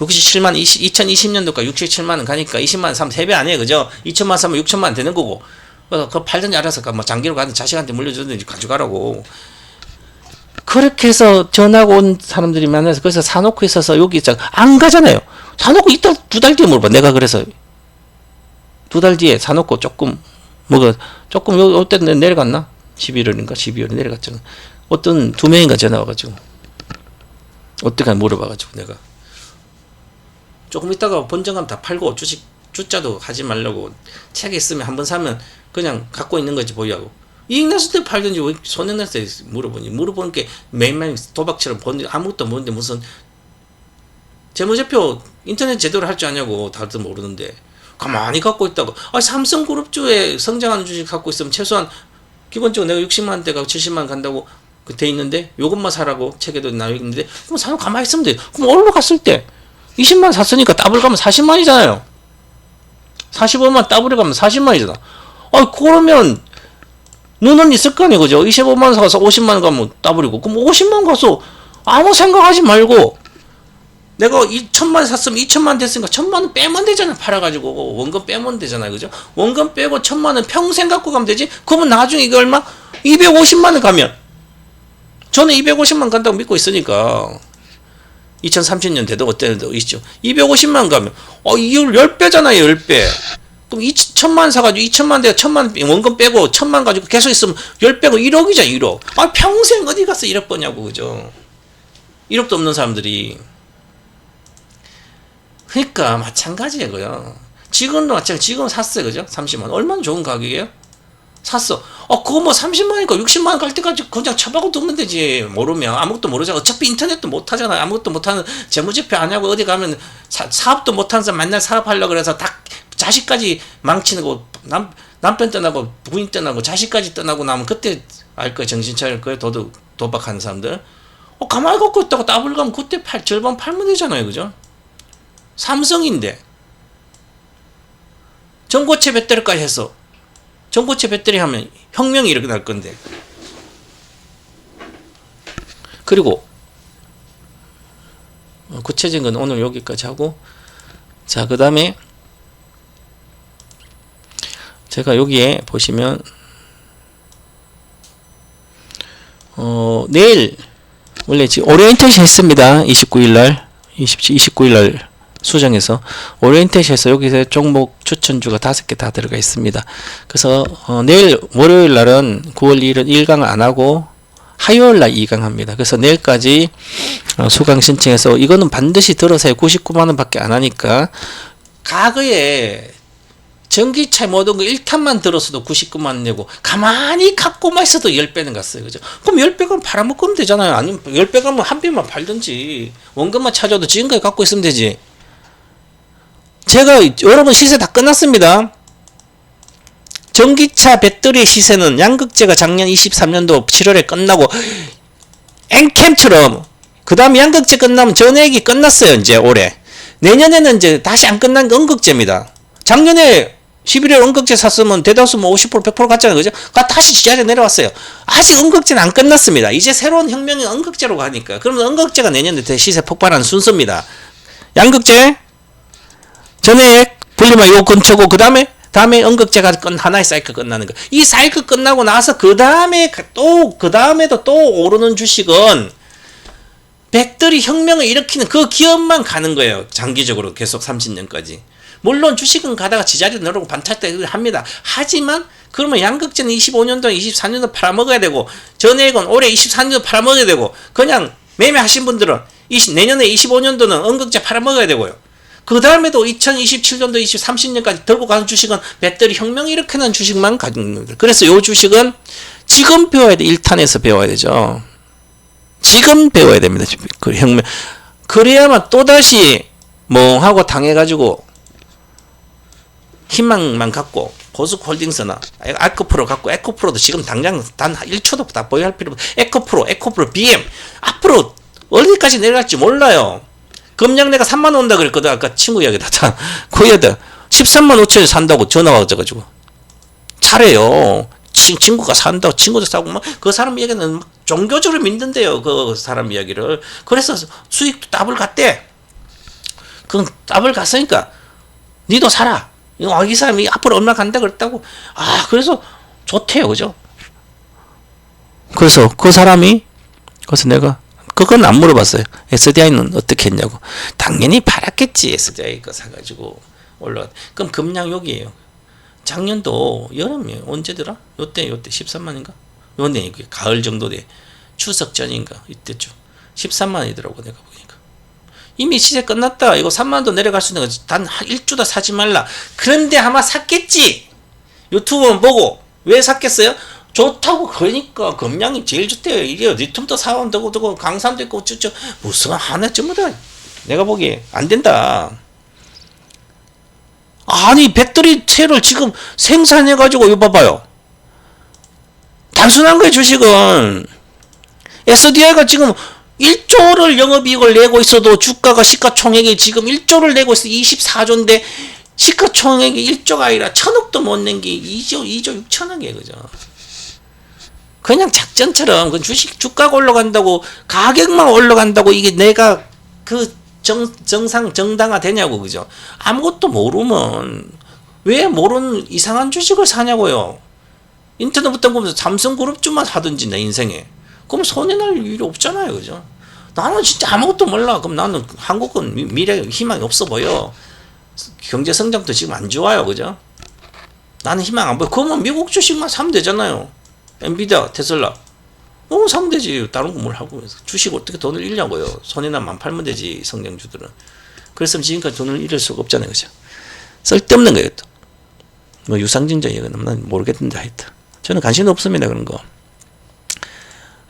67만 2020년도까지 67만원 가니까 20만원 사면 3배 아니에요. 그죠? 2천만 사면 6천만 되는 거고 그거 팔든지 알아서 뭐 장기로 가든 자식한테 물려주든지 가져가라고. 그렇게 해서 전화가 온 사람들이 많아서 그래서 사놓고 있어서 여기 안 가잖아요. 사놓고 이따 2달 뒤에 물어봐. 내가 그래서 2달 뒤에 사놓고 조금 조금 요때 내려갔나? 11월인가 12월에 내려갔잖아. 어떤 2명인가 전화 와가지고 어떻게 물어봐가지고 내가 조금 있다가 본전감 다 팔고 주식 주자도 하지 말라고 책에 있으면 한번 사면 그냥 갖고 있는 거지 보유하고 이익 났을 때 팔든지 왜 손해 났을 때 물어보는 게 매일매일 도박처럼 아무것도 모르는데 무슨 재무제표 인터넷 제대로 할 줄 아냐고 다들 모르는데 가만히 갖고 있다고 삼성그룹주에 성장하는 주식 갖고 있으면 최소한 기본적으로 내가 60만원대가 70만원 간다고 돼 있는데 요것만 사라고 책에도 나와 있는데 그럼 사면 가만히 있으면 돼. 그럼 올라갔을 때 20만원 샀으니까 더블 가면 40만이잖아요. 45만 더블에 가면 40만이잖아. 그러면 눈은 있을 거 아니에요. 그죠? 25만원 사서 50만원 가면 더블이고 그럼 50만원 가서 아무 생각하지 말고 내가 2천만 샀으면 2천만 됐으니까 1,000만원 빼면 되잖아. 팔아가지고 원금 빼면 되잖아. 그죠? 원금 빼고 1,000만원 평생 갖고 가면 되지. 그러면 나중에 이거 얼마? 250만원 가면 저는 250만 간다고 믿고 있으니까 2030년 돼도 어때도 있죠. 250만 가면 이율 10배잖아요. 10배. 그럼 2천만 사가지고 2천만 대가 1,000만 원금 빼고 1,000만 가지고 계속 있으면 10배고 1억이잖아. 1억. 평생 어디 가서 1억 버냐고. 그죠? 1억도 없는 사람들이. 그러니까 마찬가지예요. 지금도 마찬가지. 지금 샀어요. 그죠? 30만. 얼마나 좋은 가격이에요? 샀어. 그거 뭐 30만원이니까 60만원 갈 때까지 그냥 쳐박고 두면 되지. 모르면. 아무것도 모르잖아. 어차피 인터넷도 못 하잖아. 아무것도 못하는 재무제표 안 하고 어디 가면 사업도 못하는 사람 맨날 사업하려고 그래서 다 자식까지 망치는 거 남편 떠나고 부인 떠나고 자식까지 떠나고 나면 그때 알 거야. 정신 차릴 거야. 도박하는 사람들. 가만히 갖고 있다가 더블 가면 그때 절반 팔면 되잖아요. 그죠? 삼성인데 전고체 배터리까지 해서 전고체 배터리 하면 혁명이 이렇게 날 건데. 그리고 구체적인 건 오늘 여기까지 하고 자 그 다음에 제가 여기에 보시면 내일 원래 지금 오리엔테이션 했습니다. 29일날 수정해서 오리엔테이션에서 여기서 종목 추천주가 5개 다 들어가 있습니다. 그래서 내일 월요일 날은 9월 2일은 1강 안 하고 화요일 날 2강 합니다. 그래서 내일까지 수강 신청해서 이거는 반드시 들어서 99만원 밖에 안 하니까 과거에 전기차 모든 거 1탄만 들었어도 99만원 내고 가만히 갖고만 있어도 10배는 갔어요. 그죠? 그럼 10배가 팔아먹으면 되잖아요. 아니면 10배 가면 한 배만 팔든지 원금만 찾아도 지금까지 갖고 있으면 되지. 제가 여러분 시세 다 끝났습니다. 전기차 배터리 시세는 양극재가 작년 23년도 7월에 끝나고 엔캠처럼 그 다음에 양극재 끝나면 전액이 끝났어요. 이제 올해 내년에는 이제 다시 안 끝난 게 음극재입니다. 작년에 11월 음극재 샀으면 대다수 뭐 50% 100% 갔잖아요. 그죠? 다시 지하재 내려왔어요. 아직 음극재는 안 끝났습니다. 이제 새로운 혁명이 음극재로 가니까 그러면 음극재가 내년에 시세 폭발하는 순서입니다. 양극재 전액 분리만 요 근처고 그 다음에 음극재가 하나의 사이클 끝나는 거. 이 사이클 끝나고 나서 그 다음에도 또 오르는 주식은 배터리 혁명을 일으키는 그 기업만 가는 거예요. 장기적으로 계속 30년까지. 물론 주식은 가다가 지자리로 내려오고 반탈때 합니다. 하지만 그러면 양극재는 25년도 24년도 팔아먹어야 되고 전액은 올해 24년도 팔아먹어야 되고 그냥 매매하신 분들은 내년에 25년도는 음극재 팔아먹어야 되고요. 그 다음에도 2027년도 30년까지 들고 가는 주식은 배터리 혁명을 일으키는 주식만 가지는 겁니다. 그래서 이 주식은 지금 배워야 돼. 1탄에서 배워야 되죠. 지금 배워야 됩니다. 그 혁명. 그래야만 또다시 멍하고 당해가지고 희망만 갖고 보스홀딩스나 에코프로 갖고 에코프로도 지금 당장 단 1초도 다 보유할 필요 없고 에코프로 BM 앞으로 어디까지 내려갈지 몰라요. 금량 내가 3만 원 온다 그랬거든. 아까 친구 이야기다. 그 얘기다. 13만 5천에 산다고 전화가 와가지고 잘해요. 친구가 산다고 친구도 사고 막 그 사람 이야기는 막 종교적으로 믿는데요. 그 사람 이야기를. 그래서 수익도 더블 갔대. 그건 더블 갔으니까 니도 사라. 이 사람이 앞으로 얼마 간다 그랬다고. 그래서 좋대요. 그죠? 그래서 그 사람이 그래서 내가 그건 안 물어봤어요. SDI는 어떻게 했냐고. 당연히 팔았겠지. SDI 거 사가지고 올라갔. 그럼 금량 여기에요. 작년도 여름에 언제더라? 요때 13만인가? 요때 가을 정도 돼. 추석 전인가 이때죠. 13만이더라고 내가 보니까. 이미 시세 끝났다. 이거 3만도 내려갈 수 있는 거 단 1주도 사지 말라. 그런데 아마 샀겠지. 유튜브만 보고 왜 샀겠어요? 좋다고. 그러니까 금량이 제일 좋대요. 이게 리튬도 사온 되고 강산도 있고 어쩌죠. 무슨 하나 전부 다 내가 보기에 안 된다. 아니 배터리 셀을 지금 생산해가지고 이거 봐봐요. 단순한 거예요. 주식은 SDI가 지금 1조를 영업이익을 내고 있어도 주가가 시가총액이 지금 1조를 내고 있어. 24조인데 시가총액이 1조가 아니라 1000억도 못 낸 게 2조 6천억이에요. 그죠? 그냥 작전처럼 그 주식 주가가 올라간다고 가격만 올라간다고 이게 내가 그 정당화 되냐고. 그죠? 아무것도 모르면 왜 모르는 이상한 주식을 사냐고요. 인터넷부터 보면서 삼성그룹주만 사든지 내 인생에. 그럼 손해날 일이 없잖아요. 그죠? 나는 진짜 아무것도 몰라. 그럼 나는 한국은 미래 희망이 없어 보여. 경제 성장도 지금 안 좋아요. 그죠? 나는 희망 안 보여. 그러면 미국 주식만 사면 되잖아요. 엔비디아, 테슬라. 사면 되지. 다른 거 뭘 하고. 주식 어떻게 돈을 잃냐고요. 손해나만 팔면 되지. 성장주들은. 그랬으면 지금까지 돈을 잃을 수가 없잖아요. 그죠? 쓸데없는 거예요. 또. 뭐 유상증자 얘기는 난 모르겠는데 하여튼. 저는 관심 없습니다. 그런 거.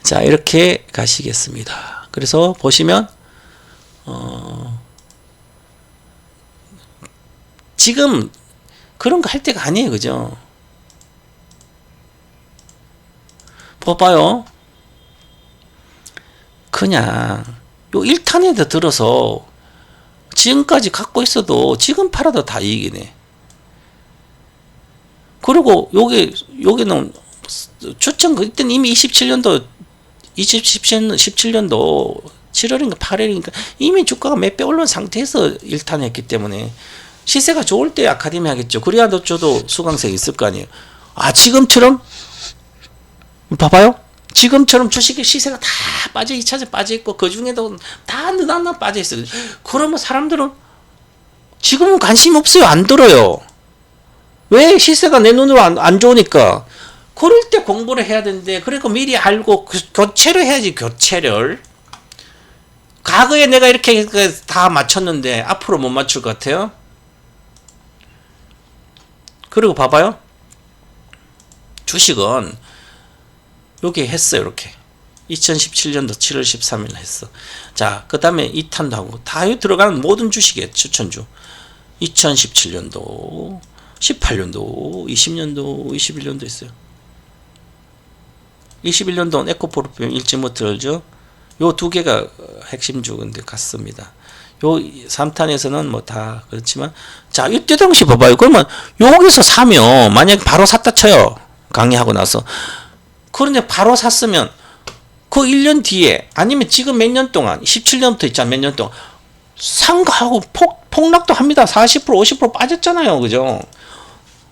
자, 이렇게 가시겠습니다. 그래서 보시면 지금 그런 거 할 때가 아니에요. 그죠? 봐봐요. 그냥 요 1탄에도 들어서 지금까지 갖고 있어도 지금 팔아도 다 이익이네. 그리고 여기는 추천 그때는 이미 17년도 7월인가 8월인가 이미 주가가 몇 배 올라온 상태에서 1탄 했기 때문에 시세가 좋을 때 아카데미 하겠죠. 그래야 저도 수강생이 있을 거 아니에요. 지금처럼 봐봐요. 지금처럼 주식의 시세가 다 빠져 2차전 빠져 있고 그 중에도 다 느닷나 빠져 있어요. 그러면 사람들은 지금은 관심 없어요. 안 들어요. 왜? 시세가 내 눈으로 안 좋으니까. 그럴 때 공부를 해야 되는데, 그러니까 미리 알고 교체를 해야지. 교체를. 과거에 내가 이렇게 다 맞췄는데 앞으로 못 맞출 것 같아요. 그리고 봐봐요. 주식은 여기 했어요. 이렇게 2017년도 7월 13일 했어. 자, 그 다음에 2탄도 하고 다 들어가는 모든 주식에 추천주 2017년도 18년도 20년도 21년도 있어요. 21년도는 에코프로필 일지모트죠. 요 두 개가 핵심주 근데 같습니다. 요 3탄에서는 뭐 다 그렇지만, 자, 이때 당시 봐봐요. 그러면 여기서 사면 만약에 바로 샀다 쳐요. 강의하고 나서. 그런데 바로 샀으면 그 1년 뒤에 아니면 지금 몇 년 동안 17년부터 있잖아. 몇 년 동안 상가하고 폭락도 합니다. 40% 50% 빠졌잖아요. 그죠?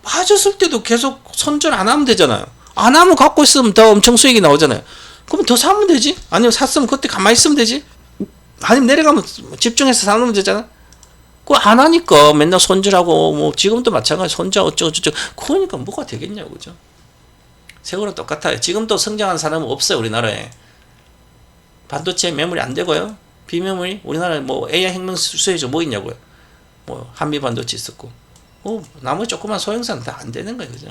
빠졌을 때도 계속 손절 안 하면 되잖아요. 안 하면 갖고 있으면 더 엄청 수익이 나오잖아요. 그러면 더 사면 되지? 아니면 샀으면 그때 가만히 있으면 되지? 아니면 내려가면 집중해서 사놓으면 되잖아? 그거 안 하니까 맨날 손절하고, 뭐 지금도 마찬가지 손절 어쩌고저쩌고. 그러니까 뭐가 되겠냐고. 그죠? 세월은 똑같아요. 지금도 성장한 사람은 없어요. 우리나라에. 반도체 매물이 안 되고요. 비매물이 우리나라에 뭐 AI 혁명 수혜주 뭐 있냐고요. 뭐 한미 반도체 있었고. 나머지 조그만 소형사는 다 안 되는 거예요. 그죠?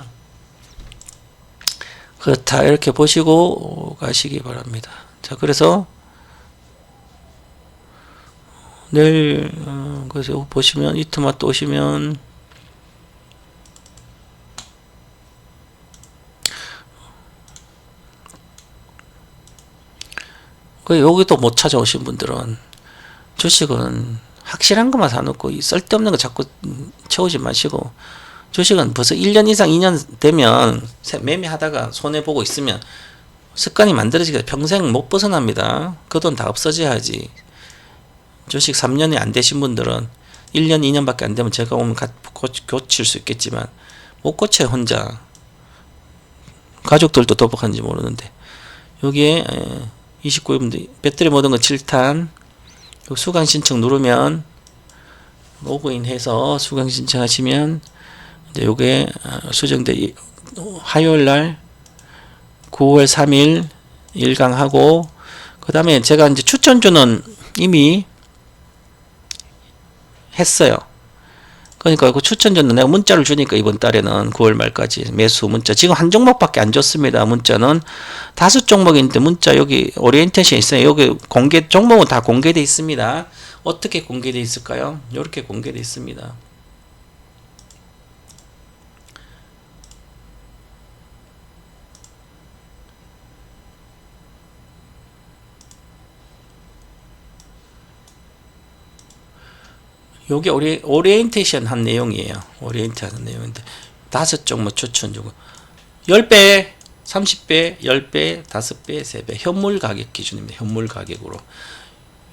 그렇다. 이렇게 보시고 가시기 바랍니다. 자, 그래서 내일 그래서 보시면 이트마트 오시면 그 여기도 못 찾아오신 분들은 주식은 확실한 것만 사놓고 이 쓸데없는 거 자꾸 채우지 마시고, 주식은 벌써 1년 이상 2년 되면 매매하다가 손해보고 있으면 습관이 만들어지게 평생 못 벗어납니다. 그 돈 다 없어져야지. 주식 3년이 안 되신 분들은 1년 2년밖에 안 되면 제가 오면 고칠 수 있겠지만 못 고쳐요. 혼자. 가족들도 도박하는지 모르는데. 여기에 29일 배터리 모든 거 7탄 수강 신청 누르면 로그인 해서 수강 신청하시면 이제 요게 수정돼 화요일 날 9월 3일 1강하고, 그 다음에 제가 이제 추천주는 이미 했어요. 그러니까 그 추천주는 내가 문자를 주니까 이번 달에는 9월 말까지 매수 문자, 지금 한 종목밖에 안 줬습니다. 문자는 5종목인데 문자 여기 오리엔테이션 있어요. 여기 공개 종목은 다 공개되어 있습니다. 어떻게 공개되어 있을까요? 이렇게 공개되어 있습니다. 요게 오리엔테이션 한 내용이에요. 오리엔테 하는 내용인데 5종목 추천주고 10배, 30배, 10배, 5배, 3배 현물 가격 기준입니다. 현물 가격으로.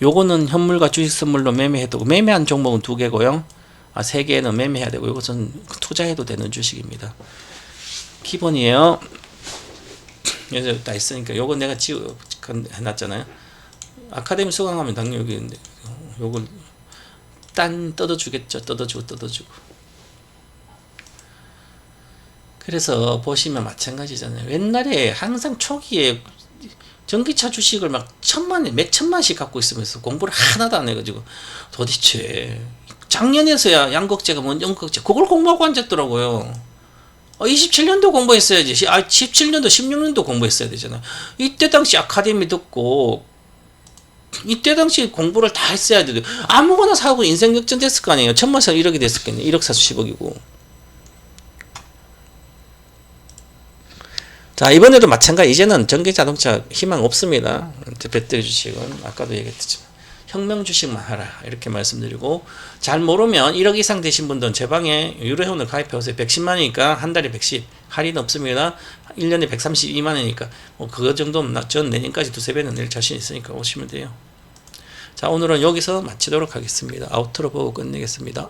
요거는 현물과 주식 선물로 매매해도 매매한 종목은 2개고요. 3개는 매매해야 되고 이것은 투자해도 되는 주식입니다. 기본이에요. 여기 다 있으니까 요거 내가 해놨잖아요. 아카데미 수강하면 당연히 여기 있는데 요걸 딴 뜯어주겠죠. 뜯어주고. 그래서 보시면 마찬가지잖아요. 옛날에 항상 초기에 전기차 주식을 막 몇 천만씩 갖고 있으면서 공부를 하나도 안 해가지고 도대체 작년에서야 양극재가 뭔 양극재 그걸 공부하고 앉았더라고요. 27년도 공부했어야지. 17년도 16년도 공부했어야 되잖아요. 이때 당시 아카데미 듣고 이때 당시 공부를 다 했어야 돼요. 아무거나 사고 인생 역전됐을 거 아니에요. 천만 사고 1억이 됐었겠네. 1억 사수 10억이고. 자, 이번에도 마찬가지. 이제는 전기자동차 희망 없습니다. 배터리 주식은 아까도 얘기했지만 혁명 주식만 하라 이렇게 말씀드리고, 잘 모르면 1억 이상 되신 분들은 제 방에 유료회원을 가입해오세요. 110만원이니까 한 달에 110 할인 없습니다. 1년에 132만원이니까 뭐 그거 정도면 전 내년까지 두세 배는 낼 자신 있으니까 오시면 돼요. 자, 오늘은 여기서 마치도록 하겠습니다. 아우트로 보고 끝내겠습니다.